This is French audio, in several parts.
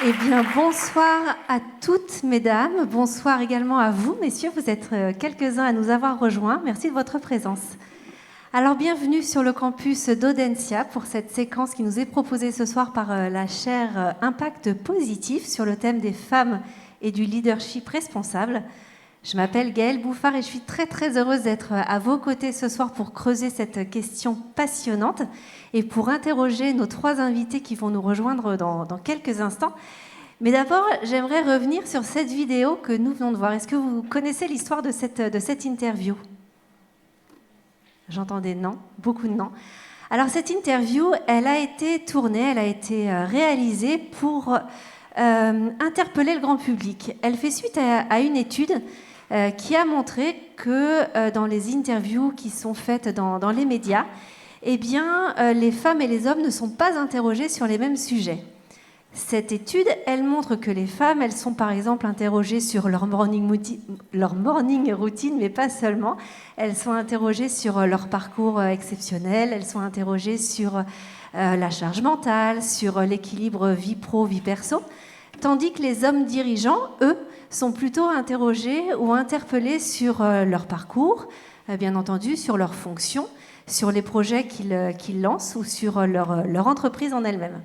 Eh bien, bonsoir à toutes, mesdames. Bonsoir également à vous, messieurs. Vous êtes quelques-uns à nous avoir rejoints. Merci de votre présence. Alors, bienvenue sur le campus d'Audencia pour cette séquence qui nous est proposée ce soir par la chaire Impact Positif sur le thème des femmes et du leadership responsable. Je m'appelle Gaëlle Bouffard et je suis très heureuse d'être à vos côtés ce soir pour creuser cette question passionnante et pour interroger nos trois invités qui vont nous rejoindre dans quelques instants. Mais d'abord, j'aimerais revenir sur cette vidéo que nous venons de voir. Est-ce que vous connaissez l'histoire de cette interview ? J'entendais non, beaucoup de non. Alors cette interview, elle a été tournée, elle a été réalisée pour interpeller le grand public. Elle fait suite à une étude qui a montré que dans les interviews qui sont faites dans les médias, eh bien, les femmes et les hommes ne sont pas interrogés sur les mêmes sujets. Cette étude, elle montre que les femmes, elles sont par exemple interrogées sur leur morning routine, mais pas seulement. Elles sont interrogées sur leur parcours exceptionnel, elles sont interrogées sur la charge mentale, sur l'équilibre vie pro, vie perso, tandis que les hommes dirigeants, eux, sont plutôt interrogés ou interpellés sur leur parcours, bien entendu, sur leurs fonctions, sur les projets qu'ils lancent ou sur leur entreprise en elle-même.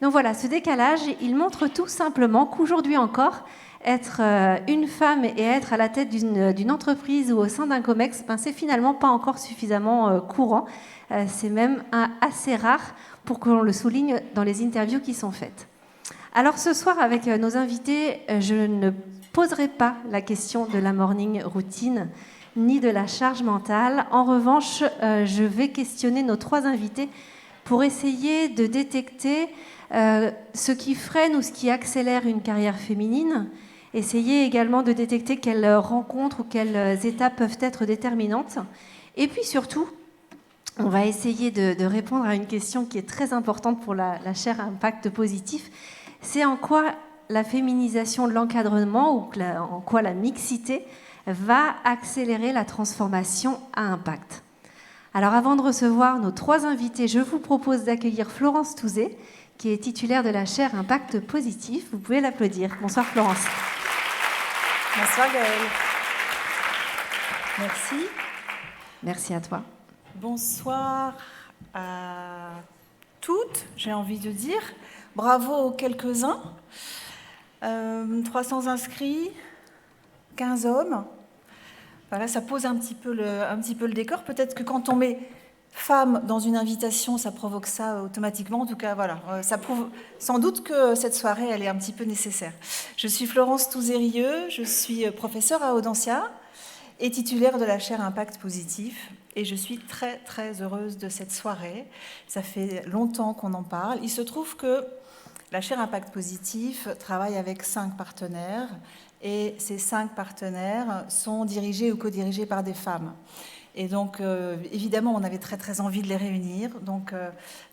Donc voilà, ce décalage, il montre tout simplement qu'aujourd'hui encore, être une femme et être à la tête d'une entreprise ou au sein d'un COMEX, c'est finalement pas encore suffisamment courant. C'est même assez rare pour que l'on le souligne dans les interviews qui sont faites. Alors ce soir, avec nos invités, je ne poserai pas la question de la morning routine ni de la charge mentale. En revanche, je vais questionner nos trois invités pour essayer de détecter ce qui freine ou ce qui accélère une carrière féminine, essayer également de détecter quelles rencontres ou quelles étapes peuvent être déterminantes. Et puis surtout, on va essayer de répondre à une question qui est très importante pour la chaire Impact Positif. C'est en quoi la féminisation de l'encadrement ou en quoi la mixité va accélérer la transformation à impact. Alors avant de recevoir nos trois invités, je vous propose d'accueillir Florence Touzé, qui est titulaire de la chaire Impact Positif. Vous pouvez l'applaudir. Bonsoir Florence. Bonsoir Gaëlle. Merci. Merci à toi. Bonsoir à toutes, j'ai envie de dire. Bravo aux quelques-uns. 300 inscrits, 15 hommes. Voilà, ça pose un petit peu le décor. Peut-être que quand on met femme dans une invitation, ça provoque ça automatiquement. En tout cas, voilà, ça prouve sans doute que cette soirée, elle est un petit peu nécessaire. Je suis Florence Touzé-Rieux, je suis professeure à Audencia et titulaire de la chaire Impact Positif. Et je suis très heureuse de cette soirée. Ça fait longtemps qu'on en parle. Il se trouve que la chaire Impact Positif travaille avec 5 partenaires. Et ces 5 partenaires sont dirigés ou co-dirigés par des femmes. Et donc, évidemment, on avait très envie de les réunir. Donc,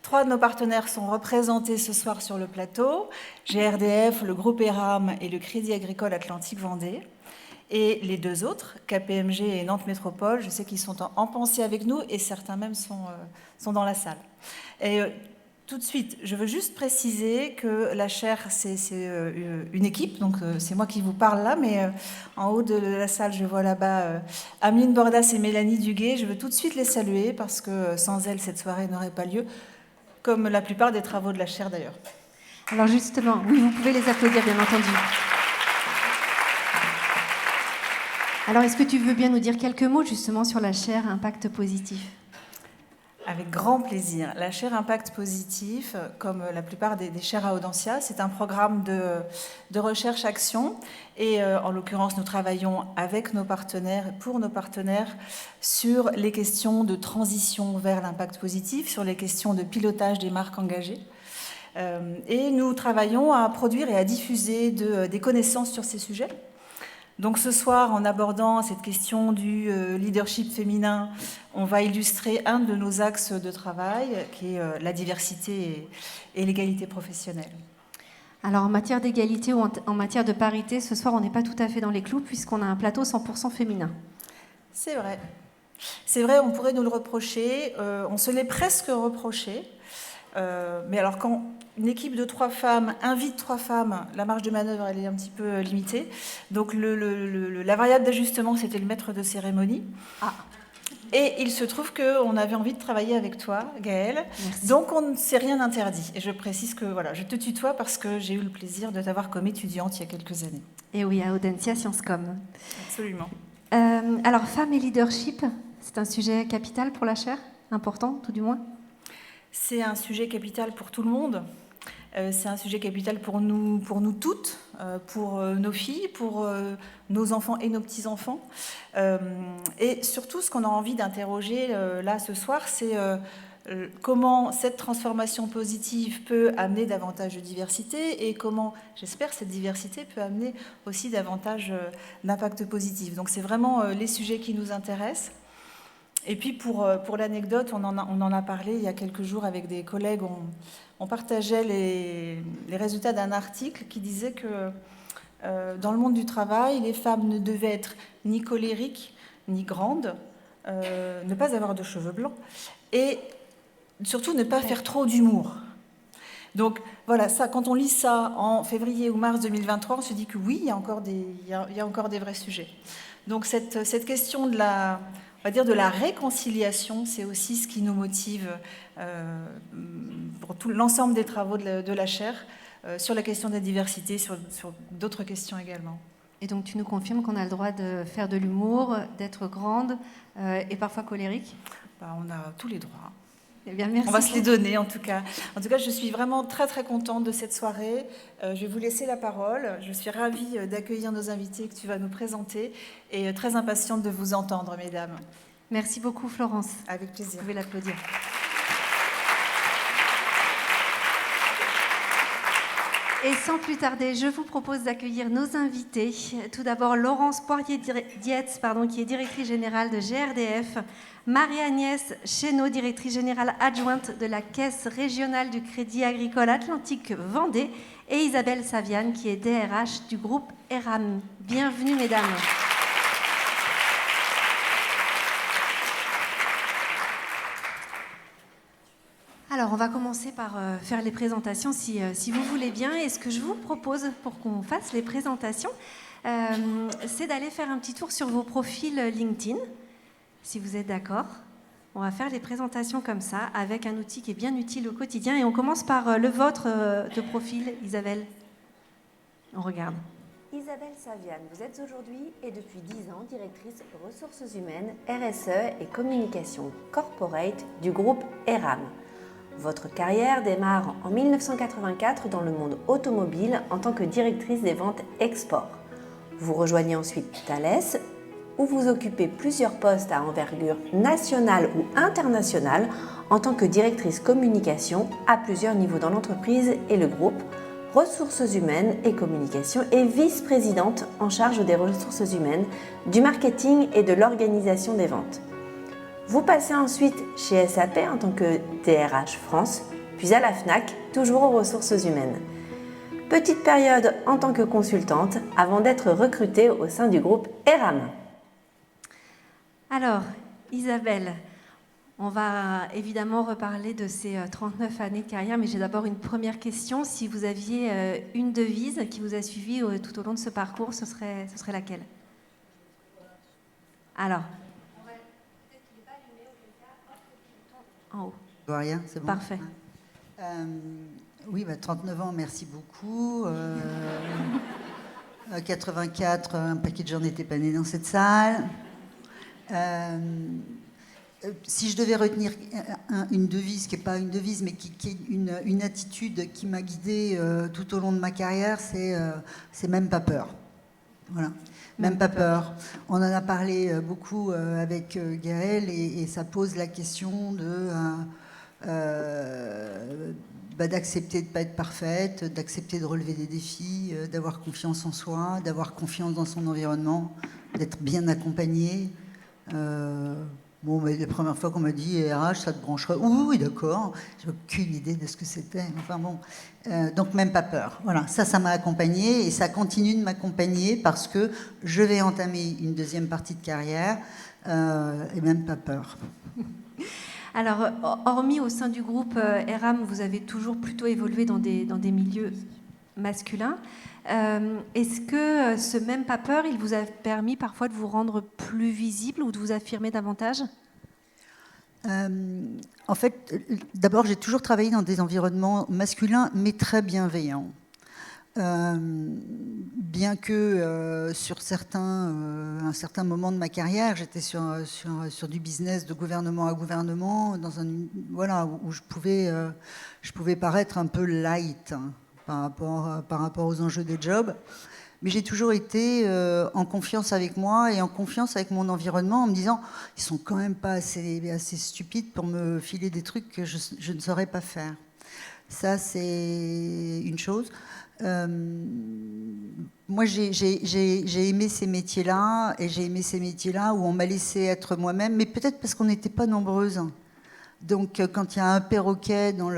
3 de nos partenaires sont représentés ce soir sur le plateau. GRDF, le groupe ERAM et le Crédit Agricole Atlantique Vendée. Et les 2 autres, KPMG et Nantes Métropole, je sais qu'ils sont en pensée avec nous et certains même sont dans la salle. Et tout de suite, je veux juste préciser que la chaire, c'est une équipe, donc c'est moi qui vous parle là, mais en haut de la salle, je vois là-bas Ameline Bordas et Mélanie Duguay. Je veux tout de suite les saluer parce que sans elles, cette soirée n'aurait pas lieu, comme la plupart des travaux de la chaire d'ailleurs. Alors justement, oui, vous pouvez les applaudir, bien entendu. Alors, est-ce que tu veux bien nous dire quelques mots justement sur la chaire Impact Positif ? Avec grand plaisir. La chaire Impact Positif, comme la plupart des chaires à Audencia, c'est un programme de recherche-action. Et en l'occurrence, nous travaillons avec nos partenaires, pour nos partenaires, sur les questions de transition vers l'impact positif, sur les questions de pilotage des marques engagées. Et nous travaillons à produire et à diffuser des connaissances sur ces sujets. Donc ce soir, en abordant cette question du leadership féminin, on va illustrer un de nos axes de travail, qui est la diversité et l'égalité professionnelle. Alors en matière d'égalité ou en matière de parité, ce soir, on n'est pas tout à fait dans les clous puisqu'on a un plateau 100% féminin. C'est vrai. C'est vrai, on pourrait nous le reprocher. On se l'est presque reproché. Mais alors, quand une équipe de 3 femmes invite 3 femmes, la marge de manœuvre, elle est un petit peu limitée. Donc, la variable d'ajustement, c'était le maître de cérémonie. Ah. Et il se trouve qu'on avait envie de travailler avec toi, Gaëlle. Merci. Donc, on ne s'est rien interdit. Et je précise que voilà, je te tutoie parce que j'ai eu le plaisir de t'avoir comme étudiante il y a quelques années. Et oui, à Audencia Sciences Com. Absolument. Alors, femmes et leadership, c'est un sujet capital pour la chaire, important, tout du moins. C'est un sujet capital pour tout le monde. C'est un sujet capital pour nous toutes, pour nos filles, pour nos enfants et nos petits-enfants. Et surtout, ce qu'on a envie d'interroger là ce soir, c'est comment cette transformation positive peut amener davantage de diversité et comment, j'espère, cette diversité peut amener aussi davantage d'impact positif. Donc c'est vraiment les sujets qui nous intéressent. Et puis pour l'anecdote, on en a parlé il y a quelques jours avec des collègues, on partageait les résultats d'un article qui disait que dans le monde du travail, les femmes ne devaient être ni colériques, ni grandes, ne pas avoir de cheveux blancs, et surtout ne pas faire trop d'humour. Donc voilà, ça, quand on lit ça en février ou mars 2023, on se dit que oui, il y a encore des vrais sujets. Donc cette question de la réconciliation, c'est aussi ce qui nous motive pour tout l'ensemble des travaux de la chaire sur la question de la diversité, sur d'autres questions également. Et donc tu nous confirmes qu'on a le droit de faire de l'humour, d'être grande et parfois colérique ? On a tous les droits. Eh bien, merci. On va se les donner en tout cas. En tout cas, je suis vraiment très très contente de cette soirée. Je vais vous laisser la parole. Je suis ravie d'accueillir nos invités que tu vas nous présenter et très impatiente de vous entendre, mesdames. Merci beaucoup, Florence. Avec plaisir. Vous pouvez l'applaudir. Et sans plus tarder, je vous propose d'accueillir nos invités. Tout d'abord, Laurence Poirier-Dietz, qui est directrice générale de GRDF, Marie-Agnès Chénaud, directrice générale adjointe de la Caisse régionale du Crédit agricole Atlantique Vendée, et Isabelle Saviane, qui est DRH du groupe ERAM. Bienvenue, mesdames. Alors, on va commencer par faire les présentations, si vous voulez bien. Et ce que je vous propose pour qu'on fasse les présentations, c'est d'aller faire un petit tour sur vos profils LinkedIn, si vous êtes d'accord. On va faire les présentations comme ça, avec un outil qui est bien utile au quotidien. Et on commence par le vôtre de profil, Isabelle. On regarde. Isabelle Saviane, vous êtes aujourd'hui et depuis 10 ans directrice ressources humaines, RSE et communication corporate du groupe ERAM. Votre carrière démarre en 1984 dans le monde automobile en tant que directrice des ventes export. Vous rejoignez ensuite Thales, où vous occupez plusieurs postes à envergure nationale ou internationale en tant que directrice communication à plusieurs niveaux dans l'entreprise et le groupe, ressources humaines et communication, et vice-présidente en charge des ressources humaines, du marketing et de l'organisation des ventes. Vous passez ensuite chez SAP en tant que DRH France, puis à la FNAC, toujours aux ressources humaines. Petite période en tant que consultante avant d'être recrutée au sein du groupe ERAM. Alors, Isabelle, on va évidemment reparler de ces 39 années de carrière, mais j'ai d'abord une première question. Si vous aviez une devise qui vous a suivi tout au long de ce parcours, ce serait laquelle ? Alors, en haut. Je vois rien, c'est bon. Parfait. Oui, 39 ans, merci beaucoup. 84, un paquet de gens n'étaient pas nés dans cette salle. Si je devais retenir une devise, qui n'est pas une devise, mais qui est une attitude qui m'a guidée tout au long de ma carrière, c'est même pas peur. Voilà. Même pas peur. On en a parlé beaucoup avec Gaëlle et ça pose la question d'accepter de ne pas être parfaite, d'accepter de relever des défis, d'avoir confiance en soi, d'avoir confiance dans son environnement, d'être bien accompagné. Mais la première fois qu'on m'a dit RH, ça te brancherait. Oui, d'accord. J'ai aucune idée de ce que c'était. Enfin bon, donc même pas peur. Voilà, ça m'a accompagnée et ça continue de m'accompagner parce que je vais entamer une deuxième partie de carrière et même pas peur. Alors, hormis au sein du groupe ERAM, vous avez toujours plutôt évolué dans des milieux masculins. Est-ce que ce même pas peur, il vous a permis parfois de vous rendre plus visible ou de vous affirmer davantage ? En fait, d'abord, j'ai toujours travaillé dans des environnements masculins, mais très bienveillants. Bien que sur un certain moment de ma carrière, j'étais sur du business de gouvernement à gouvernement, où je pouvais paraître un peu light par rapport aux enjeux des jobs. Mais j'ai toujours été en confiance avec moi et en confiance avec mon environnement, en me disant ils sont quand même pas assez stupides pour me filer des trucs que je ne saurais pas faire. Ça, c'est une chose. Moi, j'ai aimé ces métiers-là, et j'ai aimé ces métiers-là où on m'a laissé être moi-même, mais peut-être parce qu'on n'était pas nombreuses. Donc, quand il y a un perroquet dans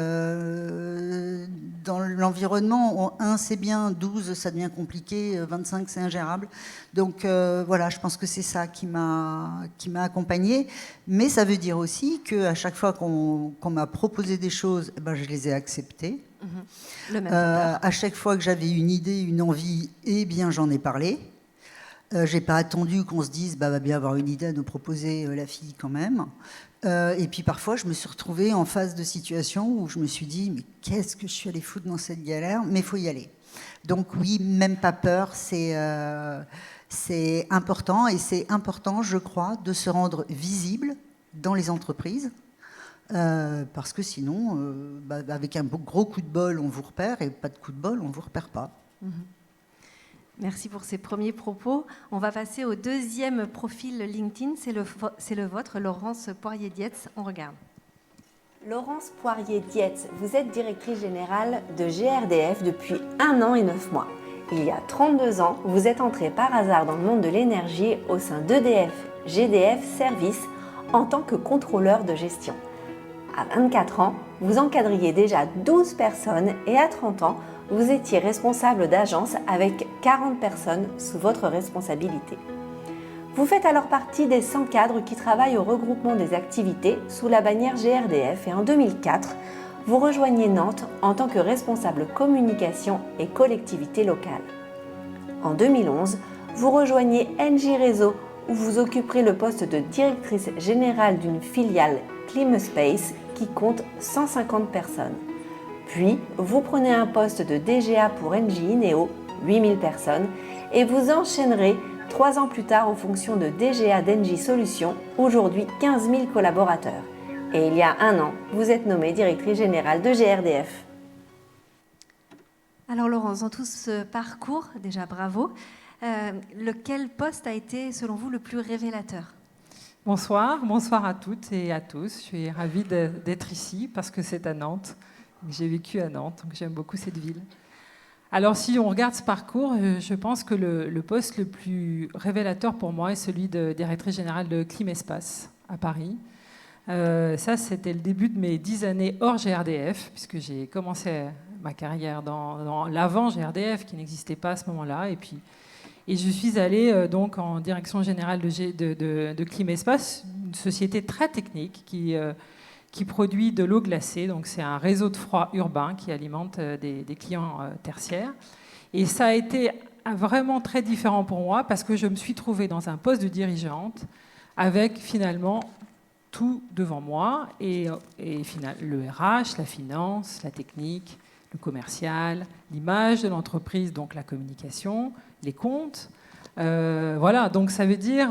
l'environnement, 1 c'est bien, 12 ça devient compliqué, 25 c'est ingérable. Donc voilà, je pense que c'est ça qui m'a accompagnée. Mais ça veut dire aussi qu'à chaque fois qu'on m'a proposé des choses, je les ai acceptées. Le même à chaque fois que j'avais une idée, une envie, j'en ai parlé. J'ai pas attendu qu'on se dise va bien avoir une idée à nous proposer la fille quand même. Et puis parfois je me suis retrouvée en face de situations où je me suis dit mais qu'est-ce que je suis allée foutre dans cette galère, mais il faut y aller. Donc oui, même pas peur, c'est important, et c'est important, je crois, de se rendre visible dans les entreprises. Parce que sinon, avec un gros coup de bol, on vous repère, et pas de coup de bol, on ne vous repère pas. Merci pour ces premiers propos. On va passer au deuxième profil LinkedIn, c'est le vôtre, Laurence Poirier-Dietz. On regarde. Laurence Poirier-Dietz, vous êtes directrice générale de GRDF depuis 1 an et 9 mois. Il y a 32 ans, vous êtes entrée par hasard dans le monde de l'énergie au sein d'EDF GDF Services en tant que contrôleur de gestion. À 24 ans, vous encadriez déjà 12 personnes et à 30 ans, vous étiez responsable d'agence avec 40 personnes sous votre responsabilité. Vous faites alors partie des 100 cadres qui travaillent au regroupement des activités sous la bannière GRDF et en 2004, vous rejoignez Nantes en tant que responsable communication et collectivité locale. En 2011, vous rejoignez Engie Réseau où vous occuperez le poste de directrice générale d'une filiale Climspace qui compte 150 personnes. Puis, vous prenez un poste de DGA pour Engie Ineo, 8000 personnes, et vous enchaînerez 3 ans plus tard aux fonctions de DGA d'Engie Solutions, aujourd'hui 15 000 collaborateurs. Et il y a 1 an, vous êtes nommée directrice générale de GRDF. Alors Laurence, dans tout ce parcours, déjà bravo, lequel poste a été selon vous le plus révélateur ? Bonsoir à toutes et à tous. Je suis ravie d'être ici parce que c'est à Nantes. J'ai vécu à Nantes, donc j'aime beaucoup cette ville. Alors si on regarde ce parcours, je pense que le poste le plus révélateur pour moi est celui de directrice générale de Climespace à Paris. Ça, c'était le début de mes 10 années hors GRDF, puisque j'ai commencé ma carrière dans l'avant GRDF, qui n'existait pas à ce moment-là. Et je suis allée donc en direction générale de Climespace, une société très technique qui produit de l'eau glacée. Donc c'est un réseau de froid urbain qui alimente des clients tertiaires. Et ça a été vraiment très différent pour moi parce que je me suis trouvée dans un poste de dirigeante avec finalement tout devant moi et le RH, la finance, la technique, le commercial, l'image de l'entreprise, donc la communication, les comptes. Voilà, donc ça veut dire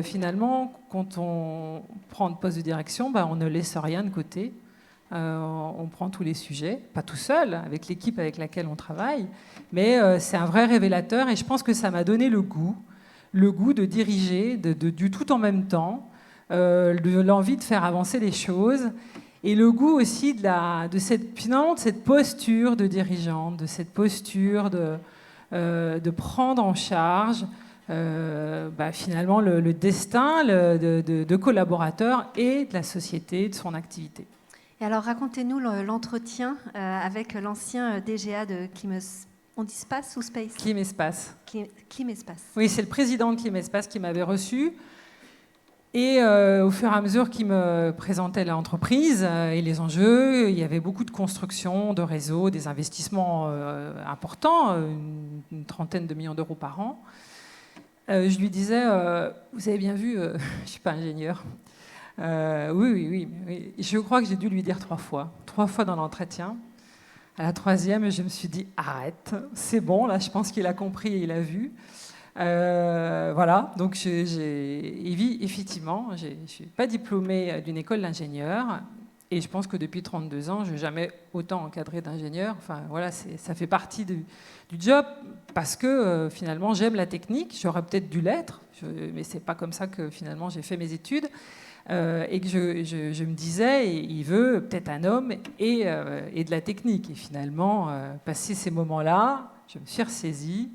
finalement quand on prend un poste de direction, on ne laisse rien de côté. On prend tous les sujets, pas tout seul, avec l'équipe avec laquelle on travaille, mais c'est un vrai révélateur et je pense que ça m'a donné le goût de diriger du tout en même temps, de l'envie de faire avancer les choses et le goût aussi de cette posture de dirigeante, de cette posture de prendre en charge finalement le destin de collaborateurs et de la société, de son activité. Et alors racontez-nous l'entretien avec l'ancien DGA de on dit Space ou Space ? Climespace. Climespace. Oui, c'est le président de Climespace qui m'avait reçu. Et au fur et à mesure qu'il me présentait l'entreprise et les enjeux, il y avait beaucoup de construction de réseaux, des investissements importants, une trentaine de millions d'euros par an. Je lui disais, vous avez bien vu, je ne suis pas ingénieur. Oui. Je crois que j'ai dû lui dire 3 fois dans l'entretien. À la 3e, je me suis dit, arrête, c'est bon, là, je pense qu'il a compris et il a vu. Voilà, donc effectivement, je ne suis pas diplômée d'une école d'ingénieur et je pense que depuis 32 ans, je n'ai jamais autant encadré d'ingénieurs. Enfin, voilà, ça fait partie du job parce que finalement, j'aime la technique. J'aurais peut-être dû l'être, mais ce n'est pas comme ça que finalement j'ai fait mes études. Et que je me disais, il veut peut-être un homme et de la technique. Et finalement, passé ces moments-là, je me suis ressaisie.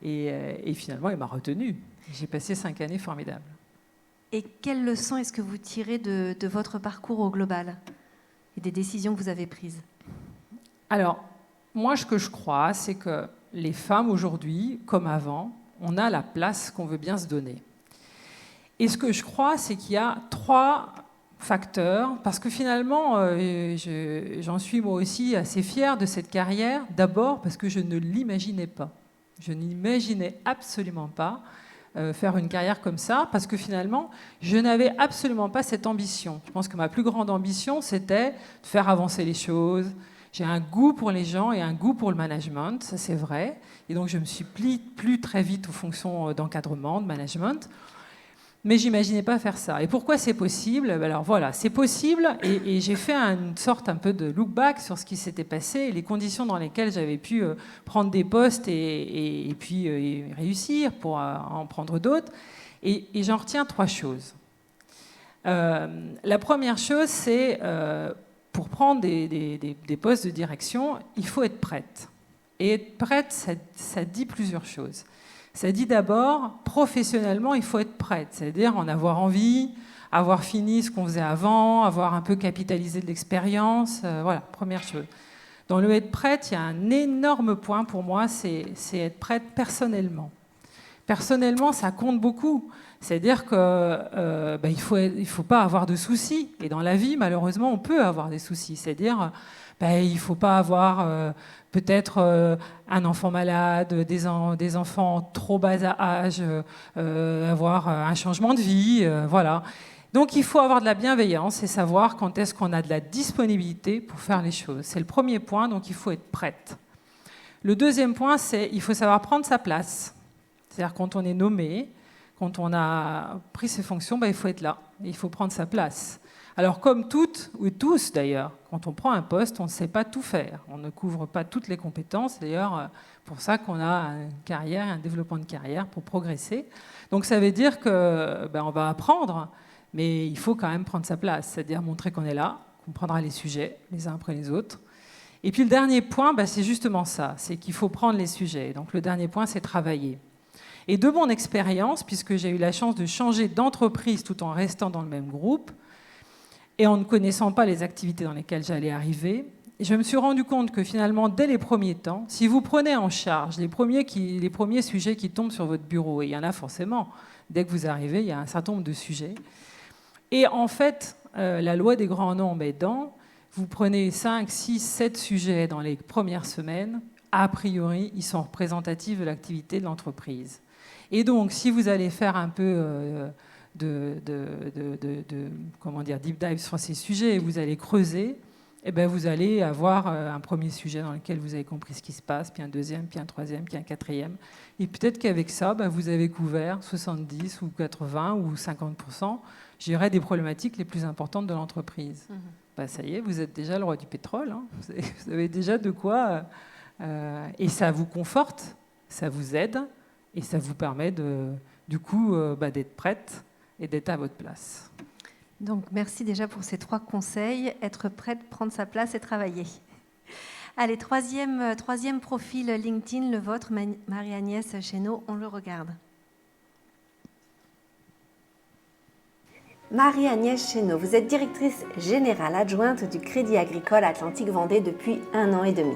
Et finalement, il m'a retenue. J'ai passé 5 années formidables. Et quelles leçons est-ce que vous tirez de votre parcours au global et des décisions que vous avez prises? Alors, moi, ce que je crois, c'est que les femmes aujourd'hui, comme avant, on a la place qu'on veut bien se donner. Et ce que je crois, c'est qu'il y a 3 facteurs, parce que finalement, j'en suis moi aussi assez fière de cette carrière. D'abord, parce que je ne l'imaginais pas. Je n'imaginais absolument pas faire une carrière comme ça, parce que finalement, je n'avais absolument pas cette ambition. Je pense que ma plus grande ambition, c'était de faire avancer les choses. J'ai un goût pour les gens et un goût pour le management, ça c'est vrai. Et donc, je me suis plu très vite aux fonctions d'encadrement, de management. Mais j'imaginais pas faire ça. Et pourquoi c'est possible? Alors voilà, c'est possible, et j'ai fait une sorte un peu de look back sur ce qui s'était passé et les conditions dans lesquelles j'avais pu prendre des postes et puis réussir pour en prendre d'autres. Et j'en retiens 3 choses. La première chose, c'est pour prendre des postes de direction, il faut être prête. Et être prête, ça dit plusieurs choses. Ça dit d'abord, professionnellement, il faut être prête, c'est-à-dire en avoir envie, avoir fini ce qu'on faisait avant, avoir un peu capitalisé de l'expérience. Voilà, première chose. Dans le être prête, il y a un énorme point pour moi, c'est être prête personnellement. Personnellement, ça compte beaucoup. C'est-à-dire qu'il faut pas avoir de soucis. Et dans la vie, malheureusement, on peut avoir des soucis. C'est-à-dire il ne faut pas avoir peut-être un enfant malade, des enfants trop bas âge, avoir un changement de vie, voilà. Donc il faut avoir de la bienveillance et savoir quand est-ce qu'on a de la disponibilité pour faire les choses. C'est le premier point, donc il faut être prête. Le deuxième point, c'est qu'il faut savoir prendre sa place. C'est-à-dire quand on est nommé, quand on a pris ses fonctions, il faut être là, il faut prendre sa place. Alors comme toutes, ou tous d'ailleurs, quand on prend un poste, on ne sait pas tout faire. On ne couvre pas toutes les compétences. D'ailleurs, pour ça qu'on a une carrière, un développement de carrière pour progresser. Donc ça veut dire qu'on va apprendre, mais il faut quand même prendre sa place. C'est-à-dire montrer qu'on est là, qu'on prendra les sujets les uns après les autres. Et puis le dernier point, c'est justement ça, c'est qu'il faut prendre les sujets. Donc le dernier point, c'est travailler. Et de mon expérience, puisque j'ai eu la chance de changer d'entreprise tout en restant dans le même groupe, et en ne connaissant pas les activités dans lesquelles j'allais arriver, je me suis rendu compte que finalement, dès les premiers temps, si vous prenez en charge les premiers sujets qui tombent sur votre bureau, et il y en a forcément, dès que vous arrivez, il y a un certain nombre de sujets, et en fait, la loi des grands nombres aidant, vous prenez 5, 6, 7 sujets dans les premières semaines, a priori, ils sont représentatifs de l'activité de l'entreprise. Et donc, si vous allez faire un peu deep dive sur ces sujets et vous allez creuser, vous allez avoir un premier sujet dans lequel vous avez compris ce qui se passe, puis un deuxième, puis un troisième, puis un quatrième. Et peut-être qu'avec ça, vous avez couvert 70 ou 80 ou 50%, je dirais, des problématiques les plus importantes de l'entreprise. Ça y est, vous êtes déjà le roi du pétrole, hein. Vous avez déjà de quoi... et ça vous conforte, ça vous aide, et ça vous permet d'être prête et d'être à votre place. Donc, merci déjà pour ces 3 conseils. Être prête, prendre sa place et travailler. Allez, troisième profil LinkedIn, le vôtre, Marie-Agnès Chénaud, on le regarde. Marie-Agnès Chénaud, vous êtes directrice générale adjointe du Crédit Agricole Atlantique Vendée depuis 1 an et demi.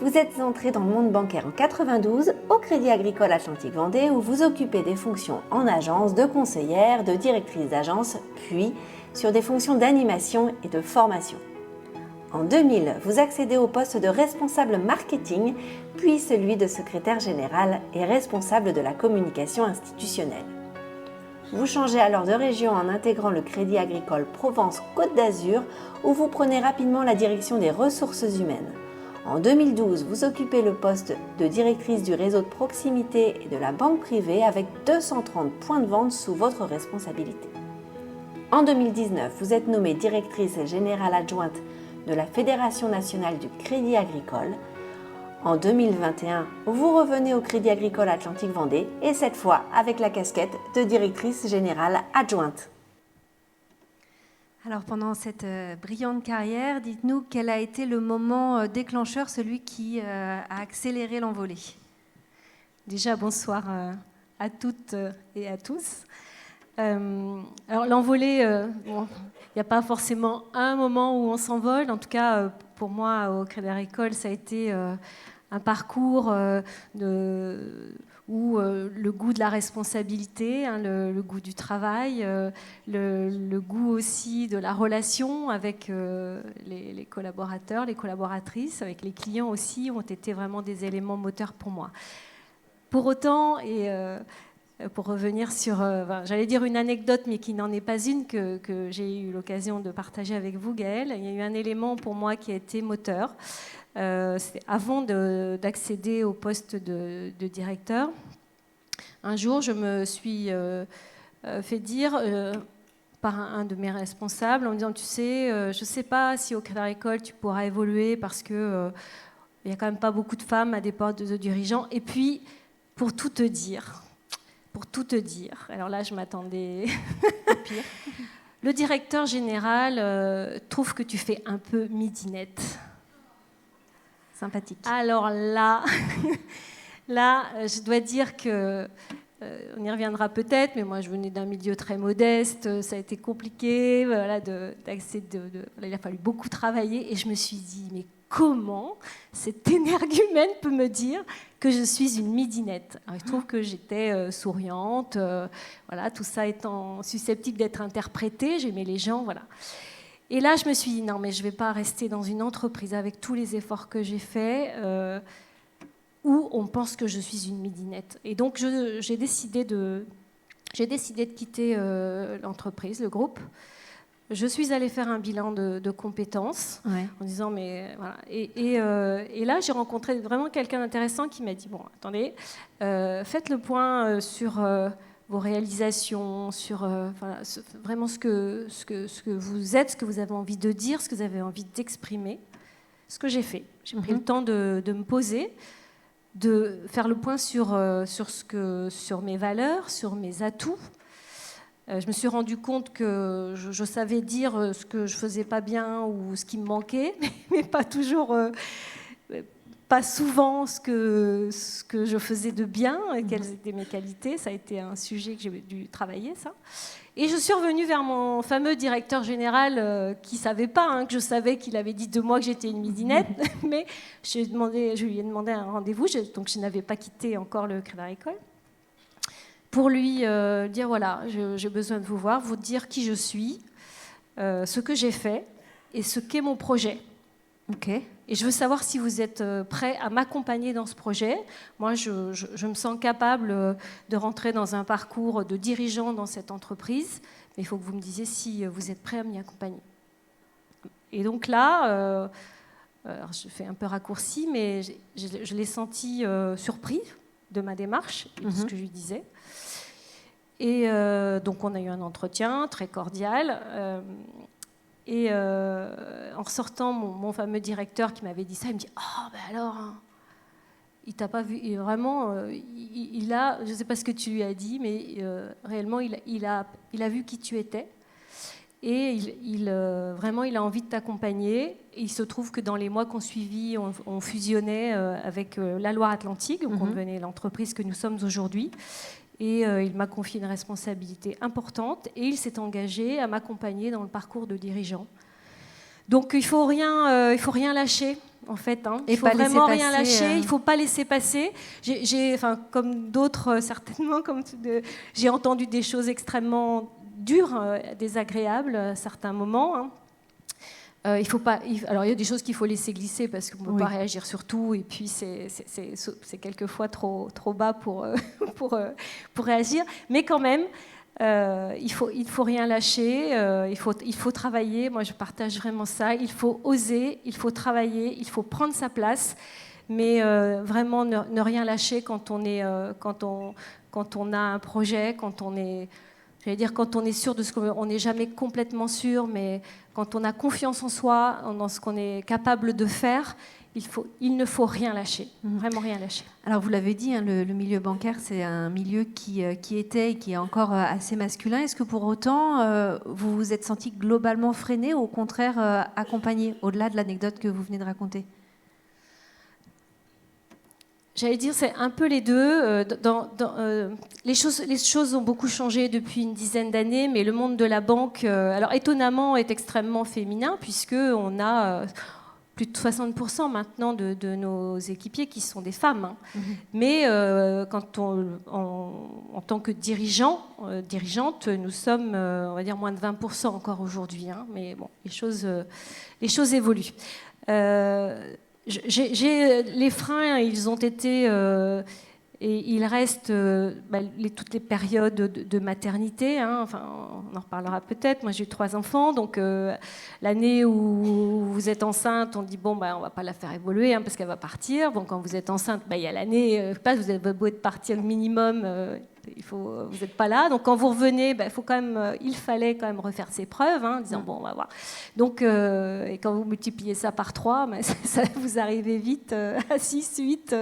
Vous êtes entré dans le monde bancaire en 92 au Crédit Agricole Atlantique Vendée où vous occupez des fonctions en agence, de conseillère, de directrice d'agence, puis sur des fonctions d'animation et de formation. En 2000, vous accédez au poste de responsable marketing, puis celui de secrétaire général et responsable de la communication institutionnelle. Vous changez alors de région en intégrant le Crédit Agricole Provence-Côte d'Azur où vous prenez rapidement la direction des ressources humaines. En 2012, vous occupez le poste de directrice du réseau de proximité et de la banque privée avec 230 points de vente sous votre responsabilité. En 2019, vous êtes nommée directrice générale adjointe de la Fédération nationale du Crédit Agricole. En 2021, vous revenez au Crédit Agricole Atlantique Vendée et cette fois avec la casquette de directrice générale adjointe. Alors pendant cette brillante carrière, dites-nous quel a été le moment déclencheur, celui qui a accéléré l'envolée. Déjà, bonsoir à toutes et à tous. Alors l'envolée, il n'y a pas forcément un moment où on s'envole. En tout cas, pour moi, au Crédit Agricole, ça a été un parcours où le goût de la responsabilité, le goût du travail, le goût aussi de la relation avec les collaborateurs, les collaboratrices, avec les clients aussi, ont été vraiment des éléments moteurs pour moi. Pour autant, et pour revenir sur, j'allais dire une anecdote, mais qui n'en est pas une, que j'ai eu l'occasion de partager avec vous, Gaëlle. Il y a eu un élément pour moi qui a été moteur. C'était avant d'accéder au poste de directeur. Un jour, je me suis fait dire par un de mes responsables en me disant, tu sais, je ne sais pas si au Crédit Agricole tu pourras évoluer parce qu'il n'y a quand même pas beaucoup de femmes à des postes de dirigeants. Et puis, pour tout te dire, alors là, je m'attendais au pire. Le directeur général trouve que tu fais un peu midinette. Sympathique. Alors là, je dois dire que, on y reviendra peut-être, mais moi je venais d'un milieu très modeste, ça a été compliqué, voilà, il a fallu beaucoup travailler et je me suis dit, mais comment cet énergumène peut me dire que je suis une midinette? Alors, il se trouve que j'étais souriante, voilà, tout ça étant susceptible d'être interprété, j'aimais les gens, voilà. Et là, je me suis dit, non, mais je ne vais pas rester dans une entreprise avec tous les efforts que j'ai faits où on pense que je suis une midinette. Et donc, j'ai décidé de quitter l'entreprise, le groupe. Je suis allée faire un bilan de compétences en disant, mais voilà. Et là, j'ai rencontré vraiment quelqu'un d'intéressant qui m'a dit, bon, attendez, faites le point sur vos réalisations, sur vraiment ce que vous êtes, ce que vous avez envie de dire, ce que vous avez envie d'exprimer. Ce que j'ai fait. J'ai pris le temps de me poser, de faire le point sur mes valeurs, sur mes atouts. Je me suis rendu compte que je savais dire ce que je ne faisais pas bien ou ce qui me manquait, mais pas toujours... pas souvent ce que je faisais de bien, quelles étaient mes qualités. Ça a été un sujet que j'ai dû travailler, ça. Et je suis revenue vers mon fameux directeur général qui ne savait pas que je savais qu'il avait dit de moi que j'étais une midinette, mais je lui ai demandé un rendez-vous, donc je n'avais pas quitté encore le Crédit Agricole, pour lui dire, voilà, j'ai besoin de vous voir, vous dire qui je suis, ce que j'ai fait et ce qu'est mon projet. Ok. Et je veux savoir si vous êtes prêts à m'accompagner dans ce projet. Moi, je me sens capable de rentrer dans un parcours de dirigeant dans cette entreprise, mais il faut que vous me disiez si vous êtes prêts à m'y accompagner. Et donc là, alors je fais un peu raccourci, mais je l'ai senti surpris de ma démarche et de ce que je lui disais. Et donc on a eu un entretien très cordial. Et en ressortant, mon fameux directeur qui m'avait dit ça, il me dit « Oh, ben alors, il t'a pas vu, et vraiment, il a, je ne sais pas ce que tu lui as dit, mais réellement, il a vu qui tu étais. Et vraiment, il a envie de t'accompagner. Et il se trouve que dans les mois qu'on suivit, on fusionnait avec la Loire-Atlantique, donc on devenait l'entreprise que nous sommes aujourd'hui. Et il m'a confié une responsabilité importante et il s'est engagé à m'accompagner dans le parcours de dirigeant. Donc il faut rien lâcher. En fait, hein. Il faut vraiment rien lâcher. Il faut pas laisser passer. Enfin, comme d'autres certainement, j'ai entendu des choses extrêmement dures, désagréables à certains moments. Hein. Alors il y a des choses qu'il faut laisser glisser parce qu'on ne peut pas réagir sur tout et puis c'est quelquefois trop bas pour réagir. Mais quand même, il faut rien lâcher, il faut travailler. Moi je partage vraiment ça. Il faut oser, il faut travailler, il faut prendre sa place, mais vraiment ne rien lâcher quand on a un projet, quand on est sûr de ce qu'on n'est jamais complètement sûr, mais quand on a confiance en soi, dans ce qu'on est capable de faire, il ne faut rien lâcher, vraiment rien lâcher. Alors vous l'avez dit, hein, le milieu bancaire, c'est un milieu qui était et qui est encore assez masculin. Est-ce que pour autant, vous vous êtes senti globalement freiné ou au contraire accompagné, au-delà de l'anecdote que vous venez de raconter ? J'allais dire, c'est un peu les deux. Les choses ont beaucoup changé depuis une dizaine d'années, mais le monde de la banque, alors étonnamment, est extrêmement féminin, puisqu'on a plus de 60% maintenant de nos équipiers qui sont des femmes. Hein. Mais quand en tant que dirigeante, nous sommes, on va dire, moins de 20% encore aujourd'hui. Hein. Mais bon, les choses évoluent. Les freins, ils ont été et il reste toutes les périodes de maternité. Hein, enfin, on en reparlera peut-être. Moi, j'ai eu 3 enfants, donc l'année où vous êtes enceinte, on dit on va pas la faire évoluer parce qu'elle va partir. Bon, quand vous êtes enceinte, il y a l'année, vous avez beau être parti le minimum. Vous n'êtes pas là, donc quand vous revenez, il fallait quand même refaire ses preuves, en disant on va voir. Donc, et quand vous multipliez ça par 3, ça vous arrivez vite à 6, 8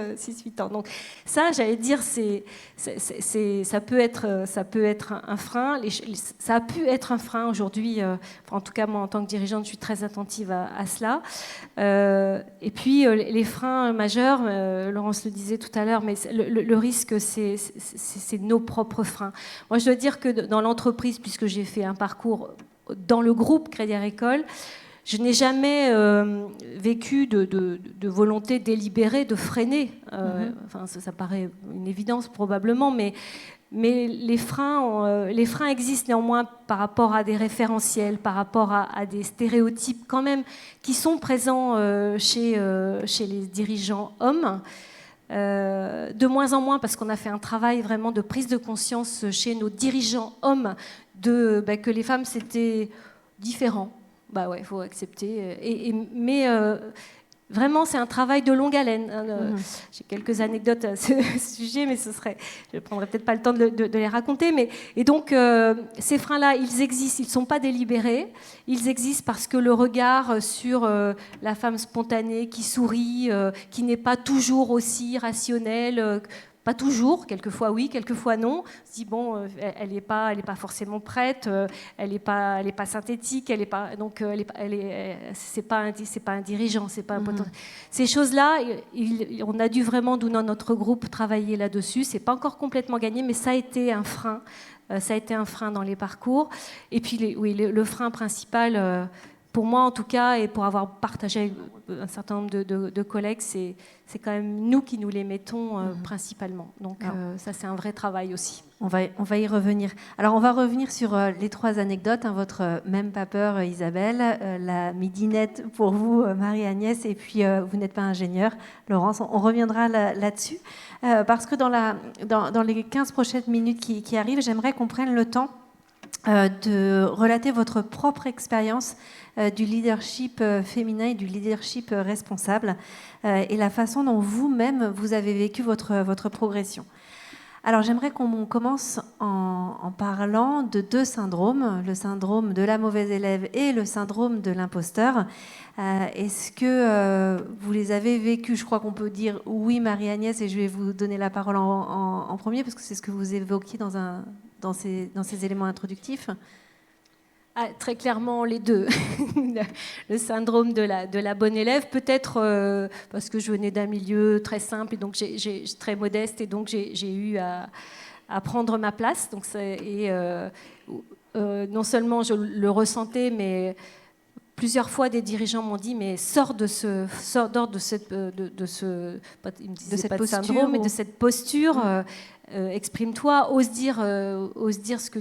ans. Donc ça, j'allais dire, ça peut être un frein. Ça a pu être un frein aujourd'hui. En tout cas, moi, en tant que dirigeante, je suis très attentive à cela. Et puis, les freins majeurs, Laurence le disait tout à l'heure, mais le risque, c'est nos propres freins. Moi, je dois dire que dans l'entreprise, puisque j'ai fait un parcours dans le groupe Crédit Agricole, je n'ai jamais vécu de volonté délibérée de freiner. Ça paraît une évidence probablement, mais les freins existent néanmoins par rapport à des référentiels, par rapport à des stéréotypes quand même qui sont présents chez les dirigeants hommes. De moins en moins, parce qu'on a fait un travail vraiment de prise de conscience chez nos dirigeants hommes que les femmes c'était différent. Il faut accepter. Mais vraiment, c'est un travail de longue haleine. J'ai quelques anecdotes à ce sujet, mais je ne prendrai peut-être pas le temps de les raconter. Et donc, ces freins-là, ils existent, ils ne sont pas délibérés. Ils existent parce que le regard sur la femme spontanée qui sourit, qui n'est pas toujours aussi rationnelle, pas toujours, quelquefois oui, quelquefois non. On se dit elle n'est pas forcément prête, elle n'est pas synthétique, c'est pas un dirigeant, c'est pas un potentiel. Ces choses-là, on a dû vraiment, nous dans notre groupe, travailler là-dessus. C'est pas encore complètement gagné, mais ça a été un frein. Ça a été un frein dans les parcours. Et puis le frein principal. Pour moi, en tout cas, et pour avoir partagé avec un certain nombre de collègues, c'est quand même nous qui nous les mettons principalement. Donc ça, c'est un vrai travail aussi. On va y revenir. Alors, on va revenir sur les 3 anecdotes. Votre même pas peur, Isabelle, la midinette pour vous, Marie-Agnès, et puis vous n'êtes pas ingénieure, Laurence. On reviendra là-dessus. Parce que dans les 15 prochaines minutes qui arrivent, j'aimerais qu'on prenne le temps de relater votre propre expérience du leadership féminin et du leadership responsable et la façon dont vous-même vous avez vécu votre progression. Alors j'aimerais qu'on commence en parlant de 2 syndromes, le syndrome de la mauvaise élève et le syndrome de l'imposteur. Est-ce que vous les avez vécus ? Je crois qu'on peut dire oui, Marie-Agnès, et je vais vous donner la parole en premier parce que c'est ce que vous évoquiez dans ces éléments introductifs. Très clairement, les deux. Le syndrome de la bonne élève, peut-être parce que je venais d'un milieu très simple et donc j'ai très modeste, et donc j'ai eu à prendre ma place. Donc non seulement je le ressentais, mais plusieurs fois, des dirigeants m'ont dit mais sors de cette posture, syndrome, mais de cette posture. Exprime-toi, ose dire ce que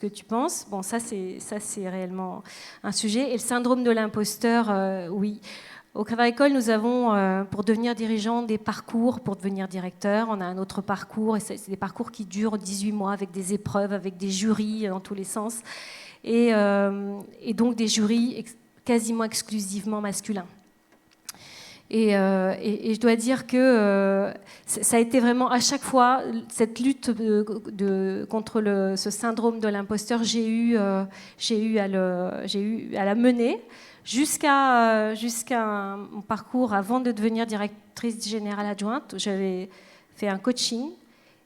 tu penses. Bon, ça c'est réellement un sujet. Et le syndrome de l'imposteur, oui. Au Crédit Agricole, nous avons, pour devenir dirigeant, des parcours pour devenir directeur. On a un autre parcours, et c'est des parcours qui durent 18 mois, avec des épreuves, avec des jurys dans tous les sens. Et donc des jurys quasiment exclusivement masculins. Et je dois dire que ça a été vraiment à chaque fois cette lutte contre ce syndrome de l'imposteur. J'ai eu à la mener jusqu'à mon parcours avant de devenir directrice générale adjointe. J'avais fait un coaching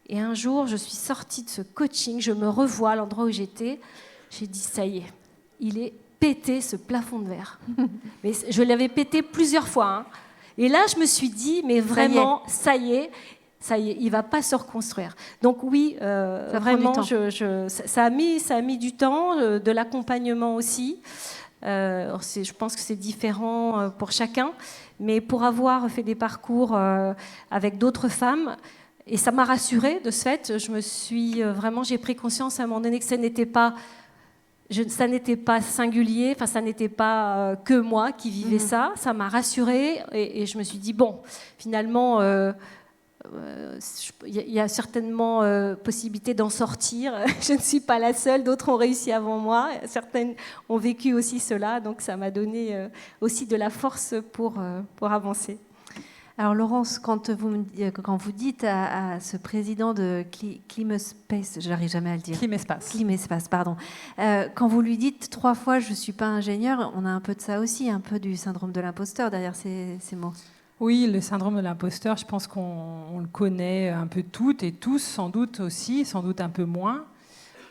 et un jour je suis sortie de ce coaching, je me revois à l'endroit où j'étais, j'ai dit ça y est, il est pété ce plafond de verre. Mais je l'avais pété plusieurs fois, hein. Et là, je me suis dit, mais vraiment, ça y est, il ne va pas se reconstruire. Donc oui, vraiment, ça a mis du temps, de l'accompagnement aussi. Je pense que c'est différent pour chacun, mais pour avoir fait des parcours avec d'autres femmes, et ça m'a rassurée de ce fait, j'ai pris conscience à un moment donné que ça n'était pas singulier, enfin ça n'était pas que moi qui vivais ça m'a rassurée et je me suis dit bon, finalement il y a certainement possibilité d'en sortir, je ne suis pas la seule, d'autres ont réussi avant moi, certaines ont vécu aussi cela, donc ça m'a donné aussi de la force pour avancer. Alors Laurence, quand vous dites à ce président de Climespace, je n'arrive jamais à le dire. Climespace, pardon. Quand vous lui dites 3 fois je ne suis pas ingénieur, on a un peu de ça aussi, un peu du syndrome de l'imposteur derrière ces mots. Oui, le syndrome de l'imposteur, je pense qu'on le connaît un peu toutes et tous, sans doute aussi, sans doute un peu moins.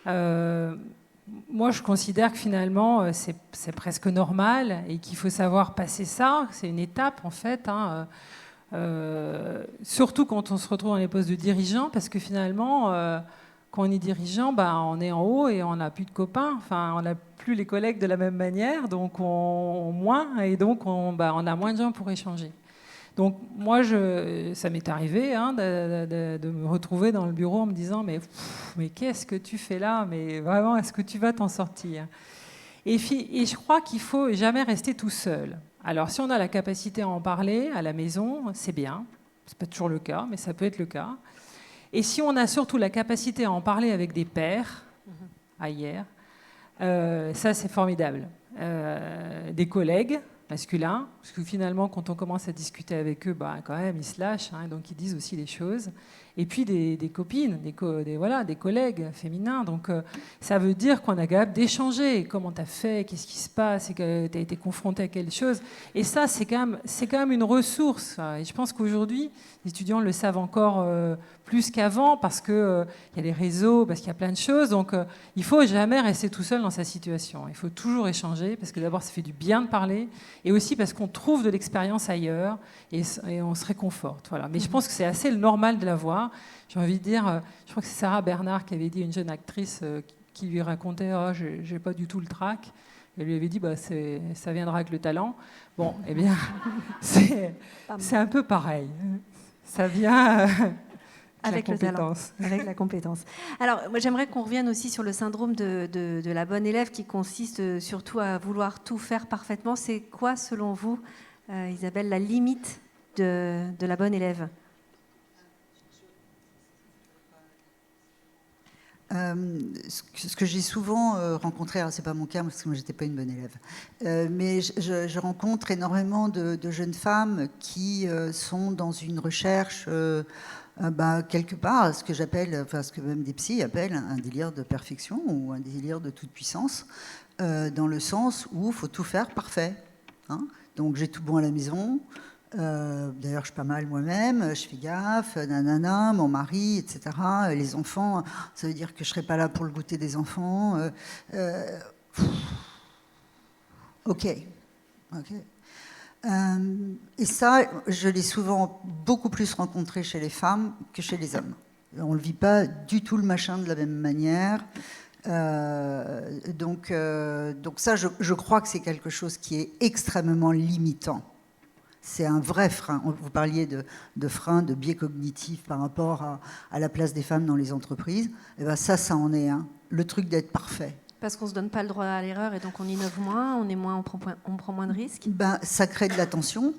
Moi, je considère que finalement, c'est presque normal et qu'il faut savoir passer ça. C'est une étape, en fait, hein. Surtout quand on se retrouve dans les postes de dirigeant, parce que finalement, quand on est dirigeant, on est en haut et on n'a plus de copains, enfin, on n'a plus les collègues de la même manière, donc on moins, et donc on a moins de gens pour échanger. Donc moi, ça m'est arrivé de me retrouver dans le bureau en me disant mais qu'est-ce que tu fais là? Mais vraiment, est-ce que tu vas t'en sortir? Et je crois qu'il ne faut jamais rester tout seul. Alors, si on a la capacité à en parler à la maison, c'est bien. Ce n'est pas toujours le cas, mais ça peut être le cas. Et si on a surtout la capacité à en parler avec des pairs, ailleurs, ça, c'est formidable. Des collègues masculins, parce que finalement, quand on commence à discuter avec eux, quand même, ils se lâchent, hein, donc ils disent aussi les choses. Et puis des copines, des collègues féminins. Donc ça veut dire qu'on a capable d'échanger. Comment tu as fait? Qu'est-ce qui se passe? Tu as été confronté à quelque chose? Et ça, c'est quand même une ressource. Et je pense qu'aujourd'hui, les étudiants le savent encore plus qu'avant parce qu'il y a les réseaux, parce qu'il y a plein de choses. Donc il ne faut jamais rester tout seul dans sa situation. Il faut toujours échanger parce que d'abord, ça fait du bien de parler et aussi parce qu'on trouve de l'expérience ailleurs et on se réconforte. Voilà. Mais je pense que c'est assez normal de l'avoir. J'ai envie de dire, je crois que c'est Sarah Bernard qui avait dit à une jeune actrice qui lui racontait « j'ai pas du tout le trac ». Elle lui avait dit ça viendra avec le talent. Bon, eh bien, c'est un peu pareil. Ça vient avec la compétence. Avec la compétence. Alors, moi, j'aimerais qu'on revienne aussi sur le syndrome de la bonne élève qui consiste surtout à vouloir tout faire parfaitement. C'est quoi, selon vous, Isabelle, la limite de la bonne élève ? Ce que j'ai souvent rencontré, alors c'est pas mon cas parce que moi j'étais pas une bonne élève, mais je rencontre énormément de jeunes femmes qui sont dans une recherche quelque part ce que j'appelle, enfin ce que même des psys appellent un délire de perfection ou un délire de toute puissance, dans le sens où il faut tout faire parfait, hein. Donc j'ai tout bon à la maison. D'ailleurs, je suis pas mal moi-même, je fais gaffe, nanana, mon mari, etc. Les enfants, ça veut dire que je serai pas là pour le goûter des enfants. Ok. Et ça, je l'ai souvent beaucoup plus rencontré chez les femmes que chez les hommes. On ne le vit pas du tout le machin de la même manière. Donc ça, je crois que c'est quelque chose qui est extrêmement limitant. C'est un vrai frein. Vous parliez de frein, de biais cognitif par rapport à la place des femmes dans les entreprises. Et ben ça en est un. Le truc d'être parfait. Parce qu'on ne se donne pas le droit à l'erreur et donc on innove moins, on prend moins de risques. Ben, ça crée de la tension,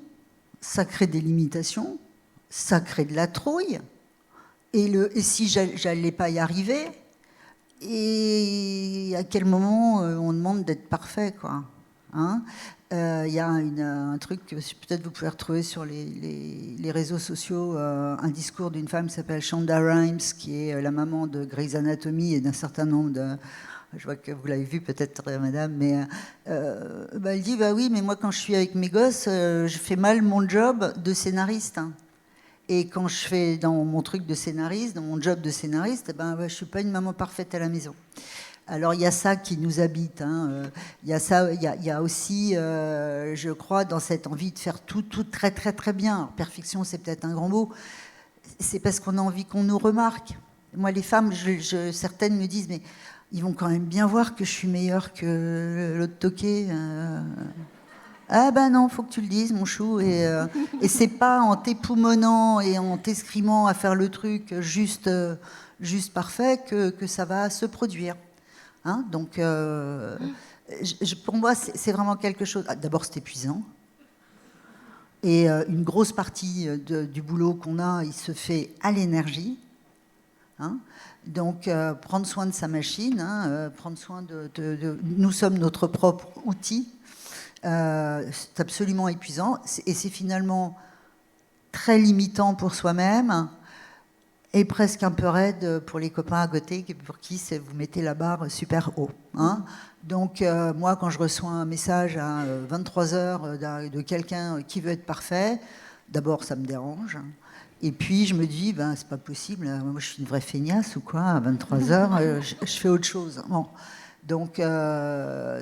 ça crée des limitations, ça crée de la trouille. Et si j'allais pas y arriver, et à quel moment on demande d'être parfait, quoi. Hein, y a un truc que peut-être vous pouvez retrouver sur les réseaux sociaux, un discours d'une femme qui s'appelle Shonda Rhimes, qui est la maman de Grey's Anatomy et d'un certain nombre de... Je vois que vous l'avez vu peut-être, madame, mais elle dit, bah oui, mais moi quand je suis avec mes gosses, je fais mal mon job de scénariste. Hein. Et quand je fais dans mon truc de scénariste, dans mon job de scénariste, je ne suis pas une maman parfaite à la maison. Alors il y a ça qui nous habite. Hein. Il y a ça, il y a aussi, je crois, dans cette envie de faire tout très très très bien. Alors, perfection, c'est peut-être un grand mot. C'est parce qu'on a envie qu'on nous remarque. Moi, les femmes, certaines me disent, mais ils vont quand même bien voir que je suis meilleure que l'autre toqué. Ah ben non, faut que tu le dises, mon chou. Et c'est pas en t'époumonnant et en t'escrimant à faire le truc juste parfait que ça va se produire. Hein, donc, pour moi, c'est vraiment quelque chose... D'abord, c'est épuisant. Et une grosse partie du boulot qu'on a, il se fait à l'énergie. Hein, donc, prendre soin de sa machine, hein, prendre soin nous sommes notre propre outil. C'est absolument épuisant. Et c'est finalement très limitant pour soi-même. Et presque un peu raide pour les copains à côté, pour qui vous mettez la barre super haut. Hein. Donc, moi, quand je reçois un message à 23h de quelqu'un qui veut être parfait, d'abord, ça me dérange. Et puis, je me dis, c'est pas possible, moi, je suis une vraie feignasse ou quoi, à 23h, je fais autre chose. Bon. Donc,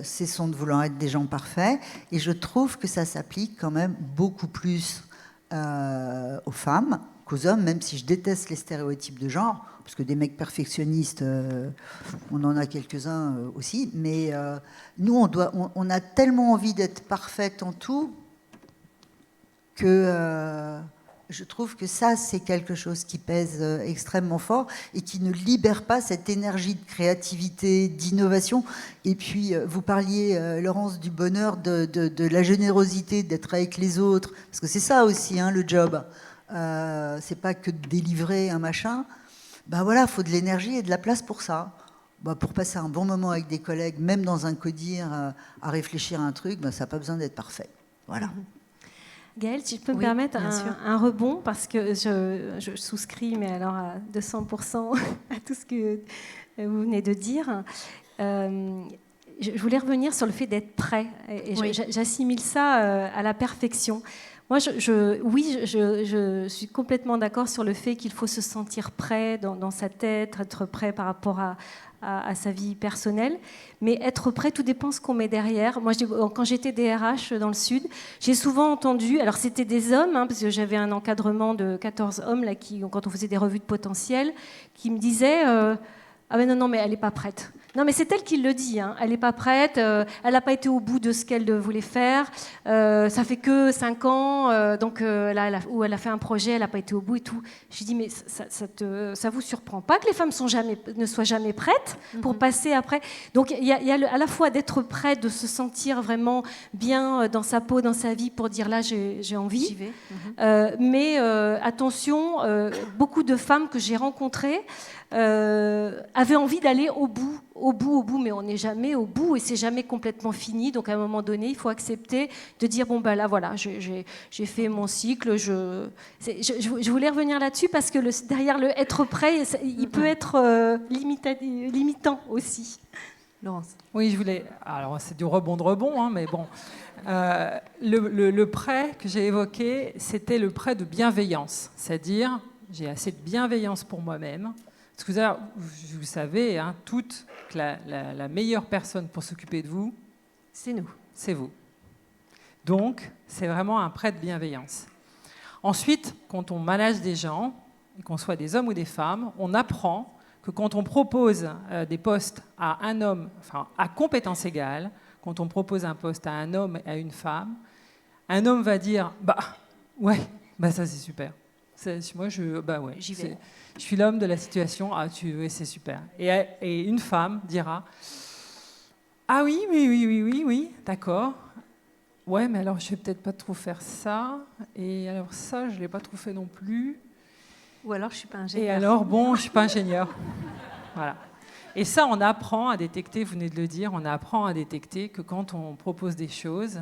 cessons de vouloir être des gens parfaits. Et je trouve que ça s'applique quand même beaucoup plus aux femmes qu'aux hommes, même si je déteste les stéréotypes de genre, parce que des mecs perfectionnistes, on en a quelques-uns aussi, mais nous, on a tellement envie d'être parfaite en tout que je trouve que ça, c'est quelque chose qui pèse extrêmement fort et qui ne libère pas cette énergie de créativité, d'innovation. Et puis, vous parliez, Laurence, du bonheur, de la générosité, d'être avec les autres, parce que c'est ça aussi, hein, le job. C'est pas que de délivrer un machin. Voilà, faut de l'énergie et de la place pour ça. Pour passer un bon moment avec des collègues, même dans un codir, à réfléchir à un truc, ça n'a pas besoin d'être parfait. Voilà. Gaëlle, si je peux me permettre un rebond, parce que je souscris, mais alors à 200% à tout ce que vous venez de dire. Je voulais revenir sur le fait d'être prêt. Et j'assimile ça à la perfection. Moi, je suis complètement d'accord sur le fait qu'il faut se sentir prêt dans sa tête, être prêt par rapport à sa vie personnelle. Mais être prêt, tout dépend ce qu'on met derrière. Moi, quand j'étais DRH dans le Sud, j'ai souvent entendu, alors c'était des hommes, hein, parce que j'avais un encadrement de 14 hommes, là, quand on faisait des revues de potentiel, qui me disaient ah ben non, mais elle n'est pas prête. Non, mais c'est elle qui le dit, hein. Elle n'est pas prête, elle n'a pas été au bout de ce qu'elle voulait faire, ça fait que 5 ans, donc là, où elle a fait un projet, elle n'a pas été au bout et tout. Je lui dis, mais ça vous surprend pas que les femmes ne soient jamais prêtes pour passer après? Donc il y a à la fois d'être prête, de se sentir vraiment bien dans sa peau, dans sa vie, pour dire là, j'ai envie. J'y vais. Mais attention, beaucoup de femmes que j'ai rencontrées avaient envie d'aller au bout, mais on n'est jamais au bout et c'est jamais complètement fini. Donc à un moment donné, il faut accepter de dire bon là voilà, j'ai fait mon cycle. Je voulais revenir là-dessus parce que derrière le être prêt, il peut être limitant aussi. Laurence. Oui, je voulais. Alors c'est du rebond de rebond, hein, mais bon. Le prêt que j'ai évoqué, c'était le prêt de bienveillance, c'est-à-dire j'ai assez de bienveillance pour moi-même. Parce que vous savez, hein, toutes, que la meilleure personne pour s'occuper de vous, c'est nous. C'est vous. Donc, c'est vraiment un prêt de bienveillance. Ensuite, quand on manage des gens, qu'on soit des hommes ou des femmes, on apprend que quand on propose des postes à un homme, enfin à compétences égales, quand on propose un poste à un homme et à une femme, un homme va dire bah ouais, bah ça c'est super. Moi j'y vais. Je suis l'homme de la situation. Ah ouais, c'est super. Et une femme dira ah oui, d'accord. Ouais, mais alors je vais peut-être pas trop faire ça. Et alors ça, je l'ai pas trop fait non plus. Ou alors je suis pas ingénieur. Et alors je suis pas ingénieur. Voilà. Et ça, on apprend à détecter. Vous venez de le dire, on apprend à détecter que quand on propose des choses,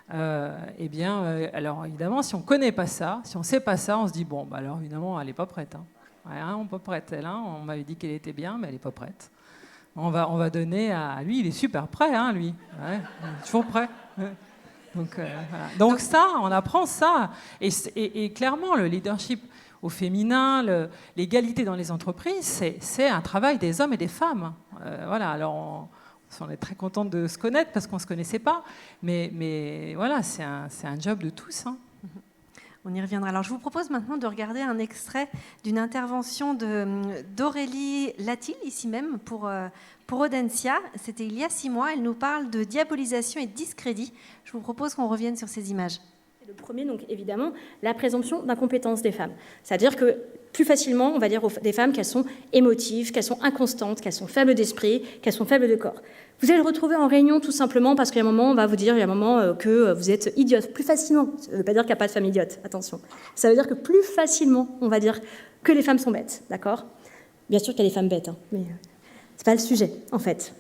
alors évidemment, si on connaît pas ça, si on sait pas ça, on se dit bon, bah alors évidemment, elle est pas prête. Hein. Ouais, hein, on n'est pas prête, elle. Hein. On m'avait dit qu'elle était bien, mais elle est pas prête. On va donner à lui. Il est super prêt, hein, lui. Ouais, il est toujours prêt. Donc, voilà. Donc ça, on apprend ça. Et clairement, le leadership au féminin, l'égalité dans les entreprises, c'est un travail des hommes et des femmes. Voilà. Alors, on est très contente de se connaître parce qu'on ne se connaissait pas. Mais voilà, c'est un job de tous. Hein. On y reviendra. Alors, je vous propose maintenant de regarder un extrait d'une intervention d'Aurélie Latil, ici même, pour Audencia. C'était il y a 6 mois. Elle nous parle de diabolisation et de discrédit. Je vous propose qu'on revienne sur ces images. Le premier, donc évidemment, la présomption d'incompétence des femmes. C'est-à-dire que plus facilement, on va dire des femmes qu'elles sont émotives, qu'elles sont inconstantes, qu'elles sont faibles d'esprit, qu'elles sont faibles de corps. Vous allez le retrouver en réunion tout simplement parce qu'il y a un moment, on va vous dire, il y a un moment que vous êtes idiote. Plus facilement, ça ne veut pas dire qu'il n'y a pas de femmes idiotes, attention. Ça veut dire que plus facilement, on va dire que les femmes sont bêtes, d'accord ? Bien sûr qu'il y a des femmes bêtes, hein, mais c'est pas le sujet, en fait.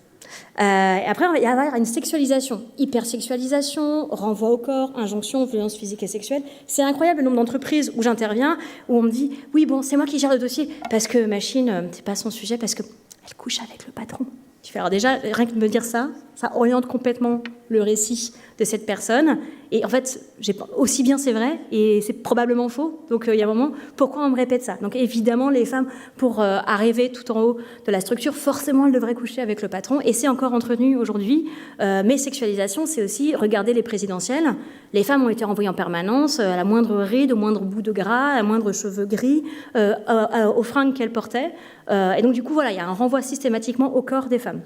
Et après, il va y avoir une sexualisation, hypersexualisation, renvoi au corps, injonction, violence physique et sexuelle. C'est incroyable le nombre d'entreprises où j'interviens, où on me dit « Oui, bon, c'est moi qui gère le dossier, parce que machine, c'est pas son sujet, parce qu'elle couche avec le patron. » Je fais alors déjà, rien que de me dire ça, ça oriente complètement le récit de cette personne. Et en fait, aussi bien c'est vrai, et c'est probablement faux. Donc il y a un moment, pourquoi on me répète ça ? Donc évidemment, les femmes, pour arriver tout en haut de la structure, forcément, elles devraient coucher avec le patron. Et c'est encore entretenu aujourd'hui. Mais sexualisation, c'est aussi, regardez les présidentielles. Les femmes ont été renvoyées en permanence à la moindre ride, au moindre bout de gras, à la moindre cheveux gris, aux fringues qu'elles portaient. Et donc du coup, voilà, il y a un renvoi systématiquement au corps des femmes.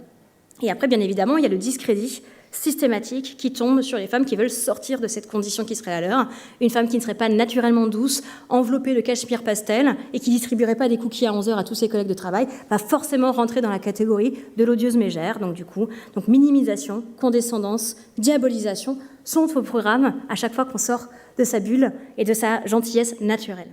Et après, bien évidemment, il y a le discrédit systématique qui tombe sur les femmes qui veulent sortir de cette condition qui serait à leur. Une femme qui ne serait pas naturellement douce, enveloppée de cachemire pastel et qui distribuerait pas des cookies à 11h à tous ses collègues de travail, va forcément rentrer dans la catégorie de l'odieuse mégère. Donc minimisation, condescendance, diabolisation sont au programme à chaque fois qu'on sort de sa bulle et de sa gentillesse naturelle.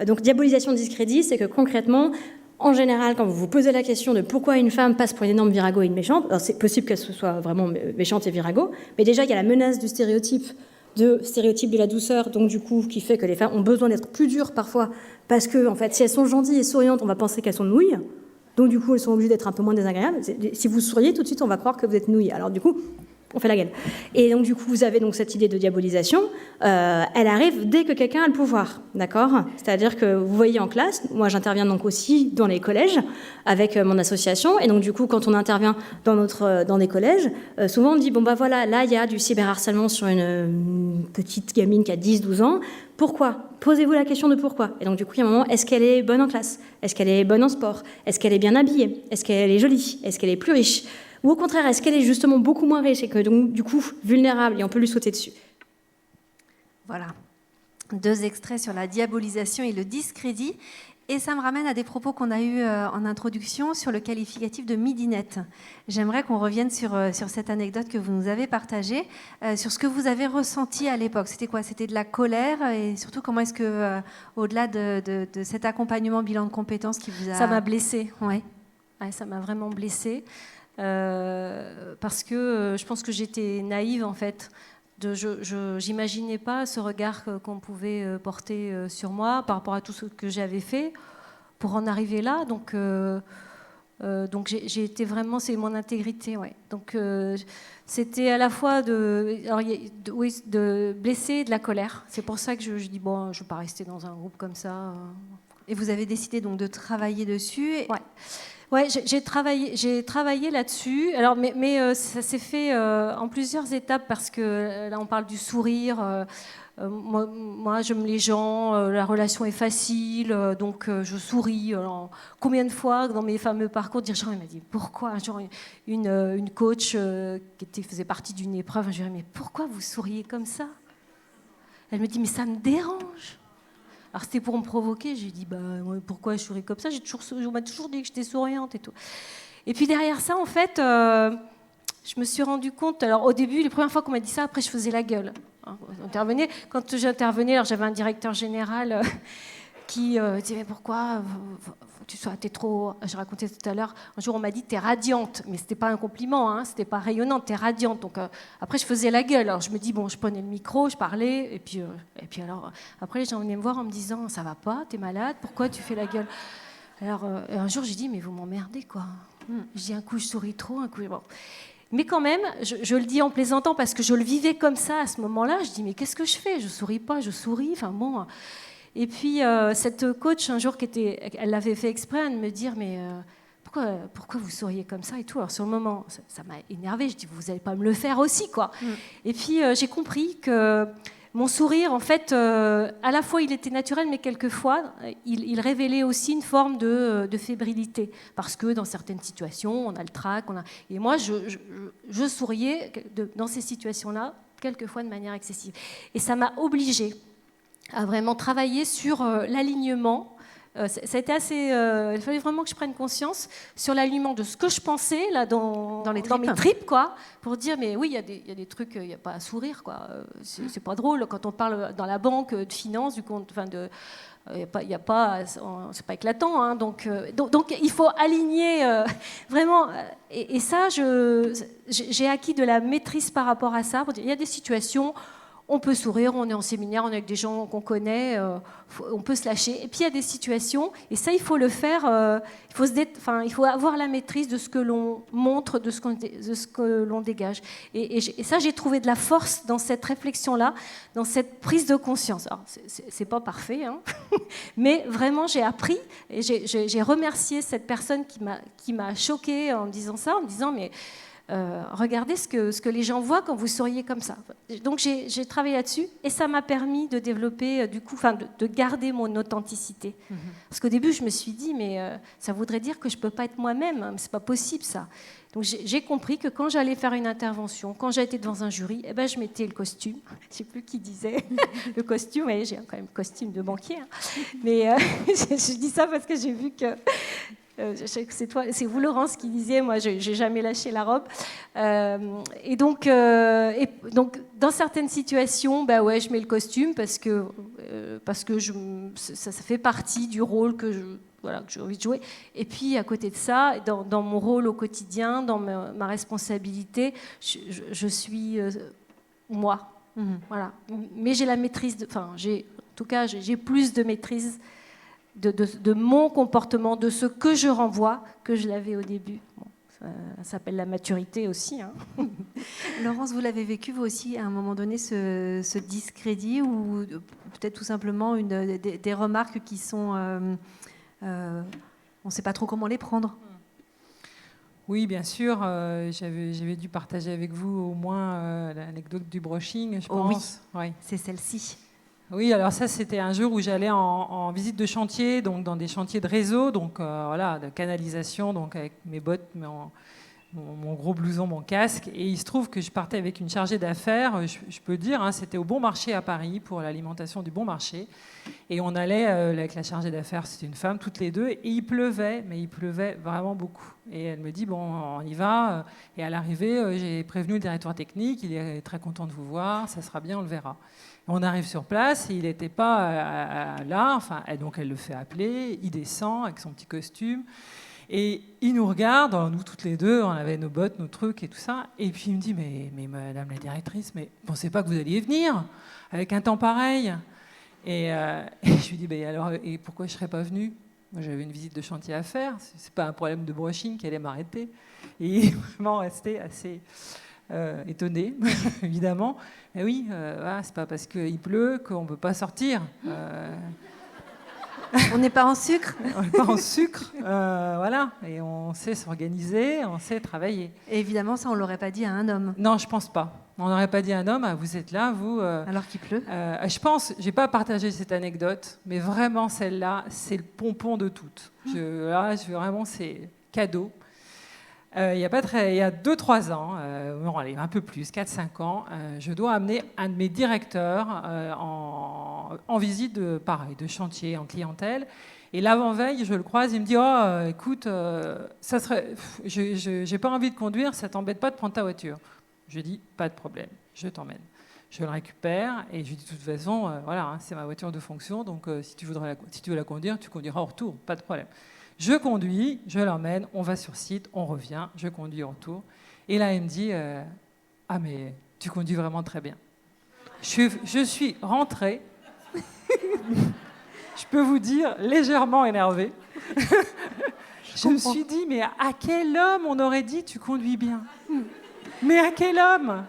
Donc diabolisation, discrédit, c'est que concrètement, en général, quand vous vous posez la question de pourquoi une femme passe pour une énorme virago et une méchante, alors c'est possible qu'elle soit vraiment méchante et virago, mais déjà il y a la menace du stéréotype de la douceur, donc du coup qui fait que les femmes ont besoin d'être plus dures parfois, parce que en fait, si elles sont gentilles et souriantes, on va penser qu'elles sont nouilles, donc du coup elles sont obligées d'être un peu moins désagréables. Si vous souriez, tout de suite on va croire que vous êtes nouilles. Alors du coup, on fait la gueule. Et donc, du coup, vous avez donc cette idée de diabolisation. Elle arrive dès que quelqu'un a le pouvoir, d'accord ? C'est-à-dire que vous voyez en classe, moi j'interviens donc aussi dans les collèges avec mon association. Et donc, du coup, quand on intervient dans des collèges, souvent on dit, bon, bah voilà, là, il y a du cyberharcèlement sur une petite gamine qui a 10-12 ans. Pourquoi ? Posez-vous la question de pourquoi. Et donc, du coup, il y a un moment, est-ce qu'elle est bonne en classe ? Est-ce qu'elle est bonne en sport ? Est-ce qu'elle est bien habillée ? Est-ce qu'elle est jolie ? Est-ce qu'elle est plus riche ? Ou au contraire, est-ce qu'elle est justement beaucoup moins riche et que donc, du coup, vulnérable et on peut lui sauter dessus ? Voilà. 2 extraits sur la diabolisation et le discrédit. Et ça me ramène à des propos qu'on a eus en introduction sur le qualificatif de midinette. J'aimerais qu'on revienne sur cette anecdote que vous nous avez partagée, sur ce que vous avez ressenti à l'époque. C'était quoi ? C'était de la colère et surtout comment est-ce que, au-delà de cet accompagnement bilan de compétences qui vous a... Ça m'a blessée. Ouais. Ouais, ça m'a vraiment blessée. Parce que je pense que j'étais naïve en fait. Je n'imaginais pas ce regard qu'on pouvait porter sur moi par rapport à tout ce que j'avais fait pour en arriver là. Donc j'ai été vraiment, c'est mon intégrité. Ouais. Donc c'était à la fois de blesser et de la colère. C'est pour ça que je dis bon, je ne vais pas rester dans un groupe comme ça. Et vous avez décidé donc de travailler dessus. Ouais. Ouais, j'ai travaillé là-dessus. Alors, mais ça s'est fait en plusieurs étapes parce que là, on parle du sourire. Moi, j'aime les gens, la relation est facile, donc je souris. Alors, combien de fois dans mes fameux parcours, dirigeants, il m'a dit pourquoi, genre une coach qui faisait partie d'une épreuve, je lui ai dit mais pourquoi vous souriez comme ça? Elle me dit mais ça me dérange. Alors c'était pour me provoquer, j'ai dit bah pourquoi je souris comme ça? On m'a toujours dit que j'étais souriante et tout. Et puis derrière ça, en fait, je me suis rendu compte. Alors au début, les premières fois qu'on m'a dit ça, après je faisais la gueule. Quand j'intervenais, alors j'avais un directeur général qui disait mais pourquoi t'es trop. Je racontais tout à l'heure. Un jour on m'a dit t'es radiante, mais c'était pas un compliment, hein, c'était pas rayonnante, t'es radiante. Donc après je faisais la gueule. Alors je me dis bon, je prenais le micro, je parlais, et puis alors après les gens venaient me voir en me disant ça va pas, t'es malade, pourquoi tu fais la gueule? Alors un jour j'ai dit mais vous m'emmerdez quoi. Je dis un coup je souris trop, un coup bon. Mais quand même, je le dis en plaisantant parce que je le vivais comme ça à ce moment-là. Je dis mais qu'est-ce que je fais? Je souris pas, je souris. Enfin bon. Et puis cette coach un jour elle l'avait fait exprès de me dire mais pourquoi vous souriez comme ça et tout. Alors sur le moment, ça m'a énervée. Je dis vous n'allez pas me le faire aussi quoi. Et puis j'ai compris que mon sourire, en fait, à la fois il était naturel, mais quelquefois il révélait aussi une forme de fébrilité, parce que dans certaines situations, on a le trac, et moi je souriais dans ces situations-là, quelquefois de manière excessive. Et ça m'a obligée à vraiment travailler sur l'alignement. Ça a été assez. Il fallait vraiment que je prenne conscience sur l'alignement de ce que je pensais là dans mes tripes, quoi, pour dire mais oui, il y a des trucs, il n'y a pas à sourire, quoi. C'est pas drôle quand on parle dans la banque de finance, du compte, enfin de. Il y a pas, c'est pas éclatant, hein, donc il faut aligner vraiment. Et ça, j'ai acquis de la maîtrise par rapport à ça. Pour dire, il y a des situations. On peut sourire, on est en séminaire, on est avec des gens qu'on connaît, on peut se lâcher. Et puis il y a des situations, et ça il faut le faire, il faut avoir la maîtrise de ce que l'on montre, de ce que l'on dégage. Et ça j'ai trouvé de la force dans cette réflexion-là, dans cette prise de conscience. Alors c'est pas parfait, hein, mais vraiment j'ai appris, et j'ai remercié cette personne qui m'a choquée en me disant ça, en me disant mais... regardez ce que les gens voient quand vous souriez comme ça. Donc j'ai travaillé là-dessus et ça m'a permis de développer, de garder mon authenticité. Parce qu'au début, je me suis dit, mais ça voudrait dire que je ne peux pas être moi-même, hein, c'est pas possible ça. Donc j'ai compris que quand j'allais faire une intervention, quand j'étais devant un jury, eh ben, je mettais le costume. Je ne sais plus qui disait le costume, et j'ai quand même le costume de banquier. Hein. Mais je dis ça parce que j'ai vu que... c'est vous Laurence qui disiez, moi j'ai jamais lâché la robe. Et donc dans certaines situations, bah ouais, je mets le costume parce que ça fait partie du rôle que j'ai envie de jouer. Et puis à côté de ça, dans mon rôle au quotidien, dans ma responsabilité, je suis moi. Voilà. Mais j'ai la maîtrise, j'ai plus de maîtrise de mon comportement, de ce que je renvoie, que je l'avais au début. Bon, ça s'appelle la maturité aussi. Hein. Laurence, vous l'avez vécu, vous aussi, à un moment donné, ce discrédit, ou peut-être tout simplement des remarques qui sont... on ne sait pas trop comment les prendre. Oui, bien sûr. J'avais dû partager avec vous au moins l'anecdote du brushing, je pense. Oui, c'est celle-ci. Oui, alors ça, c'était un jour où j'allais en visite de chantier, donc dans des chantiers de réseau, donc voilà, de canalisation, donc avec mes bottes, mon gros blouson, mon casque. Et il se trouve que je partais avec une chargée d'affaires, je peux dire, hein, c'était au Bon Marché à Paris pour l'alimentation du Bon Marché. Et on allait avec la chargée d'affaires, c'était une femme, toutes les deux, et il pleuvait, mais il pleuvait vraiment beaucoup. Et elle me dit, bon, on y va. Et à l'arrivée, j'ai prévenu le directeur technique, il est très content de vous voir, ça sera bien, on le verra. On arrive sur place, et il n'était pas là, enfin, donc elle le fait appeler, il descend avec son petit costume, et il nous regarde, alors nous toutes les deux, on avait nos bottes, nos trucs et tout ça, et puis il me dit, mais madame la directrice, mais vous ne pensez pas que vous alliez venir avec un temps pareil? Et je lui dis, alors, et pourquoi je ne serais pas venue? Moi, j'avais une visite de chantier à faire, ce n'est pas un problème de brushing qui allait m'arrêter. Et il est vraiment resté assez... étonné, évidemment. Mais oui, c'est pas parce qu'il pleut qu'on ne peut pas sortir. On n'est pas en sucre. On n'est pas en sucre, voilà. Et on sait s'organiser, on sait travailler. Et évidemment, ça, on ne l'aurait pas dit à un homme. Non, je pense pas. On n'aurait pas dit à un homme, ah, vous êtes là, vous... Alors qu'il pleut. Je pense, je n'ai pas partagé cette anecdote, mais vraiment celle-là, c'est le pompon de toutes. Vraiment, c'est cadeau. Il y a 2-3 ans, non, allez, un peu plus, 4-5 ans, je dois amener un de mes directeurs en visite de chantier, en clientèle. Et l'avant-veille, je le croise, il me dit « Oh, écoute, j'ai pas envie de conduire, ça t'embête pas de prendre ta voiture ?» Je dis « Pas de problème, je t'emmène. » Je le récupère et je lui dis « De toute façon, voilà, hein, c'est ma voiture de fonction, donc si tu veux la conduire, tu conduiras au retour, pas de problème. » Je conduis, je l'emmène, on va sur site, on revient, je conduis au retour. Et là, il me dit « Ah, mais tu conduis vraiment très bien. » Je suis rentrée, je peux vous dire, légèrement énervée. Je me suis dit « Mais à quel homme on aurait dit « Tu conduis bien » Mais à quel homme?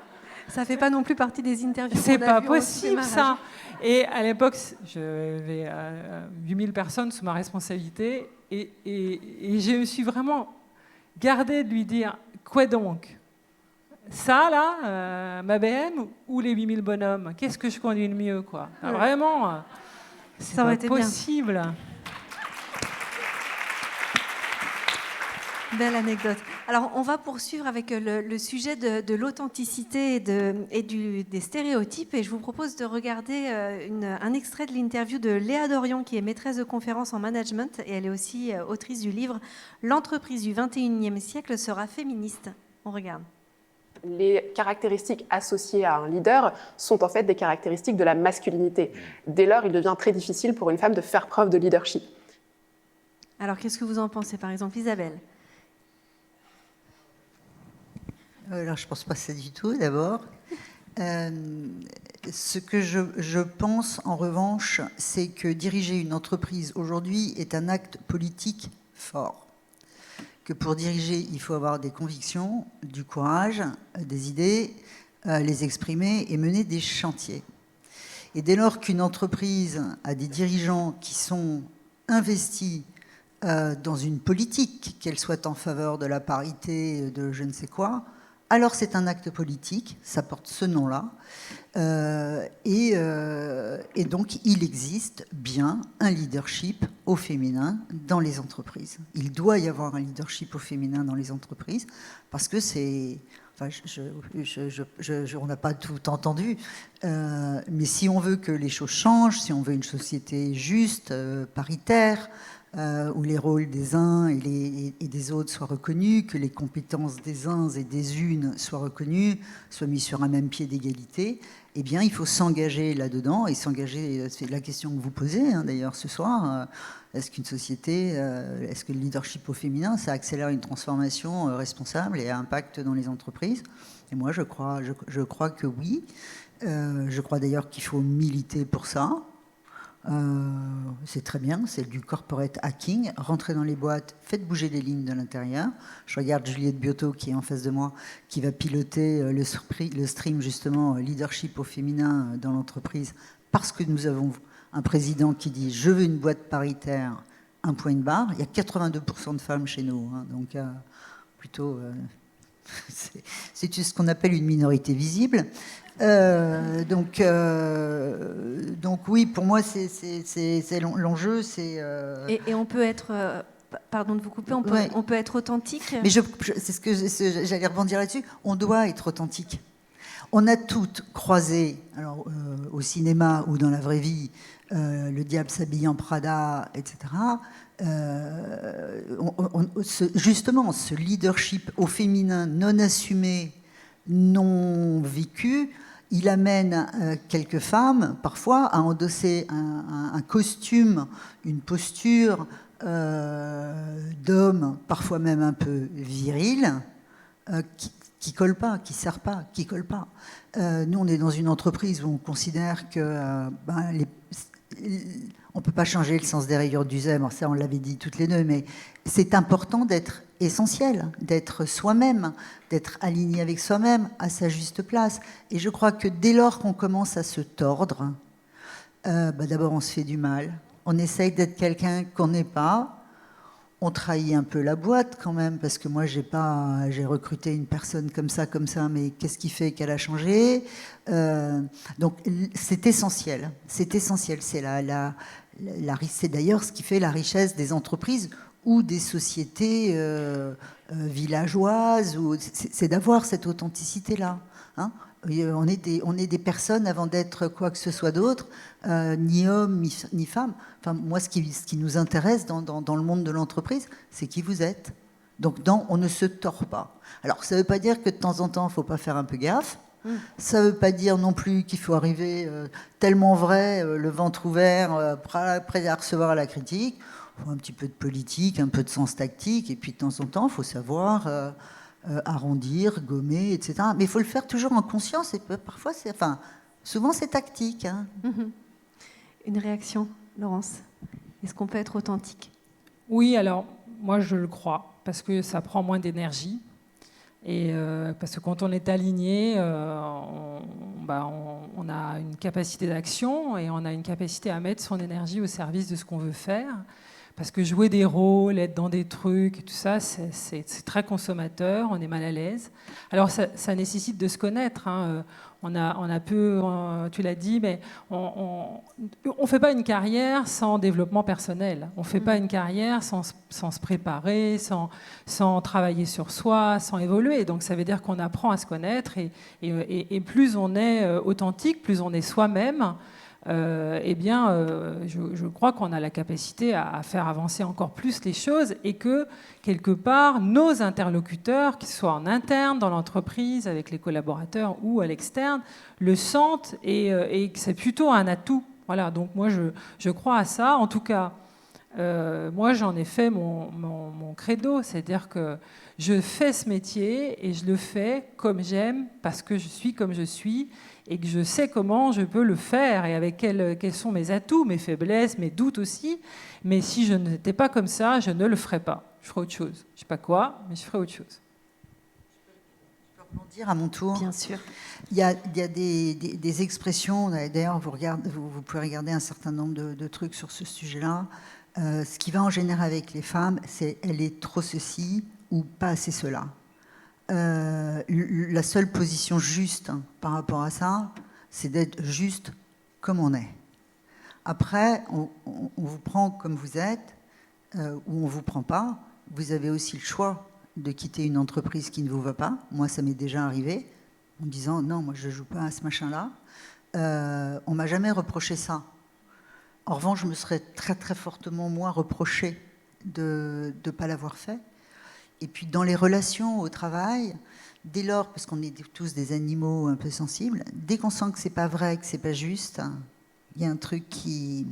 Ça ne fait pas non plus partie des interviews. C'est pas possible, ça. Et à l'époque, j'avais 8000 personnes sous ma responsabilité. Et je me suis vraiment gardée de lui dire « Quoi donc? Ça, là, ma BM ou les 8000 bonhommes? Qu'est-ce que je conduis le mieux, quoi ?» Vraiment, c'est pas possible. Bien. Belle anecdote. Alors, on va poursuivre avec le sujet de l'authenticité et des stéréotypes. Et je vous propose de regarder un extrait de l'interview de Léa Dorion, qui est maîtresse de conférences en management. Et elle est aussi autrice du livre « L'entreprise du 21e siècle sera féministe ». On regarde. Les caractéristiques associées à un leader sont en fait des caractéristiques de la masculinité. Dès lors, il devient très difficile pour une femme de faire preuve de leadership. Alors, qu'est-ce que vous en pensez, par exemple, Isabelle? Alors, je ne pense pas ça du tout, d'abord. Ce que je pense, en revanche, c'est que diriger une entreprise aujourd'hui est un acte politique fort. Que pour diriger, il faut avoir des convictions, du courage, des idées, les exprimer et mener des chantiers. Et dès lors qu'une entreprise a des dirigeants qui sont investis dans une politique, qu'elle soit en faveur de la parité, de je ne sais quoi, alors c'est un acte politique, ça porte ce nom-là, et donc il existe bien un leadership au féminin dans les entreprises. Il doit y avoir un leadership au féminin dans les entreprises, parce que c'est... Enfin, on n'a pas tout entendu, mais si on veut que les choses changent, si on veut une société juste, paritaire, où les rôles des uns et des autres soient reconnus, que les compétences des uns et des unes soient reconnues, soient mises sur un même pied d'égalité, eh bien, il faut s'engager là-dedans, et s'engager, c'est la question que vous posez, hein, d'ailleurs, ce soir. Est-ce qu'une société, est-ce que le leadership au féminin, ça accélère une transformation responsable et à impact dans les entreprises? Et moi, je crois que oui. Je crois d'ailleurs qu'il faut militer pour ça. C'est très bien, c'est du corporate hacking. Rentrez dans les boîtes, faites bouger les lignes de l'intérieur. Je regarde Juliette Biotto qui est en face de moi, qui va piloter le stream justement leadership au féminin dans l'entreprise, parce que nous avons un président qui dit « je veux une boîte paritaire, un point de barre ». Il y a 82% de femmes chez nous, hein, donc plutôt... c'est ce qu'on appelle une minorité visible. Donc oui, pour moi, c'est l'enjeu. Et on peut être, pardon de vous couper, on peut être authentique. Mais c'est ce que j'allais rebondir là-dessus. On doit être authentique. On a toutes croisé, alors au cinéma ou dans la vraie vie, le diable s'habille en Prada, etc. Justement, ce leadership au féminin non assumé, non vécu, il amène quelques femmes, parfois, à endosser un costume, une posture d'homme, parfois même un peu viril, qui colle pas, qui sert pas, qui colle pas. Nous, on est dans une entreprise où on considère que on peut pas changer le sens des rayures du zèbre, ça on l'avait dit toutes les deux, mais c'est important d'être essentiel, d'être soi-même, d'être aligné avec soi-même, à sa juste place. Et je crois que dès lors qu'on commence à se tordre, d'abord on se fait du mal, on essaye d'être quelqu'un qu'on n'est pas. On trahit un peu la boîte quand même, parce que moi j'ai recruté une personne comme ça, mais qu'est-ce qui fait qu'elle a changé? Donc c'est essentiel. C'est d'ailleurs ce qui fait la richesse des entreprises ou des sociétés villageoises. C'est d'avoir cette authenticité-là. Hein. On est des personnes avant d'être quoi que ce soit d'autre, ni homme ni femme. Enfin, moi, ce qui nous intéresse dans le monde de l'entreprise, c'est qui vous êtes. Donc, on ne se tord pas. Alors, ça ne veut pas dire que de temps en temps, il ne faut pas faire un peu gaffe. Ça ne veut pas dire non plus qu'il faut arriver tellement vrai, le ventre ouvert, prêt à recevoir la critique. Il faut un petit peu de politique, un peu de sens tactique, et puis de temps en temps, il faut savoir arrondir, gommer, etc. Mais il faut le faire toujours en conscience, et parfois, souvent c'est tactique. Hein. Une réaction, Laurence? Est-ce qu'on peut être authentique? Oui, alors moi je le crois, parce que ça prend moins d'énergie. Et parce que quand on est aligné, on a une capacité d'action et on a une capacité à mettre son énergie au service de ce qu'on veut faire. Parce que jouer des rôles, être dans des trucs et tout ça, c'est très consommateur, on est mal à l'aise. Alors ça nécessite de se connaître. Hein. On a peu, tu l'as dit, mais on fait pas une carrière sans développement personnel. On fait pas une carrière sans se préparer, sans travailler sur soi, sans évoluer. Donc ça veut dire qu'on apprend à se connaître et plus on est authentique, plus on est soi-même. Je crois qu'on a la capacité à faire avancer encore plus les choses et que, quelque part, nos interlocuteurs, qu'ils soient en interne, dans l'entreprise, avec les collaborateurs ou à l'externe, le sentent et que c'est plutôt un atout. Voilà, donc moi, je crois à ça. En tout cas, moi, j'en ai fait mon credo, c'est-à-dire que je fais ce métier et je le fais comme j'aime, parce que je suis comme je suis, et que je sais comment je peux le faire et avec quels sont mes atouts, mes faiblesses, mes doutes aussi. Mais si je n'étais pas comme ça, je ne le ferais pas. Je ferais autre chose. Je ne sais pas quoi, mais je ferais autre chose. Je peux rebondir à mon tour? Bien sûr. Il y a des expressions, d'ailleurs vous pouvez regarder un certain nombre de trucs sur ce sujet-là. Ce qui va en général avec les femmes, c'est elle est trop ceci ou pas assez cela. La seule position juste par rapport à ça, c'est d'être juste comme on est. Après, on vous prend comme vous êtes ou on ne vous prend pas. Vous avez aussi le choix de quitter une entreprise qui ne vous va pas. Moi, ça m'est déjà arrivé en me disant non, moi je ne joue pas à ce machin-là. On ne m'a jamais reproché ça. En revanche, je me serais très très fortement, moi, reproché de ne pas l'avoir fait. Et puis dans les relations au travail, dès lors, parce qu'on est tous des animaux un peu sensibles, dès qu'on sent que c'est pas vrai, que c'est pas juste, il y a un truc qui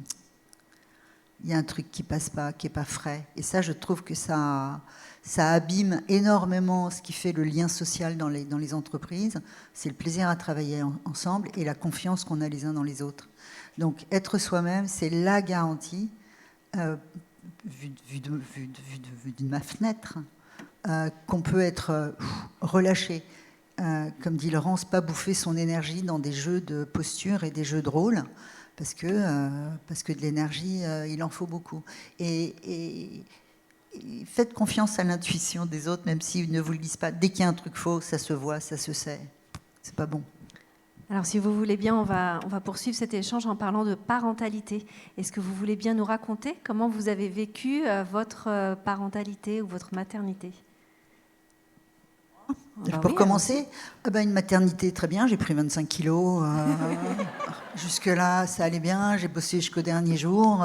passe pas, qui est pas frais. Et ça, je trouve que ça abîme énormément ce qui fait le lien social dans les entreprises. C'est le plaisir à travailler ensemble et la confiance qu'on a les uns dans les autres. Donc être soi-même, c'est la garantie, vu de ma fenêtre, qu'on peut être relâché. Comme dit Laurence, pas bouffer son énergie dans des jeux de posture et des jeux de rôle, parce que de l'énergie, il en faut beaucoup. Et faites confiance à l'intuition des autres, même s'ils ne vous le disent pas. Dès qu'il y a un truc faux, ça se voit, ça se sait. C'est pas bon. Alors, si vous voulez bien, on va poursuivre cet échange en parlant de parentalité. Est-ce que vous voulez bien nous raconter comment vous avez vécu votre parentalité ou votre maternité? Pour commencer, une maternité, très bien, j'ai pris 25 kilos. Jusque-là, ça allait bien, j'ai bossé jusqu'au dernier jour,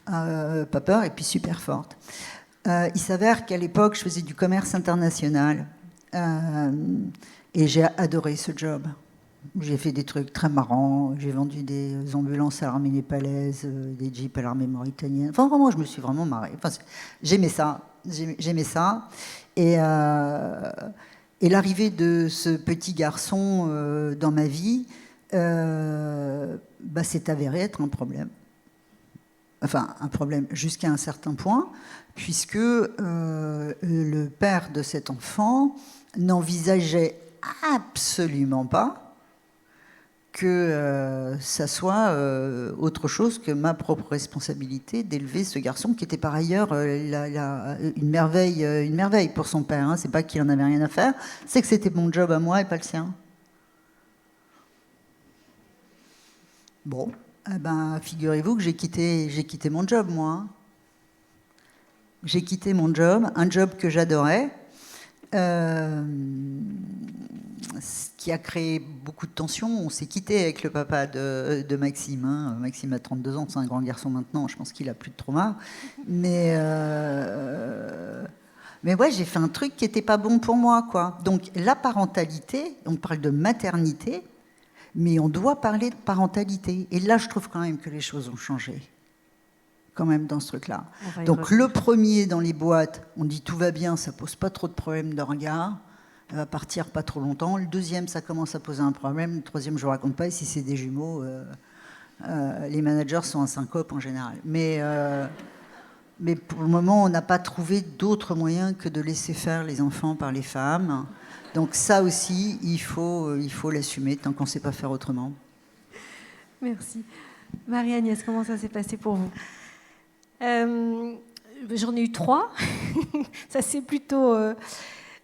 pas peur, et puis super forte. Il s'avère qu'à l'époque, je faisais du commerce international et j'ai adoré ce job. J'ai fait des trucs très marrants, j'ai vendu des ambulances à l'armée népalaise, des jeeps à l'armée mauritanienne. Enfin, vraiment, je me suis vraiment marrée. Enfin, j'aimais ça. Et l'arrivée de ce petit garçon dans ma vie s'est avéré être un problème. Enfin, un problème jusqu'à un certain point, puisque le père de cet enfant n'envisageait absolument pas que ça soit autre chose que ma propre responsabilité d'élever ce garçon qui était par ailleurs une merveille pour son père. Hein. C'est pas qu'il en avait rien à faire, c'est que c'était mon job à moi et pas le sien. Bon, eh ben, figurez-vous que j'ai quitté mon job, moi. Hein. J'ai quitté mon job, un job que j'adorais, ce qui a créé beaucoup de tensions. On s'est quitté avec le papa de Maxime. Hein. Maxime a 32 ans, c'est un grand garçon maintenant, je pense qu'il a plus de trauma. Mais ouais, j'ai fait un truc qui n'était pas bon pour moi, quoi. Donc la parentalité, on parle de maternité, mais on doit parler de parentalité. Et là, je trouve quand même que les choses ont changé. Quand même dans ce truc-là. Donc le premier dans les boîtes, on dit tout va bien, ça pose pas trop de problèmes de regard, elle va partir pas trop longtemps. Le deuxième, ça commence à poser un problème. Le troisième, je vous raconte pas. Et si c'est des jumeaux, les managers sont en syncope en général. Mais pour le moment, on n'a pas trouvé d'autre moyen que de laisser faire les enfants par les femmes. Donc ça aussi, il faut l'assumer tant qu'on ne sait pas faire autrement. Merci. Marie-Agnès, comment ça s'est passé pour vous ? J'en ai eu 3. Ça s'est plutôt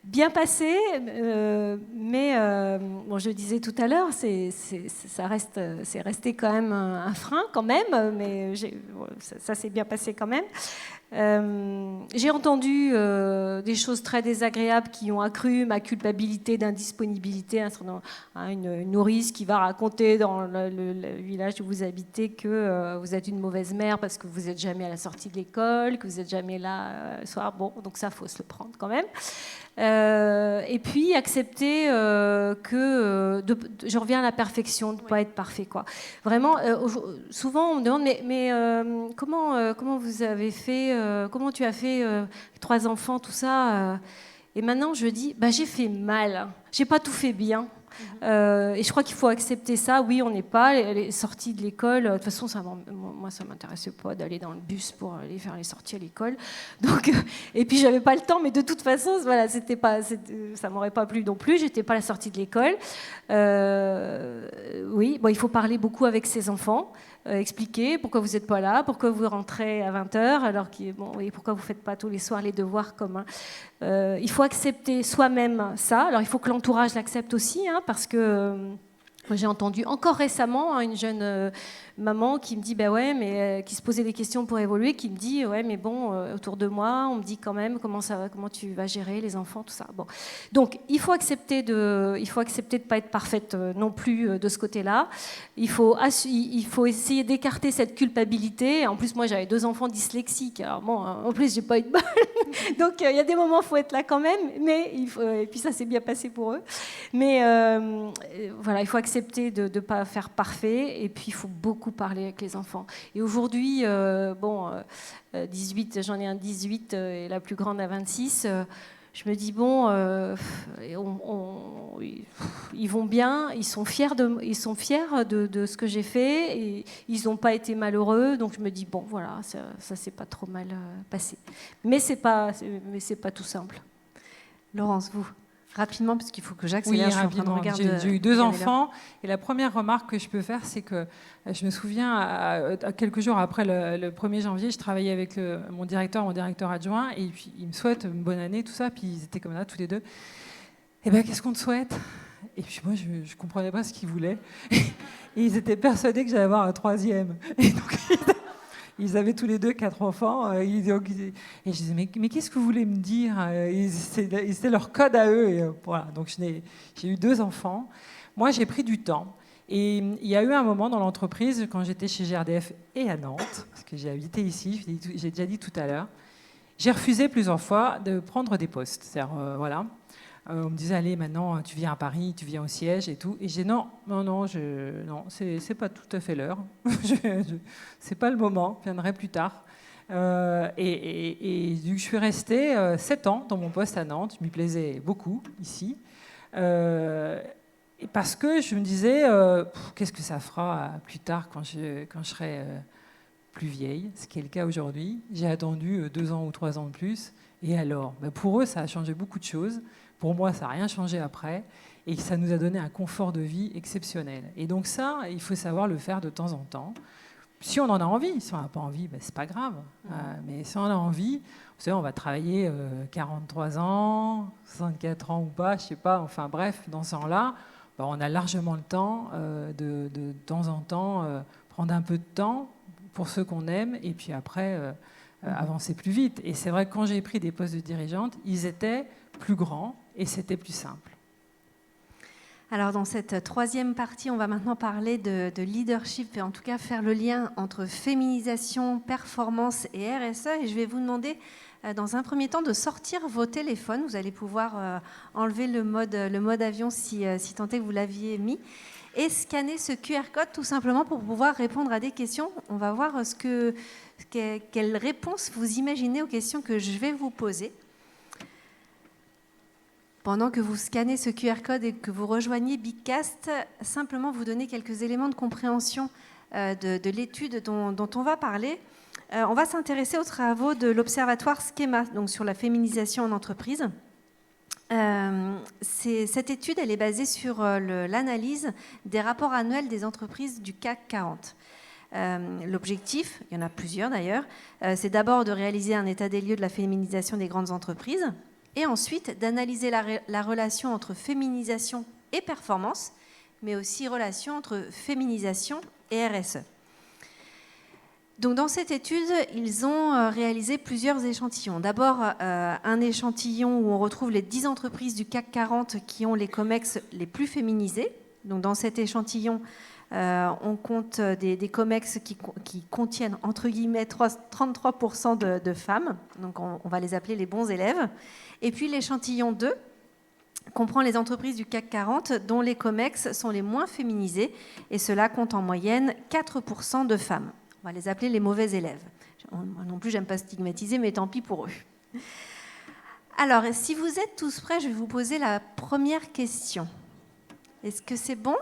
bien passé, mais bon, je le disais tout à l'heure, c'est resté quand même un frein quand même, mais ça s'est bien passé quand même. J'ai entendu des choses très désagréables qui ont accru ma culpabilité d'indisponibilité. Une nourrice qui va raconter dans le village où vous habitez que vous êtes une mauvaise mère parce que vous n'êtes jamais à la sortie de l'école, que vous n'êtes jamais là le soir. Bon, donc ça, faut se le prendre quand même. Et puis accepter que je reviens à la perfection, de ne pas être parfait, quoi. Vraiment, souvent on me demande mais comment vous avez fait, comment tu as fait 3 enfants, tout ça. Et maintenant je dis j'ai fait mal, j'ai pas tout fait bien. Et je crois qu'il faut accepter ça. Oui, on n'est pas les sorties de l'école. De toute façon, moi, ça m'intéressait pas d'aller dans le bus pour aller faire les sorties à l'école. Donc, et puis, j'avais pas le temps. Mais de toute façon, voilà, ça m'aurait pas plu non plus. J'étais pas à la sortie de l'école. Oui, bon, il faut parler beaucoup avec ses enfants. Expliquer pourquoi vous n'êtes pas là, pourquoi vous rentrez à 20h, alors pourquoi vous ne faites pas tous les soirs les devoirs communs. Il faut accepter soi-même ça. Alors il faut que l'entourage l'accepte aussi, hein, parce que j'ai entendu encore récemment une jeune maman qui me dit qui se posait des questions pour évoluer, qui me dit mais bon, autour de moi on me dit quand même comment tu vas gérer les enfants, tout ça. Bon, donc il faut accepter de pas être parfaite non plus de ce côté-là. Il faut essayer d'écarter cette culpabilité. En plus moi j'avais 2 enfants dyslexiques, alors bon, en plus j'ai pas eu de bol. Donc il y a des moments il faut être là quand même, mais et puis ça s'est bien passé pour eux. Mais voilà, il faut accepter de ne pas faire parfait, et puis il faut beaucoup parler avec les enfants. Et aujourd'hui, 18, j'en ai un 18 et la plus grande à 26, je me dis ils vont bien, ils sont fiers de ce que j'ai fait, et ils n'ont pas été malheureux, donc je me dis voilà, ça s'est pas trop mal passé. Mais c'est pas tout simple. Laurence, vous rapidement, parce qu'il faut que j'accélère. Oui, rapidement. J'ai eu 2 enfants, et la première remarque que je peux faire, c'est que je me souviens, à quelques jours après le 1er janvier, je travaillais avec mon directeur adjoint, et puis il me souhaite une bonne année, tout ça, puis ils étaient comme là, tous les deux. Eh bien, qu'est-ce qu'on te souhaite ? Et puis moi, je ne comprenais pas ce qu'ils voulaient. Et ils étaient persuadés que j'allais avoir un 3e. Et donc, ils avaient tous les deux 4 enfants. Et je disais, mais qu'est-ce que vous voulez me dire ? C'était leur code à eux. Et voilà. Donc j'ai eu 2 enfants. Moi, j'ai pris du temps. Et il y a eu un moment dans l'entreprise, quand j'étais chez GRDF et à Nantes, parce que j'ai habité ici, j'ai déjà dit tout à l'heure, j'ai refusé plusieurs fois de prendre des postes. C'est-à-dire, voilà. On me disait, allez, maintenant, tu viens à Paris, tu viens au siège et tout. Et j'ai dit, non, c'est pas tout à fait l'heure. C'est pas le moment, je viendrai plus tard. Et je suis restée 7 ans dans mon poste à Nantes. Je m'y plaisais beaucoup, ici. Parce que je me disais, qu'est-ce que ça fera plus tard quand je serai plus vieille, ce qui est le cas aujourd'hui. J'ai attendu 2 ans ou 3 ans de plus. Et alors, pour eux, ça a changé beaucoup de choses. Pour moi, ça n'a rien changé après. Et ça nous a donné un confort de vie exceptionnel. Et donc ça, il faut savoir le faire de temps en temps. Si on en a envie, si on n'a pas envie, c'est pas grave. Mais si on a envie, vous savez, on va travailler 43 ans, 64 ans ou pas, je sais pas. Enfin bref, dans ce sens-là, on a largement le temps de temps en temps prendre un peu de temps pour ceux qu'on aime et puis après avancer plus vite. Et c'est vrai que quand j'ai pris des postes de dirigeante, ils étaient plus grands et c'était plus simple. Alors dans cette troisième partie, on va maintenant parler de leadership et en tout cas faire le lien entre féminisation, performance et RSE. Et je vais vous demander dans un premier temps de sortir vos téléphones. Vous allez pouvoir enlever le mode avion si tant est que vous l'aviez mis et scanner ce QR code tout simplement pour pouvoir répondre à des questions. On va voir quelles réponses vous imaginez aux questions que je vais vous poser. Pendant que vous scannez ce QR code et que vous rejoignez Bigcast, simplement vous donner quelques éléments de compréhension de l'étude dont on va parler. On va s'intéresser aux travaux de l'Observatoire Schema, donc sur la féminisation en entreprise. Cette étude, elle est basée sur l'analyse des rapports annuels des entreprises du CAC 40. L'objectif, il y en a plusieurs d'ailleurs, c'est d'abord de réaliser un état des lieux de la féminisation des grandes entreprises, et ensuite d'analyser la relation entre féminisation et performance, mais aussi relation entre féminisation et RSE. Donc dans cette étude, ils ont réalisé plusieurs échantillons. D'abord, un échantillon où on retrouve les 10 entreprises du CAC 40 qui ont les COMEX les plus féminisés. Donc dans cet échantillon, on compte des COMEX qui contiennent, entre guillemets, 33% de femmes. Donc on va les appeler les bons élèves. Et puis l'échantillon 2 comprend les entreprises du CAC 40 dont les COMEX sont les moins féminisées. Et cela compte en moyenne 4% de femmes. On va les appeler les mauvais élèves. Moi non plus, j'aime pas stigmatiser, mais tant pis pour eux. Alors, si vous êtes tous prêts, je vais vous poser la première question. Est-ce que c'est bon ?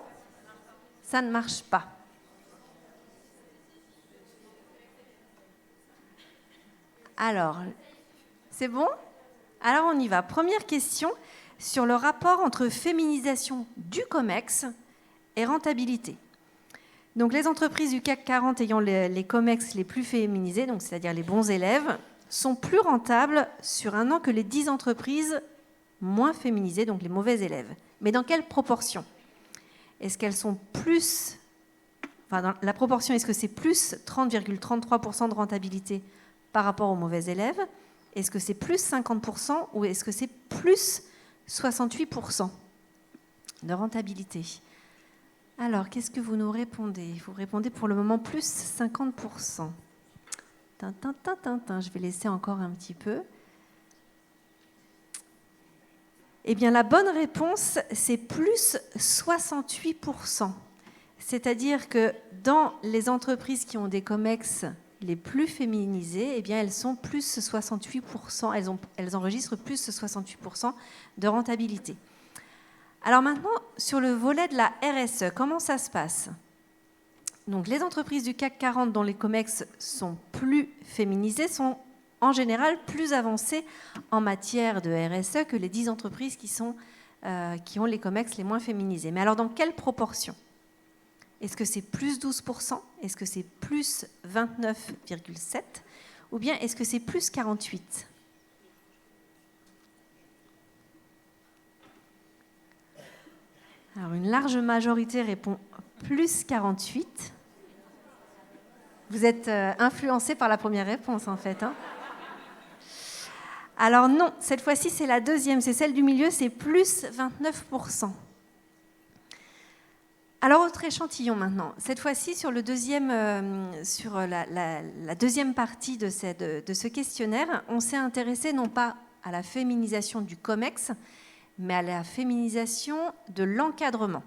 Ça ne marche pas. Alors, c'est bon ? Alors, on y va. Première question sur le rapport entre féminisation du COMEX et rentabilité. Donc, les entreprises du CAC 40 ayant les COMEX les plus féminisés, donc c'est-à-dire les bons élèves, sont plus rentables sur un an que les 10 entreprises moins féminisées, donc les mauvais élèves. Mais dans quelle proportion ? Est-ce qu'elles sont plus... Enfin, dans la proportion, est-ce que c'est plus 30,33% de rentabilité par rapport aux mauvais élèves ? Est-ce que c'est plus 50% ou est-ce que c'est plus 68% de rentabilité ? Alors, qu'est-ce que vous nous répondez ? Vous répondez pour le moment plus 50%. Je vais laisser encore un petit peu. Eh bien, la bonne réponse, c'est plus 68%. C'est-à-dire que dans les entreprises qui ont des COMEX les plus féminisées, eh bien, elles sont plus 68%, elles enregistrent plus 68% de rentabilité. Alors maintenant, sur le volet de la RSE, comment ça se passe ? Donc, les entreprises du CAC 40 dont les COMEX sont plus féminisées sont en général plus avancées en matière de RSE que les 10 entreprises qui ont les COMEX les moins féminisées. Mais alors, dans quelle proportion ? Est-ce que c'est plus 12% ? Est-ce que c'est plus 29,7% ? Ou bien est-ce que c'est plus 48%? Alors, une large majorité répond plus 48%. Vous êtes influencé par la première réponse, en fait. Alors non, cette fois-ci, c'est la deuxième, c'est celle du milieu, c'est plus 29%. Alors, autre échantillon maintenant. Cette fois-ci, sur la deuxième partie de ce questionnaire, on s'est intéressé non pas à la féminisation du COMEX, mais à la féminisation de l'encadrement.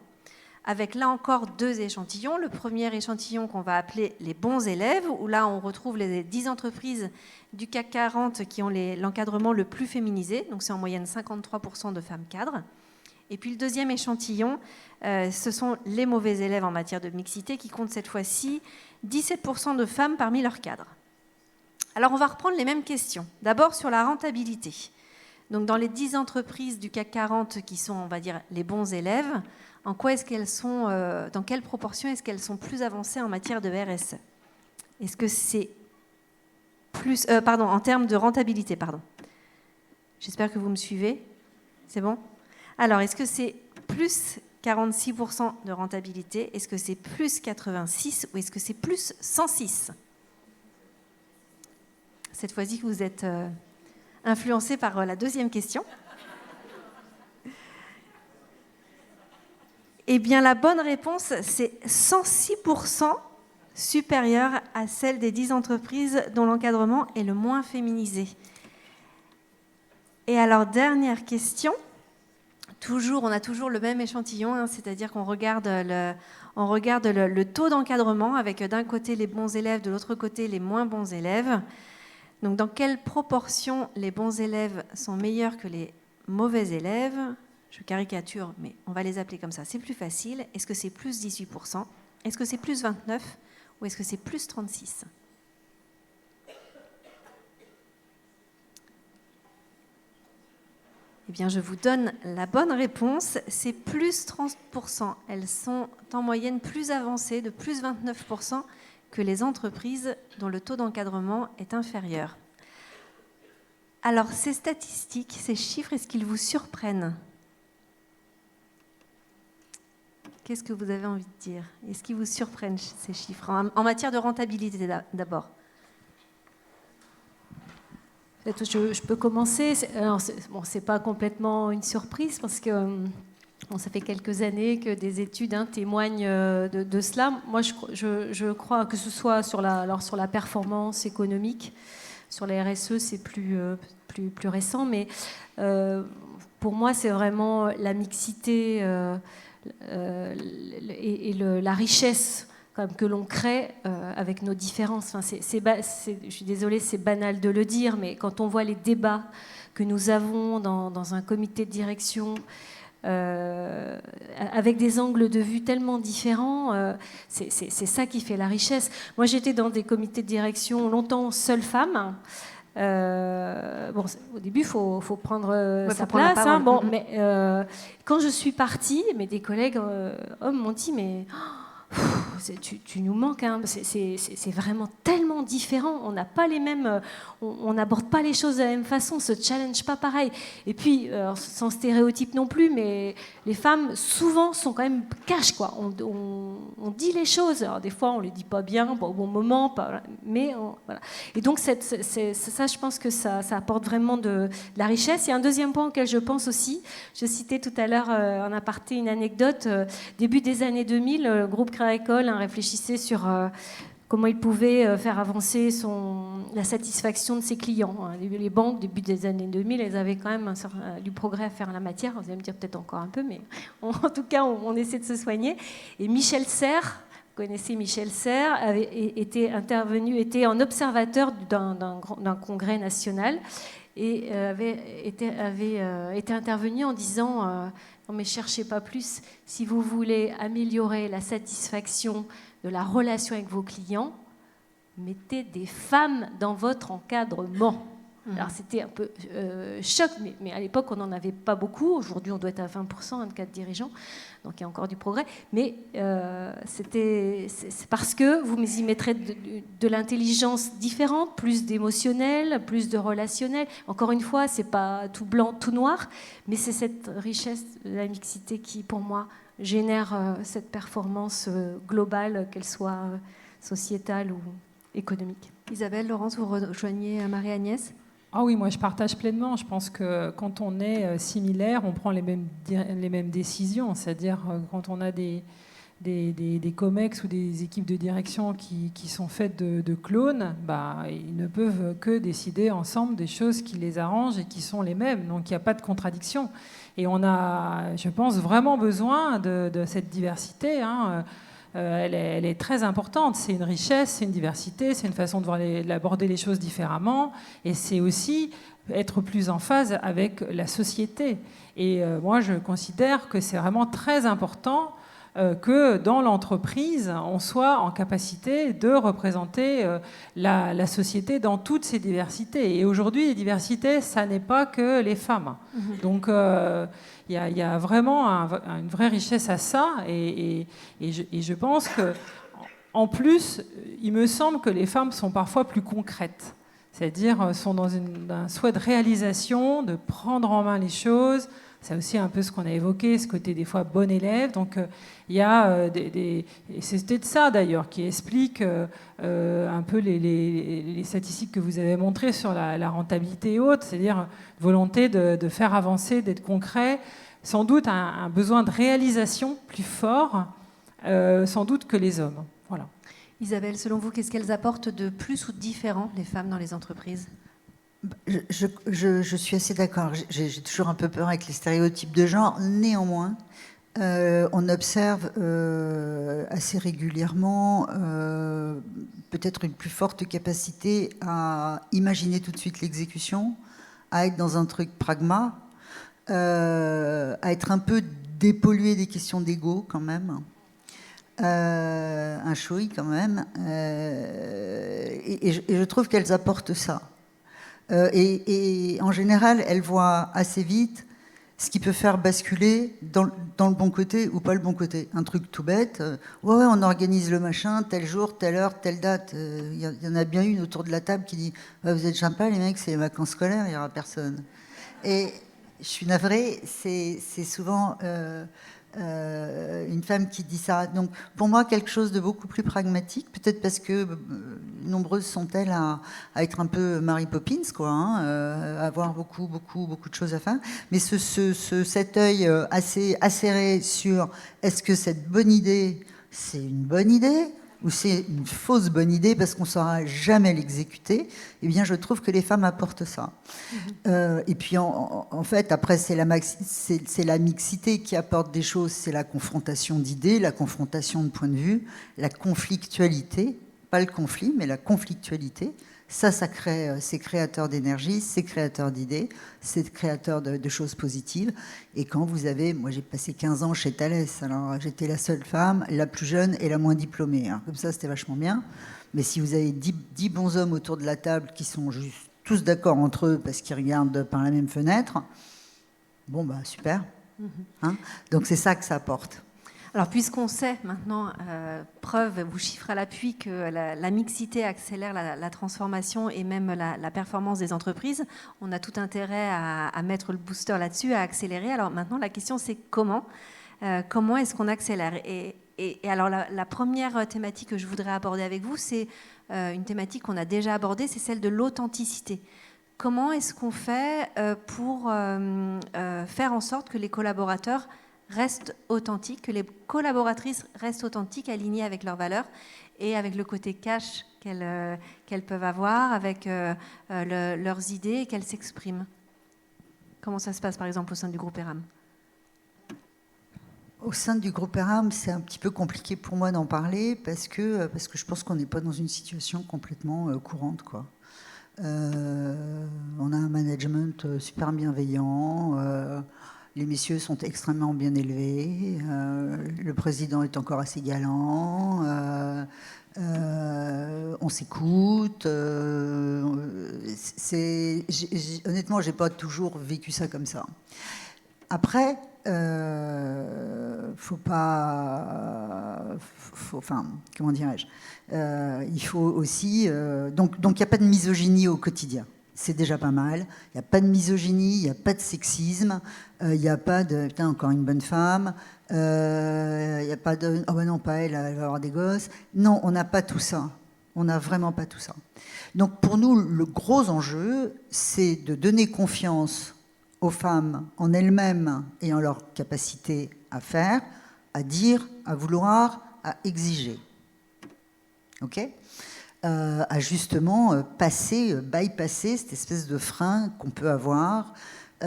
Avec là encore 2 échantillons. Le premier échantillon qu'on va appeler les bons élèves, où là on retrouve les 10 entreprises du CAC 40 qui ont l'encadrement le plus féminisé, donc c'est en moyenne 53% de femmes cadres. Et puis le deuxième échantillon, ce sont les mauvais élèves en matière de mixité qui comptent cette fois-ci 17% de femmes parmi leurs cadres. Alors, on va reprendre les mêmes questions. D'abord, sur la rentabilité. Donc, dans les 10 entreprises du CAC 40 qui sont, on va dire, les bons élèves, en quoi est-ce qu'elles sont, dans quelle proportion est-ce qu'elles sont plus avancées en matière de RSE? Est-ce que c'est plus... en termes de rentabilité, pardon. J'espère que vous me suivez. C'est bon? Alors, est-ce que c'est plus 46% de rentabilité? Est-ce que c'est plus 86 ou est-ce que c'est plus 106? Cette fois-ci, vous êtes influencé par la deuxième question. Eh bien, la bonne réponse, c'est 106% supérieure à celle des 10 entreprises dont l'encadrement est le moins féminisé. Et alors, dernière question. On a toujours le même échantillon, hein, c'est-à-dire qu'on regarde le taux d'encadrement avec d'un côté les bons élèves, de l'autre côté les moins bons élèves. Donc, dans quelle proportion les bons élèves sont meilleurs que les mauvais élèves? Je caricature, mais on va les appeler comme ça, c'est plus facile. Est-ce que c'est plus 18%? Est-ce que c'est plus 29%? Ou est-ce que c'est plus 36%? Eh bien, je vous donne la bonne réponse, c'est plus 30%. Elles sont en moyenne plus avancées, de plus 29%, que les entreprises dont le taux d'encadrement est inférieur. Alors, ces statistiques, ces chiffres, est-ce qu'ils vous surprennent? Qu'est-ce que vous avez envie de dire? Est-ce qu'ils vous surprennent, ces chiffres, en matière de rentabilité d'abord? Peut-être je peux commencer. Alors, c'est pas complètement une surprise parce que ça fait quelques années que des études témoignent de cela. Moi, je crois que ce soit sur la performance économique, sur la RSE, c'est plus récent, mais pour moi, c'est vraiment la mixité et la richesse que l'on crée avec nos différences. Enfin, je suis désolée, c'est banal de le dire, mais quand on voit les débats que nous avons dans un comité de direction, avec des angles de vue tellement différents, c'est ça qui fait la richesse. Moi, j'étais dans des comités de direction longtemps seule femme. Au début, il faut prendre sa place. Mais quand je suis partie, des collègues hommes m'ont dit, mais... tu nous manques, hein. C'est vraiment tellement différent. On n'a pas les mêmes, on n'aborde pas les choses de la même façon, on se challenge pas pareil. Et puis, sans stéréotype non plus, mais les femmes souvent sont quand même cash, quoi. On dit les choses. Alors des fois, on les dit pas bien, pas au bon moment, mais voilà. Et donc ça, je pense que ça apporte vraiment de la richesse. Il y a un deuxième point auquel je pense aussi. Je citais tout à l'heure en aparté une anecdote. Début des années 2000, le groupe Créa-École réfléchissait sur comment il pouvait faire avancer la satisfaction de ses clients. Les banques, début des années 2000, elles avaient quand même du progrès à faire en la matière. Vous allez me dire peut-être encore un peu, mais en tout cas, on essaie de se soigner. Et Michel Serres, vous connaissez Michel Serres, était en observateur d'un congrès national et avait été intervenu en disant non mais cherchez pas plus, si vous voulez améliorer la satisfaction de la relation avec vos clients, mettez des femmes dans votre encadrement. Alors c'était un peu choc, mais à l'époque on n'en avait pas beaucoup. Aujourd'hui on doit être à 20%, 24 dirigeants, donc il y a encore du progrès. Mais c'est parce que vous y mettrez de l'intelligence différente, plus d'émotionnel, plus de relationnel. Encore une fois, c'est pas tout blanc, tout noir, mais c'est cette richesse de la mixité qui, pour moi, génère cette performance globale, qu'elle soit sociétale ou économique. Isabelle, Laurence, vous rejoignez Marie-Agnès? Ah oui, moi je partage pleinement. Je pense que quand on est similaire, on prend les mêmes décisions. C'est-à-dire quand on a des COMEX ou des équipes de direction qui sont faites de clones, ils ne peuvent que décider ensemble des choses qui les arrangent et qui sont les mêmes. Donc il n'y a pas de contradiction. Et on a, je pense, vraiment besoin de cette diversité. Elle est très importante. C'est une richesse, c'est une diversité, c'est une façon d'aborder les choses différemment. Et c'est aussi être plus en phase avec la société. Et moi, je considère que c'est vraiment très important que dans l'entreprise, on soit en capacité de représenter la société dans toutes ses diversités. Et aujourd'hui, les diversités, ça n'est pas que les femmes. Donc, il y a vraiment une vraie richesse à ça. Et je pense que, en plus, il me semble que les femmes sont parfois plus concrètes. C'est-à-dire, sont dans un souhait de réalisation, de prendre en main les choses. C'est aussi un peu ce qu'on a évoqué, ce côté des fois bon élève. Donc il y a et c'est peut-être ça d'ailleurs qui explique un peu les statistiques que vous avez montrées sur la rentabilité et autres, c'est-à-dire volonté de faire avancer, d'être concret, sans doute un besoin de réalisation plus fort, sans doute que les hommes. Voilà. Isabelle, selon vous, qu'est-ce qu'elles apportent de plus ou de différent, les femmes, dans les entreprises ? Je suis assez d'accord. J'ai toujours un peu peur avec les stéréotypes de genre. Néanmoins, on observe assez régulièrement peut-être une plus forte capacité à imaginer tout de suite l'exécution, à être dans un truc pragma, à être un peu dépollué des questions d'ego quand même. Un chouï quand même. Et je trouve qu'elles apportent ça. Et en général, elle voit assez vite ce qui peut faire basculer dans le bon côté ou pas le bon côté. Un truc tout bête, ouais, on organise le machin, tel jour, telle heure, telle date. Il y en a bien une autour de la table qui dit vous êtes sympa les mecs, c'est les vacances scolaires, il n'y aura personne. Et je suis navrée, c'est souvent une femme qui dit ça. Donc pour moi, quelque chose de beaucoup plus pragmatique, peut-être parce que nombreuses sont-elles à être un peu Mary Poppins, quoi, à avoir beaucoup de choses à faire. Mais cet œil assez acéré sur est-ce que cette bonne idée, c'est une bonne idée ou c'est une fausse bonne idée parce qu'on ne saura jamais l'exécuter, eh bien, je trouve que les femmes apportent ça. Et puis, en fait, après, c'est la mixité qui apporte des choses, c'est la confrontation d'idées, la confrontation de points de vue, la conflictualité, pas le conflit, mais la conflictualité. Ça crée, c'est créateur d'énergie, c'est créateur d'idées, c'est créateur de choses positives. Et quand vous avez... Moi, j'ai passé 15 ans chez Thales, alors j'étais la seule femme, la plus jeune et la moins diplômée. Hein. Comme ça, c'était vachement bien. Mais si vous avez 10 bons hommes autour de la table qui sont juste tous d'accord entre eux parce qu'ils regardent par la même fenêtre, bon, bah super. Hein, donc, c'est ça que ça apporte. Alors, puisqu'on sait maintenant, preuve ou chiffre à l'appui, que la mixité accélère la transformation et même la performance des entreprises, on a tout intérêt à mettre le booster là-dessus, à accélérer. Alors maintenant, la question, c'est comment est-ce qu'on accélère ? Et alors, la première thématique que je voudrais aborder avec vous, c'est une thématique qu'on a déjà abordée, c'est celle de l'authenticité. Comment est-ce qu'on fait pour faire en sorte que les collaborateurs restent authentiques, que les collaboratrices restent authentiques, alignées avec leurs valeurs et avec le côté cash qu'elles peuvent avoir, avec leurs idées et qu'elles s'expriment. Comment ça se passe, par exemple, au sein du groupe ERAM ? Au sein du groupe ERAM, c'est un petit peu compliqué pour moi d'en parler parce que je pense qu'on n'est pas dans une situation complètement courante, quoi. On a un management super bienveillant. Les messieurs sont extrêmement bien élevés. Le président est encore assez galant. On s'écoute. Honnêtement, j'ai pas toujours vécu ça comme ça. Après, comment dirais-je, il faut aussi. Donc, il n'y a pas de misogynie au quotidien. C'est déjà pas mal. Il n'y a pas de misogynie, il n'y a pas de sexisme, il n'y a pas de putain, encore une bonne femme, il n'y a pas de oh ben non, pas elle, elle va avoir des gosses. Non, on n'a pas tout ça. On n'a vraiment pas tout ça. Donc pour nous, le gros enjeu, c'est de donner confiance aux femmes en elles-mêmes et en leur capacité à faire, à dire, à vouloir, à exiger. OK ? À justement bypasser cette espèce de frein qu'on peut avoir, à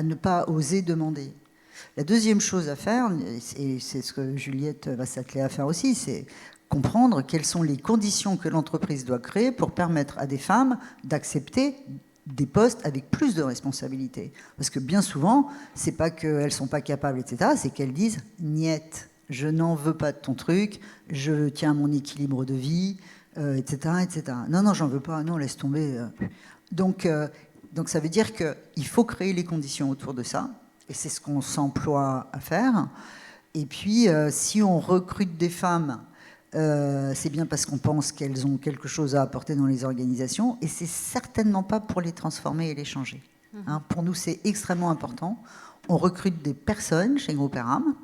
ne pas oser demander. La deuxième chose à faire, et c'est ce que Juliette va s'atteler à faire aussi, c'est comprendre quelles sont les conditions que l'entreprise doit créer pour permettre à des femmes d'accepter des postes avec plus de responsabilités. Parce que bien souvent, c'est pas qu'elles sont pas capables, etc., c'est qu'elles disent « Niette, je n'en veux pas de ton truc, je tiens à mon équilibre de vie, etc., etc. » Non, non, j'en veux pas, non, laisse tomber. Donc ça veut dire qu'il faut créer les conditions autour de ça, et c'est ce qu'on s'emploie à faire. Et puis, si on recrute des femmes, c'est bien parce qu'on pense qu'elles ont quelque chose à apporter dans les organisations, et c'est certainement pas pour les transformer et les changer. Hein, pour nous, c'est extrêmement important. On recrute des personnes chez Groupe Eram.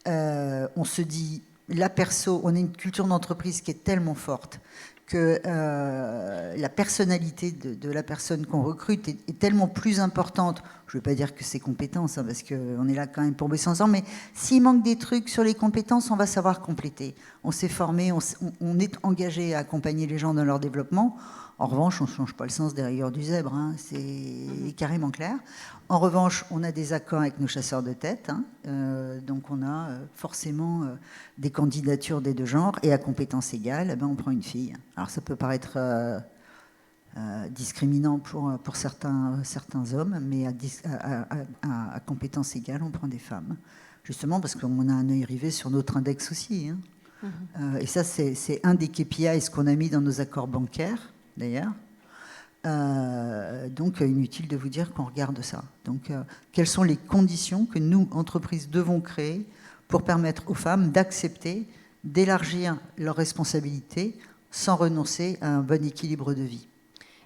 On se dit, on a une culture d'entreprise qui est tellement forte que la personnalité de la personne qu'on recrute est tellement plus importante. Je ne veux pas dire que c'est compétences, hein, parce qu'on est là quand même pour bosser ensemble, mais s'il manque des trucs sur les compétences, on va savoir compléter. On s'est formé, on est engagé à accompagner les gens dans leur développement. En revanche, on ne change pas le sens des rayures du zèbre, hein, c'est carrément clair. En revanche, on a des accords avec nos chasseurs de tête, hein, donc on a forcément des candidatures des deux genres, et à compétences égales, eh ben, on prend une fille. Alors ça peut paraître discriminant pour certains hommes, mais à compétences égales, on prend des femmes. Justement parce qu'on a un œil rivé sur notre index aussi. Hein. Et ça, c'est un des KPI, ce qu'on a mis dans nos accords bancaires, d'ailleurs. Donc, inutile de vous dire qu'on regarde ça. Donc, quelles sont les conditions que nous, entreprises, devons créer pour permettre aux femmes d'accepter, d'élargir leurs responsabilités sans renoncer à un bon équilibre de vie?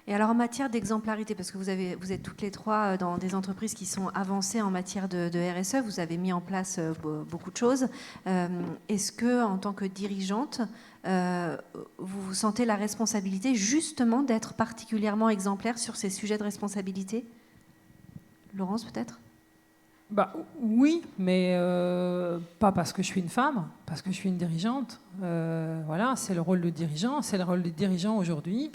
Et alors en matière d'exemplarité, parce que vous êtes toutes les trois dans des entreprises qui sont avancées en matière de RSE, vous avez mis en place beaucoup de choses. Est-ce que, en tant que dirigeante, vous sentez la responsabilité justement d'être particulièrement exemplaire sur ces sujets de responsabilité? Laurence, peut-être? Oui, mais pas parce que je suis une femme, parce que je suis une dirigeante. Voilà, c'est le rôle de dirigeant, c'est le rôle des dirigeants aujourd'hui.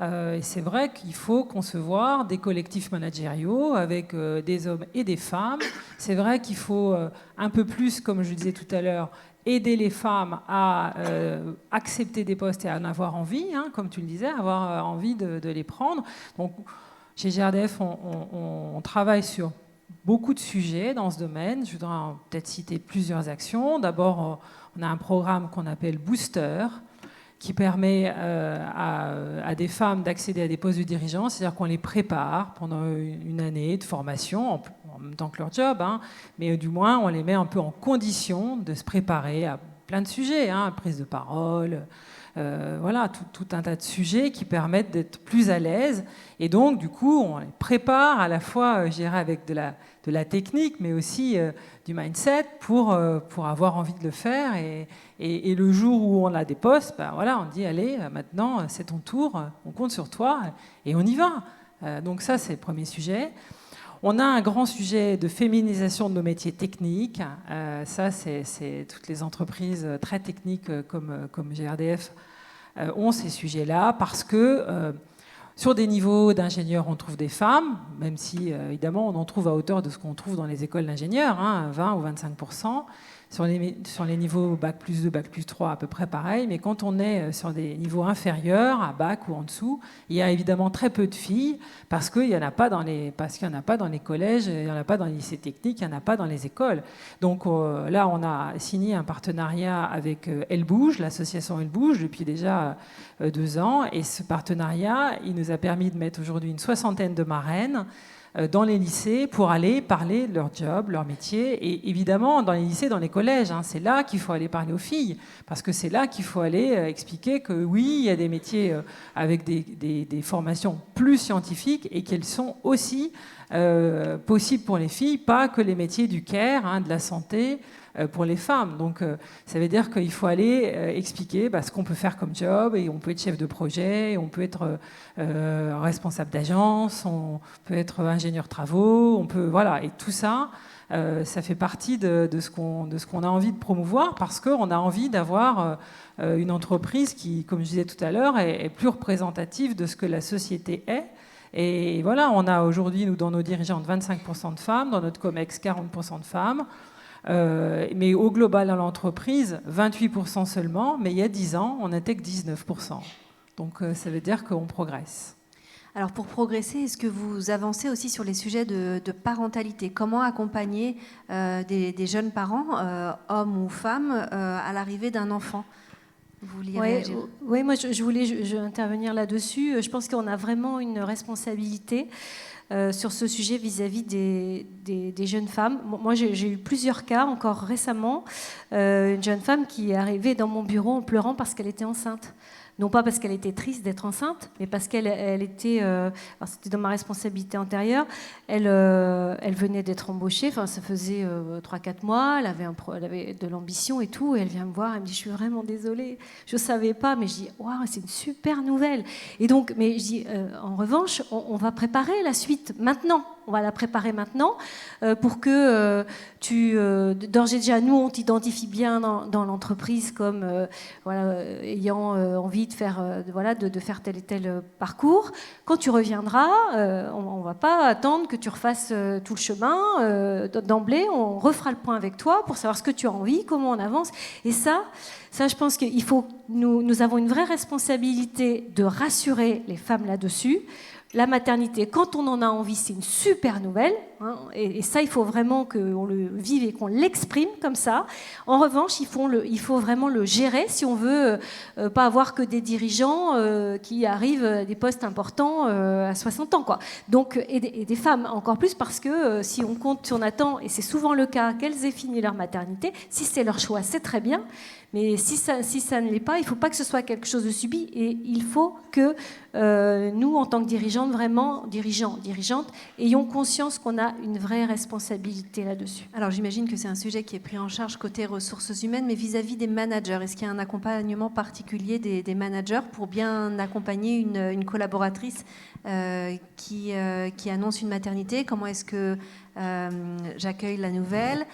Et c'est vrai qu'il faut concevoir des collectifs managériaux avec des hommes et des femmes. C'est vrai qu'il faut un peu plus, comme je le disais tout à l'heure, aider les femmes à accepter des postes et à en avoir envie, hein, comme tu le disais, avoir envie de les prendre. Donc, chez GRDF, on travaille sur beaucoup de sujets dans ce domaine. Je voudrais peut-être citer plusieurs actions. D'abord, on a un programme qu'on appelle Booster, qui permet à des femmes d'accéder à des postes de dirigeants, c'est-à-dire qu'on les prépare pendant une année de formation, en même temps que leur job, hein, mais du moins on les met un peu en condition de se préparer à plein de sujets, hein, prise de parole, voilà, tout un tas de sujets qui permettent d'être plus à l'aise. Et donc, du coup, on les prépare à la fois, je dirais, avec de la technique, mais aussi du mindset pour avoir envie de le faire. Et le jour où on a des postes, ben voilà, on dit, allez, maintenant, c'est ton tour, on compte sur toi et on y va. Donc ça, c'est le premier sujet. On a un grand sujet de féminisation de nos métiers techniques. Ça, c'est toutes les entreprises très techniques comme GRDF ont ces sujets-là parce que sur des niveaux d'ingénieurs, on trouve des femmes, même si évidemment on en trouve à hauteur de ce qu'on trouve dans les écoles d'ingénieurs, hein, 20 ou 25%. Sur les niveaux Bac plus 2, Bac plus 3, à peu près pareil. Mais quand on est sur des niveaux inférieurs, à Bac ou en dessous, il y a évidemment très peu de filles parce qu'il n'y en a pas dans les collèges, il n'y en a pas dans les lycées techniques, il n'y en a pas dans les écoles. Donc là, on a signé un partenariat avec Elle Bouge, l'association Elle Bouge, depuis déjà 2 ans. Et ce partenariat, il nous a permis de mettre aujourd'hui une 60aine de marraines dans les lycées pour aller parler de leur job, leur métier. Et évidemment, dans les lycées, dans les collèges, hein, c'est là qu'il faut aller parler aux filles, parce que c'est là qu'il faut aller expliquer que oui, il y a des métiers avec des formations plus scientifiques et qu'elles sont aussi possibles pour les filles, pas que les métiers du care, hein, de la santé, pour les femmes. Donc ça veut dire qu'il faut aller expliquer ce qu'on peut faire comme job, et on peut être chef de projet, on peut être responsable d'agence, on peut être ingénieur travaux, on peut, voilà, et tout ça, ça fait partie de ce qu'on a envie de promouvoir, parce qu'on a envie d'avoir une entreprise qui, comme je disais tout à l'heure, est plus représentative de ce que la société est. Et voilà, on a aujourd'hui, nous, dans nos dirigeantes, 25% de femmes, dans notre COMEX, 40% de femmes. Mais au global, dans l'entreprise, 28% seulement, mais il y a 10 ans, on n'était que 19%. Donc ça veut dire qu'on progresse. Alors pour progresser, est-ce que vous avancez aussi sur les sujets de parentalité? Comment accompagner des jeunes parents, hommes ou femmes, à l'arrivée d'un enfant? Vous vouliez réagir? Oui, moi je voulais intervenir là-dessus. Je pense qu'on a vraiment une responsabilité sur ce sujet vis-à-vis des jeunes femmes. Moi, j'ai eu plusieurs cas, encore récemment. Une jeune femme qui est arrivée dans mon bureau en pleurant parce qu'elle était enceinte. Non pas parce qu'elle était triste d'être enceinte, mais parce qu'elle était... c'était dans ma responsabilité antérieure. Elle venait d'être embauchée, ça faisait 3-4 mois, elle avait de l'ambition et tout, et elle vient me voir, elle me dit « Je suis vraiment désolée, je ne savais pas », mais je dis « Waouh, c'est une super nouvelle ». Et donc, mais je dis « En revanche, on va préparer la suite maintenant ». On va la préparer maintenant pour que d'ores et déjà, nous, on t'identifie bien dans l'entreprise comme ayant envie de faire, de faire tel et tel parcours. Quand tu reviendras, on ne va pas attendre que tu refasses tout le chemin. D'emblée, on refera le point avec toi pour savoir ce que tu as envie, comment on avance. Et ça, je pense qu'il faut... Nous avons une vraie responsabilité de rassurer les femmes là-dessus. La maternité, quand on en a envie, c'est une super nouvelle. Hein, et ça, il faut vraiment qu'on le vive et qu'on l'exprime comme ça. En revanche, il faut vraiment le gérer si on veut pas avoir que des dirigeants qui arrivent à des postes importants à 60 ans. Quoi. Donc, et des femmes encore plus, parce que si on attend, et c'est souvent le cas, qu'elles aient fini leur maternité, si c'est leur choix, c'est très bien. Mais si ça ne l'est pas, il ne faut pas que ce soit quelque chose de subi. Et il faut que nous, en tant que dirigeantes, vraiment, dirigeantes, ayons conscience qu'on a une vraie responsabilité là-dessus. Alors j'imagine que c'est un sujet qui est pris en charge côté ressources humaines, mais vis-à-vis des managers, est-ce qu'il y a un accompagnement particulier des managers pour bien accompagner une collaboratrice qui annonce une maternité? Comment est-ce que j'accueille la nouvelle?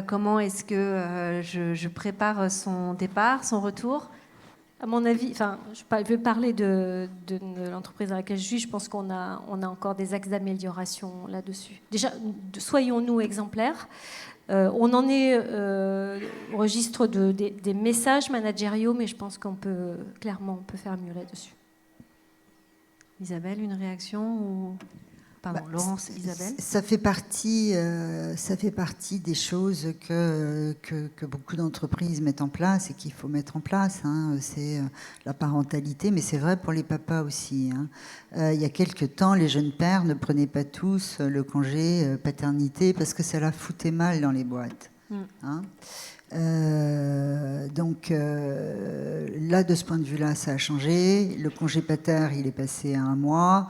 Comment est-ce que je prépare son départ, son retour? À mon avis, je vais parler de l'entreprise dans laquelle je suis. Je pense qu'on a encore des axes d'amélioration là-dessus. Déjà, soyons-nous exemplaires. On en est au registre des messages managériaux, mais je pense qu'on peut faire mieux là-dessus. Isabelle, une réaction ou... Pardon, Laurence, Isabelle. Ça fait partie des choses que beaucoup d'entreprises mettent en place et qu'il faut mettre en place. Hein. C'est la parentalité, mais c'est vrai pour les papas aussi. Hein. Il y a quelques temps, les jeunes pères ne prenaient pas tous le congé paternité parce que ça la foutait mal dans les boîtes. Hein. Donc là, de ce point de vue-là, ça a changé. Le congé pater, il est passé à 1 mois.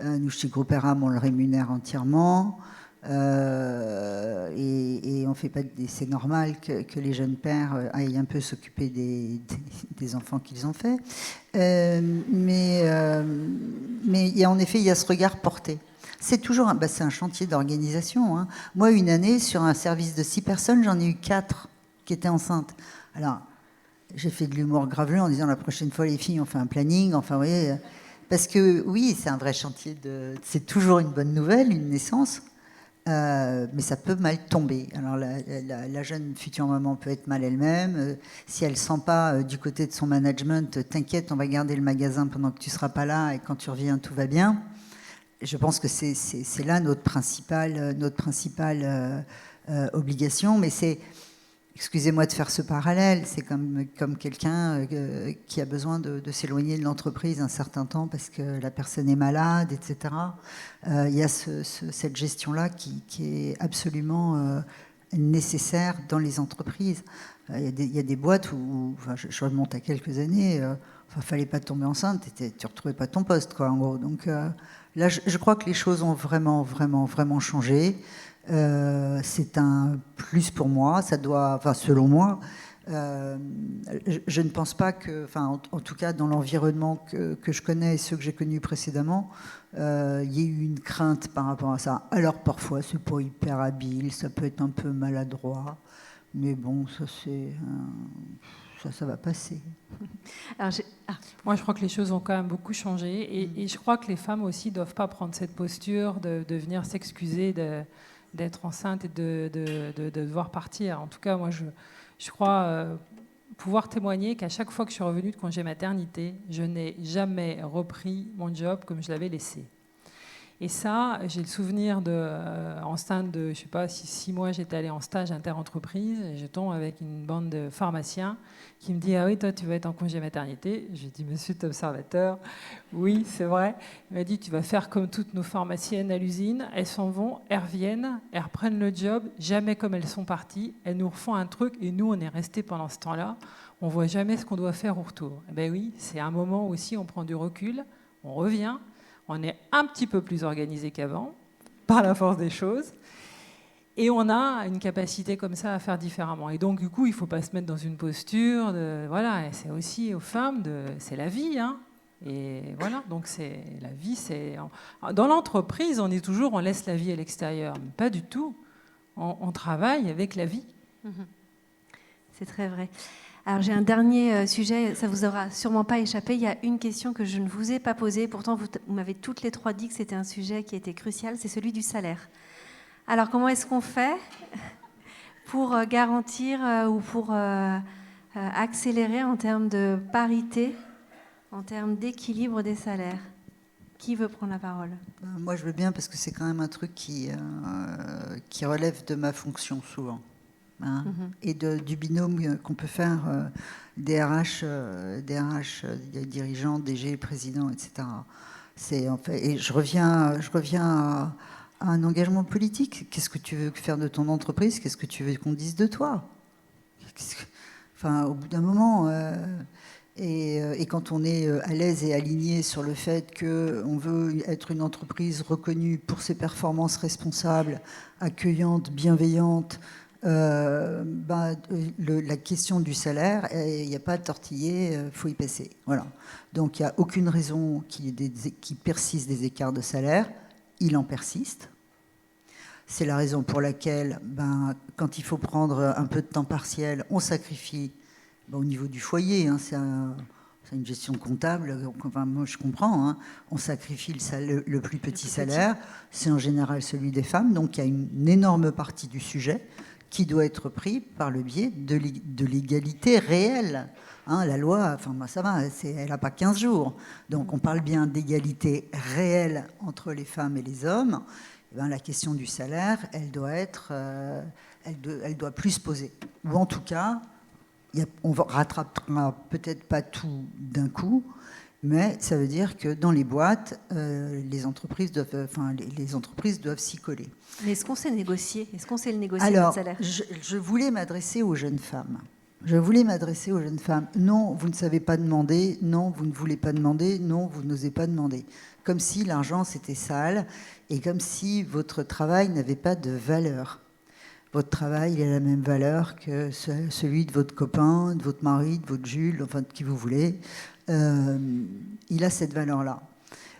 Nous, chez Groupe ERAM, on le rémunère entièrement. Et on fait pas. C'est normal que les jeunes pères aillent un peu s'occuper des enfants qu'ils ont faits. Mais en effet, il y a ce regard porté. C'est toujours c'est un chantier d'organisation. Hein. Moi, une année, sur un service de 6 personnes, j'en ai eu 4 qui étaient enceintes. Alors, j'ai fait de l'humour graveleux en disant la prochaine fois, les filles, on fait un planning. Enfin, vous voyez. Parce que oui, c'est un vrai chantier c'est toujours une bonne nouvelle, une naissance, mais ça peut mal tomber. Alors la jeune future maman peut être mal elle-même. Si elle ne sent pas du côté de son management, t'inquiète, on va garder le magasin pendant que tu ne seras pas là et quand tu reviens, tout va bien. Je pense que c'est là notre principale obligation, mais c'est... Excusez-moi de faire ce parallèle, c'est comme quelqu'un qui a besoin de s'éloigner de l'entreprise un certain temps parce que la personne est malade, etc. Il y a cette gestion-là qui est absolument nécessaire dans les entreprises. Il y a des boîtes où je remonte à quelques années, fallait pas tomber enceinte, tu retrouvais pas ton poste, quoi, en gros. Donc là, je crois que les choses ont vraiment, vraiment, vraiment changé. C'est un plus pour moi, selon moi, je ne pense pas que, en tout cas dans l'environnement que je connais et ceux que j'ai connus précédemment, il y ait eu une crainte par rapport à ça. Alors parfois c'est pas hyper habile, ça peut être un peu maladroit, mais bon, ça va passer. Alors moi, je crois que les choses ont quand même beaucoup changé, et je crois que les femmes aussi doivent pas prendre cette posture de venir s'excuser d'être enceinte et de devoir partir. En tout cas, moi, je crois pouvoir témoigner qu'à chaque fois que je suis revenue de congé maternité, je n'ai jamais repris mon job comme je l'avais laissé. Et ça, j'ai le souvenir en stage de, je ne sais pas, 6 mois, j'étais allée en stage inter-entreprise, et je tombe avec une bande de pharmaciens qui me dit « Ah oui, toi, tu vas être en congé maternité ?» J'ai dit « Monsieur l'observateur, oui, c'est vrai. » Il m'a dit « Tu vas faire comme toutes nos pharmaciennes à l'usine, elles s'en vont, elles reviennent, elles reprennent le job, jamais comme elles sont parties, elles nous refont un truc, et nous, on est restés pendant ce temps-là, on ne voit jamais ce qu'on doit faire au retour. » Eh bien oui, c'est un moment où aussi on prend du recul, on revient, on est un petit peu plus organisé qu'avant, par la force des choses, et on a une capacité comme ça à faire différemment. Et donc, du coup, il ne faut pas se mettre dans une posture de... Voilà, et c'est aussi aux femmes, c'est la vie, hein. Et voilà, donc c'est la vie, c'est... Dans l'entreprise, on laisse la vie à l'extérieur, mais pas du tout. On travaille avec la vie. C'est très vrai. Alors j'ai un dernier sujet, ça vous aura sûrement pas échappé. Il y a une question que je ne vous ai pas posée. Pourtant, vous m'avez toutes les trois dit que c'était un sujet qui était crucial. C'est celui du salaire. Alors comment est-ce qu'on fait pour garantir ou pour accélérer en termes de parité, en termes d'équilibre des salaires? Qui veut prendre la parole? Moi, je veux bien parce que c'est quand même un truc qui relève de ma fonction souvent. Hein, et du binôme qu'on peut faire des RH, dirigeants, DG, présidents, etc. C'est en fait, et je reviens à un engagement politique. Qu'est-ce que tu veux faire de ton entreprise? Qu'est-ce que tu veux qu'on dise de toi? Enfin, au bout d'un moment, et quand on est à l'aise et aligné sur le fait qu'on veut être une entreprise reconnue pour ses performances responsables, accueillante, bienveillante, la question du salaire, il n'y a pas à tortiller, il faut y passer. Voilà. Donc il n'y a aucune raison qu'il persiste des écarts de salaire. Il en persiste. C'est la raison pour laquelle, quand il faut prendre un peu de temps partiel, on sacrifie au niveau du foyer. Hein, c'est une gestion comptable. Enfin, moi, je comprends. Hein, on sacrifie le plus petit salaire. C'est en général celui des femmes. Donc il y a une énorme partie du sujet qui doit être pris par le biais de l'égalité réelle. Hein, la loi, enfin, moi, ça va, elle n'a pas 15 jours. Donc on parle bien d'égalité réelle entre les femmes et les hommes. Et la question du salaire, elle doit plus se poser. Ou en tout cas, on ne rattrapera peut-être pas tout d'un coup, mais ça veut dire que dans les boîtes, les entreprises doivent s'y coller. Mais est-ce qu'on sait négocier? Est-ce qu'on sait le négocier, Alors, le salaire? je voulais m'adresser aux jeunes femmes. Non, vous ne savez pas demander. Non, vous ne voulez pas demander. Non, vous n'osez pas demander. Comme si l'argent, c'était sale et comme si votre travail n'avait pas de valeur. Votre travail, il a la même valeur que celui de votre copain, de votre mari, de votre Jules, enfin de qui vous voulez. Il a cette valeur-là.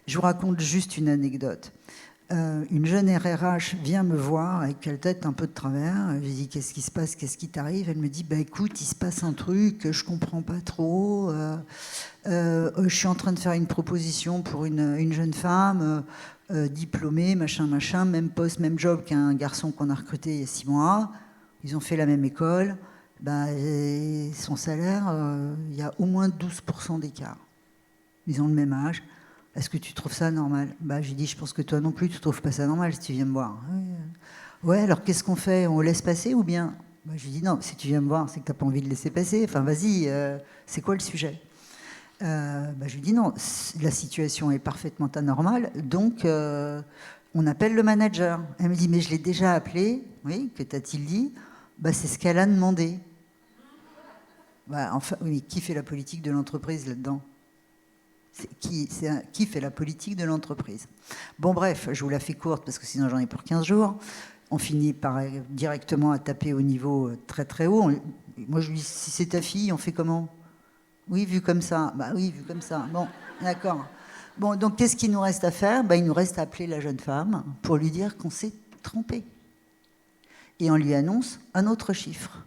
Je vous raconte juste une anecdote. Une jeune RRH vient me voir avec la tête un peu de travers. Je lui dis qu'est-ce qui se passe, qu'est-ce qui t'arrive? Elle me dit écoute, il se passe un truc, je comprends pas trop. Je suis en train de faire une proposition pour une jeune femme diplômée, machin, même poste, même job qu'un garçon qu'on a recruté il y a 6 mois. Ils ont fait la même école. Et son salaire, il y a au moins 12% d'écart. Ils ont le même âge. Est-ce que tu trouves ça normal? J'ai dit, je pense que toi non plus, tu ne trouves pas ça normal si tu viens me voir. Ouais, alors qu'est-ce qu'on fait? On laisse passer ou bien? Je lui dis, non, si tu viens me voir, c'est que tu n'as pas envie de laisser passer. Enfin, vas-y, c'est quoi le sujet? Je lui dis, non, la situation est parfaitement anormale, donc on appelle le manager. Elle me dit, mais je l'ai déjà appelé. Oui, que t'a-t-il dit? C'est ce qu'elle a demandé. Enfin, oui, qui fait la politique de l'entreprise là-dedans? Qui fait la politique de l'entreprise? Bon, bref, je vous la fais courte parce que sinon j'en ai pour 15 jours. On finit par directement à taper au niveau très très haut. Moi, je lui dis, si c'est ta fille, on fait comment? Oui, vu comme ça. Oui, vu comme ça. Bon, d'accord. Bon, donc qu'est-ce qu'il nous reste à faire? Il nous reste à appeler la jeune femme pour lui dire qu'on s'est trompé. Et on lui annonce un autre chiffre.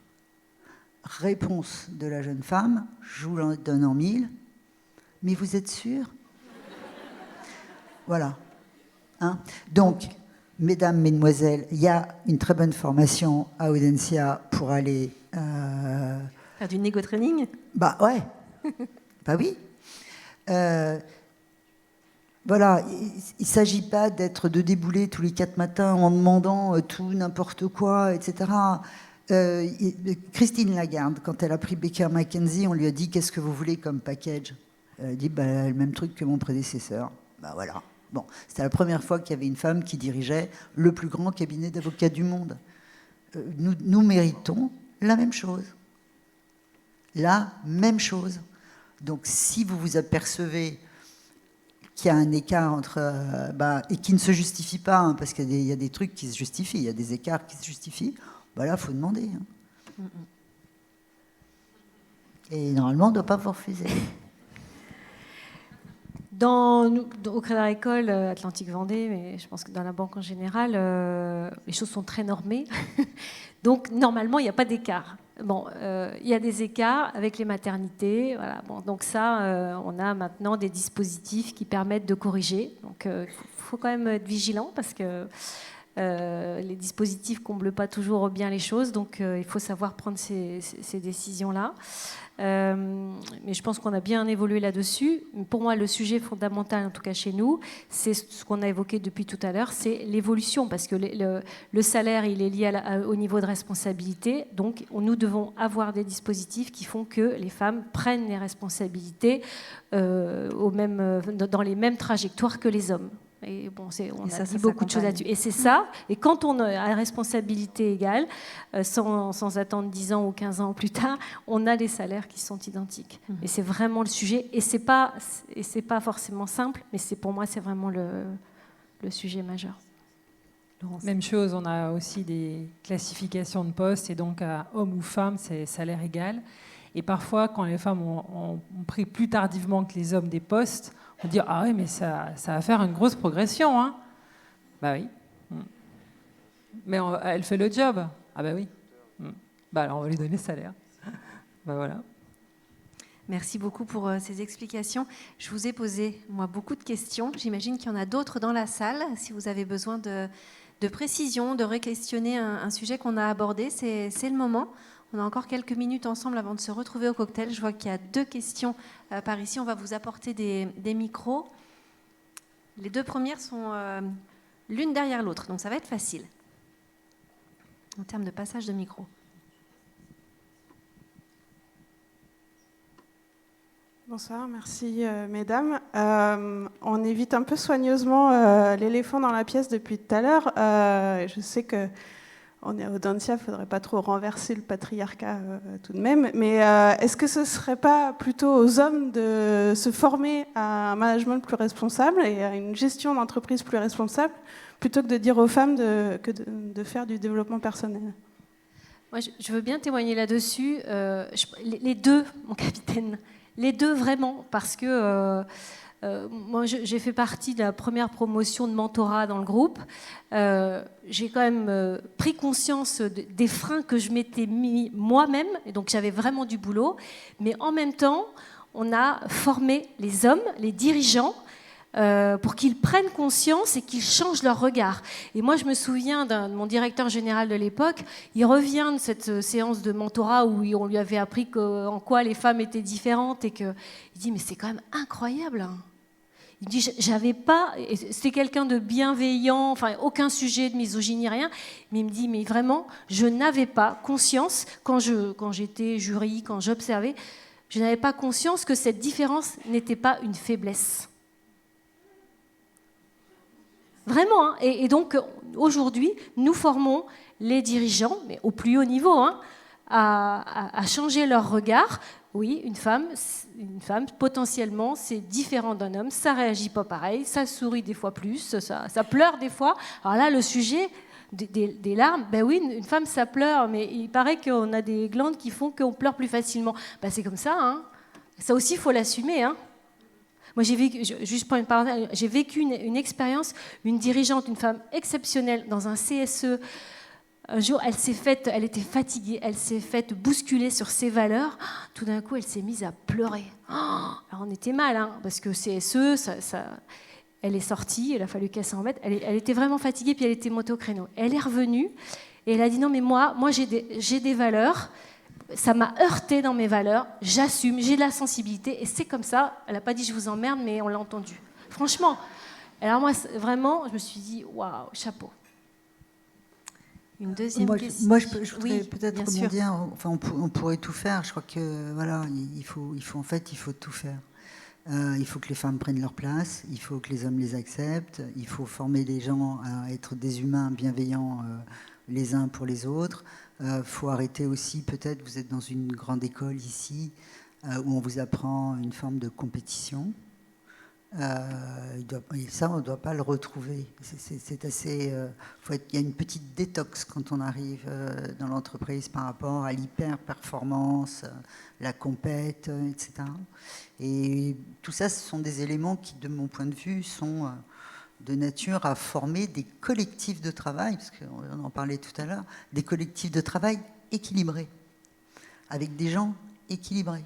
Réponse de la jeune femme, je vous l'en donne en 1000. Mais vous êtes sûr? Voilà. Hein? Donc, mesdames, mesdemoiselles, il y a une très bonne formation à Audencia pour aller Faire du négo training? Bah ouais. Bah oui. Voilà, il ne s'agit pas de débouler tous les 4 matins en demandant tout, n'importe quoi, etc. Christine Lagarde, quand elle a pris Baker McKenzie, on lui a dit « Qu'est-ce que vous voulez comme package ?» Elle a dit bah, « Le même truc que mon prédécesseur. » Bah voilà. Bon, c'était la première fois qu'il y avait une femme qui dirigeait le plus grand cabinet d'avocats du monde. Nous méritons la même chose. La même chose. Donc si vous vous apercevez qu'il y a un écart entre... et qui ne se justifie pas, hein, parce qu'il y a des trucs qui se justifient, il y a des écarts qui se justifient, bah là, il faut demander. Hein. Et normalement, on ne doit pas vous refuser. Au Crédit Agricole Atlantique Vendée, mais je pense que dans la banque en général, les choses sont très normées. Donc, normalement, il n'y a pas d'écart. Bon, il y a des écarts avec les maternités. Voilà. Bon, donc ça, on a maintenant des dispositifs qui permettent de corriger. Donc, il faut quand même être vigilant parce que les dispositifs ne comblent pas toujours bien les choses. Donc, il faut savoir prendre ces décisions-là. Mais je pense qu'on a bien évolué là-dessus. Pour moi, le sujet fondamental, en tout cas chez nous, c'est ce qu'on a évoqué depuis tout à l'heure, c'est l'évolution, parce que le salaire, il est lié au niveau de responsabilité. Donc, nous devons avoir des dispositifs qui font que les femmes prennent les responsabilités dans les mêmes trajectoires que les hommes. Et bon, on a dit beaucoup de choses là-dessus. Et c'est ça. Et quand on a responsabilité égale, sans attendre 10 ans ou 15 ans plus tard, on a des salaires qui sont identiques. Et c'est vraiment le sujet. Et c'est pas forcément simple, mais pour moi, c'est vraiment le sujet majeur. Laurence. Même chose, on a aussi des classifications de postes, et donc à homme ou femme, c'est salaire égal. Et parfois, quand les femmes ont pris plus tardivement que les hommes des postes, on dit « Ah oui, mais ça va faire une grosse progression. Hein. » Bah oui. Mais elle fait le job. Ah bah oui. Bah alors on va lui donner le salaire. Bah voilà. Merci beaucoup pour ces explications. Je vous ai posé, moi, beaucoup de questions. J'imagine qu'il y en a d'autres dans la salle. Si vous avez besoin de précision, de re-questionner un sujet qu'on a abordé, c'est le moment. On a encore quelques minutes ensemble avant de se retrouver au cocktail. Je vois qu'il y a 2 questions par ici. On va vous apporter des micros. Les 2 premières sont l'une derrière l'autre, donc ça va être facile en termes de passage de micro. Bonsoir, merci mesdames. On évite un peu soigneusement l'éléphant dans la pièce depuis tout à l'heure. Je sais que on est à Audencia, il ne faudrait pas trop renverser le patriarcat tout de même. Mais est-ce que ce ne serait pas plutôt aux hommes de se former à un management plus responsable et à une gestion d'entreprise plus responsable, plutôt que de dire aux femmes de faire du développement personnel? Moi, je veux bien témoigner là-dessus. Les 2, mon capitaine, les 2 vraiment, parce que... moi, j'ai fait partie de la première promotion de mentorat dans le groupe. J'ai quand même pris conscience des freins que je m'étais mis moi-même, et donc j'avais vraiment du boulot. Mais en même temps, on a formé les hommes, les dirigeants, pour qu'ils prennent conscience et qu'ils changent leur regard. Et moi, je me souviens de mon directeur général de l'époque, il revient de cette séance de mentorat où on lui avait appris en quoi les femmes étaient différentes, et il dit « mais c'est quand même incroyable hein. ». Il dit, j'avais pas, c'était quelqu'un de bienveillant, enfin aucun sujet de misogynie, rien, mais il me dit, mais vraiment, je n'avais pas conscience, quand j'étais jury, quand j'observais, je n'avais pas conscience que cette différence n'était pas une faiblesse. Vraiment, hein. Et donc aujourd'hui, nous formons les dirigeants, mais au plus haut niveau, hein, à changer leur regard. Oui, une femme, potentiellement, c'est différent d'un homme, ça réagit pas pareil, ça sourit des fois plus, ça pleure des fois. Alors là, le sujet des larmes, ben oui, une femme, ça pleure, mais il paraît qu'on a des glandes qui font qu'on pleure plus facilement. Ben c'est comme ça, hein. Ça aussi, il faut l'assumer, hein. Moi, j'ai vécu, juste pour une parenthèse, j'ai vécu une expérience, une dirigeante, une femme exceptionnelle dans un CSE. Un jour, elle était fatiguée, elle s'est faite bousculer sur ses valeurs. Tout d'un coup, elle s'est mise à pleurer. Alors, on était mal, hein, parce que CSE, elle est sortie, il a fallu qu'elle s'en mette. Elle était vraiment fatiguée, puis elle était montée au créneau. Elle est revenue et elle a dit non, mais moi j'ai des valeurs. Ça m'a heurté dans mes valeurs. J'assume, j'ai de la sensibilité et c'est comme ça. Elle n'a pas dit je vous emmerde, mais on l'a entendu. Franchement. Alors moi, vraiment, je me suis dit waouh, chapeau. Une deuxième question. Moi, je voudrais peut-être bien sûr. rebondir. Enfin, on pourrait tout faire. Je crois que voilà, il faut tout faire. Il faut que les femmes prennent leur place. Il faut que les hommes les acceptent. Il faut former les gens à être des humains bienveillants les uns pour les autres. Faut arrêter aussi, peut-être, vous êtes dans une grande école ici où on vous apprend une forme de compétition. Ça, on ne doit pas le retrouver. C'est assez. Il y a une petite détox quand on arrive dans l'entreprise par rapport à l'hyper-performance, la compète, etc. Et tout ça, ce sont des éléments qui, de mon point de vue, sont de nature à former des collectifs de travail, parce qu'on en parlait tout à l'heure, des collectifs de travail équilibrés, avec des gens équilibrés.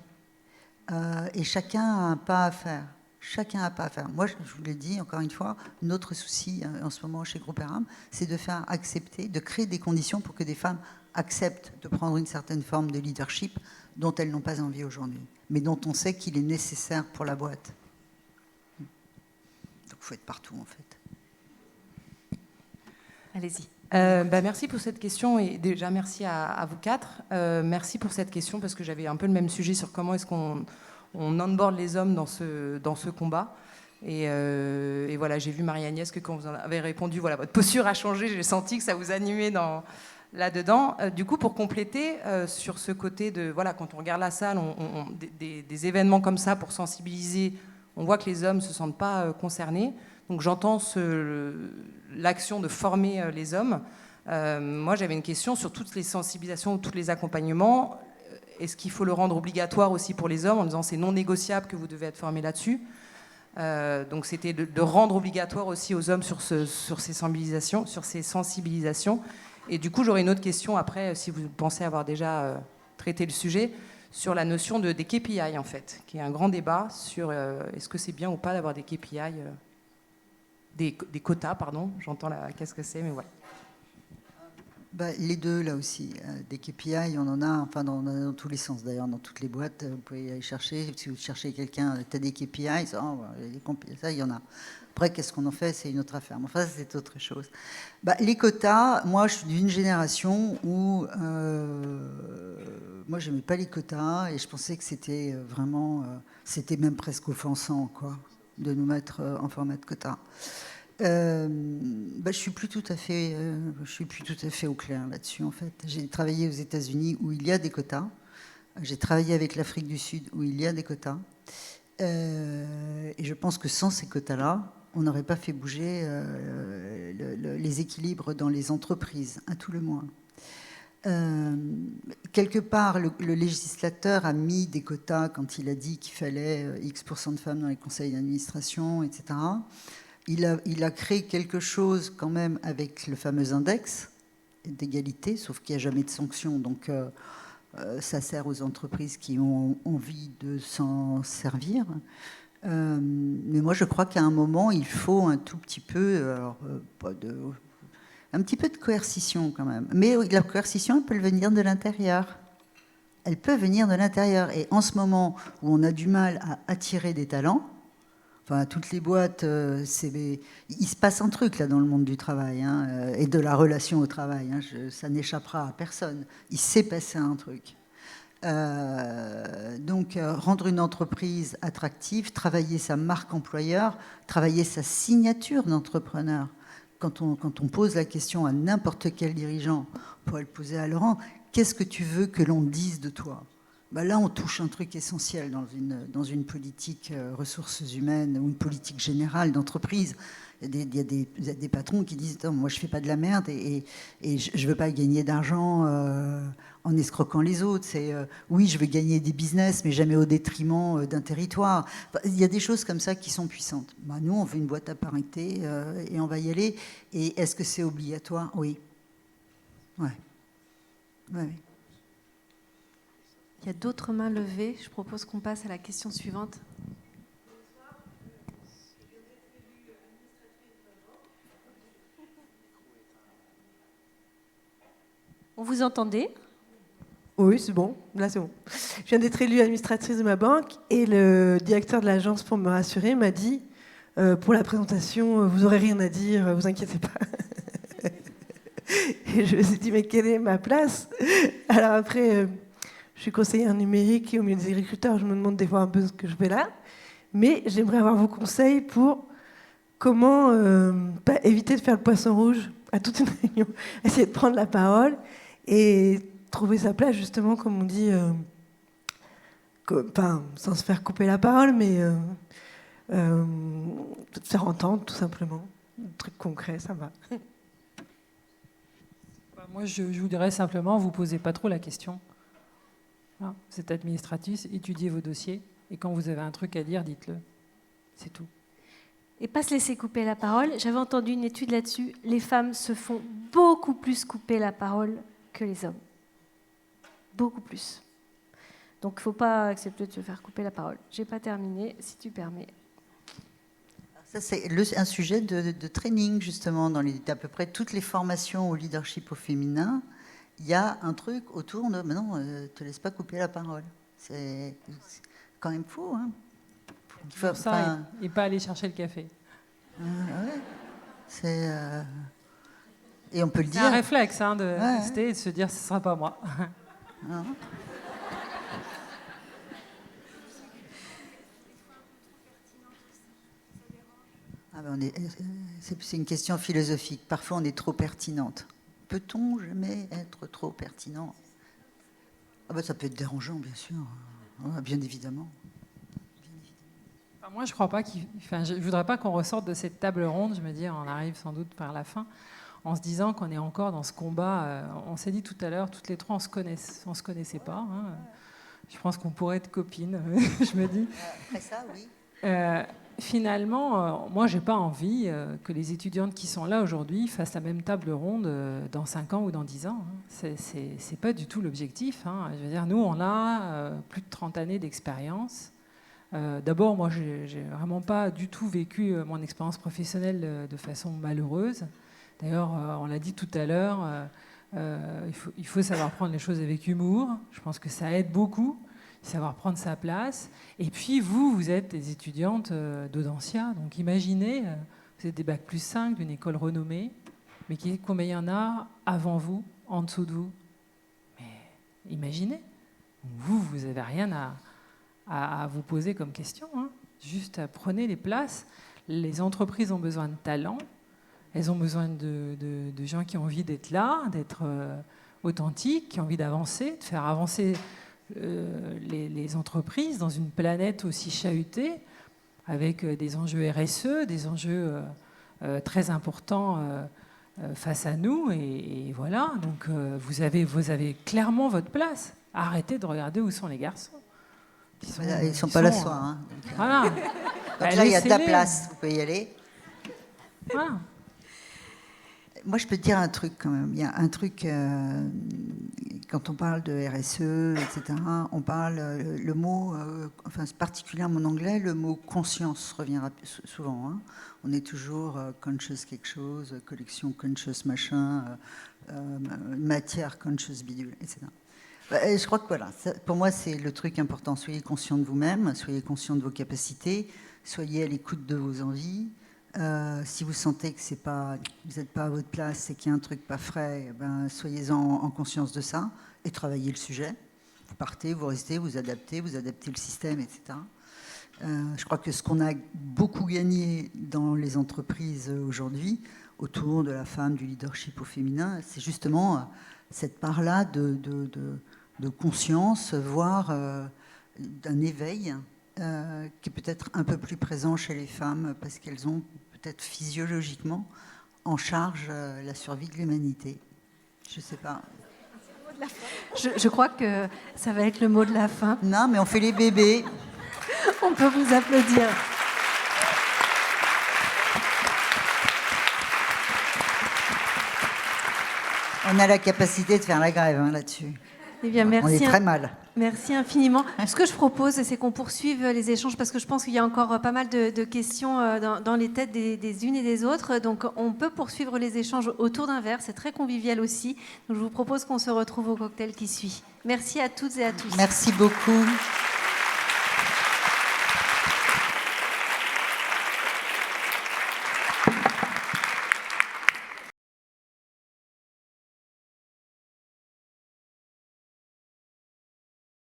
Et chacun a un pas à faire. Chacun a pas à faire. Moi, je vous l'ai dit, encore une fois, notre souci en ce moment chez Groupe Eram, c'est de faire accepter, de créer des conditions pour que des femmes acceptent de prendre une certaine forme de leadership dont elles n'ont pas envie aujourd'hui, mais dont on sait qu'il est nécessaire pour la boîte. Donc, il faut être partout, en fait. Allez-y. Merci pour cette question et déjà merci à vous quatre. Merci pour cette question parce que j'avais un peu le même sujet sur comment est-ce qu'on onboard les hommes dans ce combat. Et voilà, j'ai vu Marie-Agnès que quand vous en avez répondu, voilà, votre posture a changé, j'ai senti que ça vous animait là-dedans. Du coup, pour compléter sur ce côté de, voilà, quand on regarde la salle, des événements comme ça pour sensibiliser, on voit que les hommes ne se sentent pas concernés. Donc j'entends l'action de former les hommes. Moi, j'avais une question sur toutes les sensibilisations, tous les accompagnements. Est-ce qu'il faut le rendre obligatoire aussi pour les hommes en disant c'est non négociable que vous devez être formés là-dessus? Donc c'était de rendre obligatoire aussi aux hommes sur ces sensibilisations. Et du coup, j'aurais une autre question après, si vous pensez avoir déjà traité le sujet, sur la notion des KPI en fait, qui est un grand débat sur est-ce que c'est bien ou pas d'avoir des KPI, des quotas, pardon, j'entends là, qu'est-ce que c'est, mais ouais. Les deux, là aussi. Des KPI, on en a, enfin, dans tous les sens, d'ailleurs, dans toutes les boîtes. Vous pouvez aller chercher. Si vous cherchez quelqu'un, tu as des KPI, ça, il y en a. Après, qu'est-ce qu'on en fait, c'est une autre affaire. Mais enfin, c'est autre chose. Les quotas, moi, je suis d'une génération où moi, je n'aimais pas les quotas et je pensais que c'était vraiment, c'était même presque offensant, quoi, de nous mettre en format de quotas. Je suis plus tout à fait au clair là-dessus en fait. J'ai travaillé aux États-Unis où il y a des quotas. J'ai travaillé avec l'Afrique du Sud où il y a des quotas. Et je pense que sans ces quotas-là, on n'aurait pas fait bouger les équilibres dans les entreprises, à tout le moins. Quelque part, le législateur a mis des quotas quand il a dit qu'il fallait X% de femmes dans les conseils d'administration, etc. Il a créé quelque chose quand même avec le fameux index d'égalité, sauf qu'il n'y a jamais de sanctions, donc ça sert aux entreprises qui ont envie de s'en servir. Mais moi, je crois qu'à un moment, il faut un tout petit peu, un petit peu de coercition quand même. Mais la coercition, elle peut venir de l'intérieur. Elle peut venir de l'intérieur. Et en ce moment où on a du mal à attirer des talents, enfin, toutes les boîtes, il se passe un truc là dans le monde du travail et de la relation au travail. Ça n'échappera à personne. Il s'est passé un truc. Donc, rendre une entreprise attractive, travailler sa marque employeur, travailler sa signature d'entrepreneur. Quand on pose la question à n'importe quel dirigeant, on pourrait le poser à Laurent, qu'est-ce que tu veux que l'on dise de toi ? Là, on touche un truc essentiel dans une politique ressources humaines ou une politique générale d'entreprise. Il y a des patrons qui disent « moi, je ne fais pas de la merde et je ne veux pas gagner d'argent en escroquant les autres. Oui, je veux gagner des business, mais jamais au détriment d'un territoire. » Il y a des choses comme ça qui sont puissantes. Nous, on veut une boîte à parité et on va y aller. Et est-ce que c'est obligatoire ? Oui. Ouais. Il y a d'autres mains levées. Je propose qu'on passe à la question suivante. On vous entendait ? Oui, c'est bon. Là, c'est bon. Je viens d'être élue administratrice de ma banque et le directeur de l'agence, pour me rassurer, m'a dit pour la présentation, vous n'aurez rien à dire, vous inquiétez pas. Et je me suis dit, mais quelle est ma place? Alors après, je suis conseillère numérique et au milieu des agriculteurs, je me demande des fois un peu ce que je fais là. Mais j'aimerais avoir vos conseils pour comment éviter de faire le poisson rouge à toute une réunion, essayer de prendre la parole et trouver sa place, justement, comme on dit, sans se faire couper la parole, mais se faire entendre, tout simplement. Un truc concret, ça va. Moi, je vous dirais simplement, vous ne posez pas trop la question. Hein, vous êtes administratrice, étudiez vos dossiers, et quand vous avez un truc à dire, dites-le. C'est tout. Et pas se laisser couper la parole. J'avais entendu une étude là-dessus. Les femmes se font beaucoup plus couper la parole que les hommes. Beaucoup plus. Donc, il ne faut pas accepter de se faire couper la parole. Je n'ai pas terminé, si tu permets. Ça, c'est un sujet de training, justement. Dans à peu près toutes les formations au leadership au féminin, il y a un truc autour de « mais non, ne te laisse pas couper la parole ». C'est quand même fou, hein. Pour ça, et pas aller chercher le café. Ouais. Et on peut le dire. C'est un réflexe de rester et de se dire ce ne sera pas moi. C'est une question philosophique. Parfois, on est trop pertinente. Peut-on jamais être trop pertinent? Ça peut être dérangeant, bien sûr. Bien évidemment. Moi, je crois pas je voudrais pas qu'on ressorte de cette table ronde. Je me dis, on arrive sans doute par la fin, en se disant qu'on est encore dans ce combat. On s'est dit tout à l'heure, toutes les trois, on se connaissait pas. Hein. Je pense qu'on pourrait être copines. Je me dis. Après ça, oui. Finalement, moi, j'ai pas envie que les étudiantes qui sont là aujourd'hui fassent la même table ronde dans 5 ans ou dans 10 ans. Hein. C'est pas du tout l'objectif. Hein. Je veux dire, nous, on a plus de 30 années d'expérience. D'abord, moi, j'ai vraiment pas du tout vécu mon expérience professionnelle de façon malheureuse. D'ailleurs, on l'a dit tout à l'heure, il faut savoir prendre les choses avec humour. Je pense que ça aide beaucoup, savoir prendre sa place. Et puis, vous êtes des étudiantes d'Audencia. Donc, imaginez, vous êtes des Bac+5 d'une école renommée, mais combien il y en a avant vous, en dessous de vous? Mais imaginez, vous n'avez rien à vous poser comme question. Hein. Juste prenez les places. Les entreprises ont besoin de talent. Elles ont besoin de gens qui ont envie d'être là, d'être authentiques, qui ont envie d'avancer, de faire avancer les entreprises dans une planète aussi chahutée, avec des enjeux RSE, des enjeux très importants face à nous. Et voilà, donc vous avez clairement votre place. Arrêtez de regarder où sont les garçons. Ils ne sont pas là ce soir. Hein. Voilà. Donc là, il y a de la place, vous pouvez y aller. Voilà. Moi, je peux te dire un truc quand même. Il y a un truc, quand on parle de RSE, etc., on parle le mot, particulièrement en anglais, le mot conscience revient souvent. Hein. On est toujours conscious quelque chose, collection conscious machin, matière conscious bidule, etc. Je crois que voilà, pour moi, c'est le truc important. Soyez conscient de vous-même, soyez conscient de vos capacités, soyez à l'écoute de vos envies. Si vous sentez que vous n'êtes pas à votre place, c'est qu'il y a un truc pas frais, soyez-en conscience de ça et travaillez le sujet. Vous partez, vous restez, vous adaptez le système, etc. Je crois que ce qu'on a beaucoup gagné dans les entreprises aujourd'hui, autour de la femme, du leadership au féminin, c'est justement cette part-là de conscience, voire d'un éveil qui est peut-être un peu plus présent chez les femmes parce qu'elles ont peut-être physiologiquement en charge la survie de l'humanité. Je ne sais pas. Je crois que ça va être le mot de la fin. Non, mais on fait les bébés. On peut vous applaudir. On a la capacité de faire la grève là-dessus. Eh bien, merci. On est très mal. Merci infiniment. Ce que je propose, c'est qu'on poursuive les échanges parce que je pense qu'il y a encore pas mal de questions dans les têtes des unes et des autres. Donc, on peut poursuivre les échanges autour d'un verre. C'est très convivial aussi. Donc, je vous propose qu'on se retrouve au cocktail qui suit. Merci à toutes et à tous. Merci beaucoup.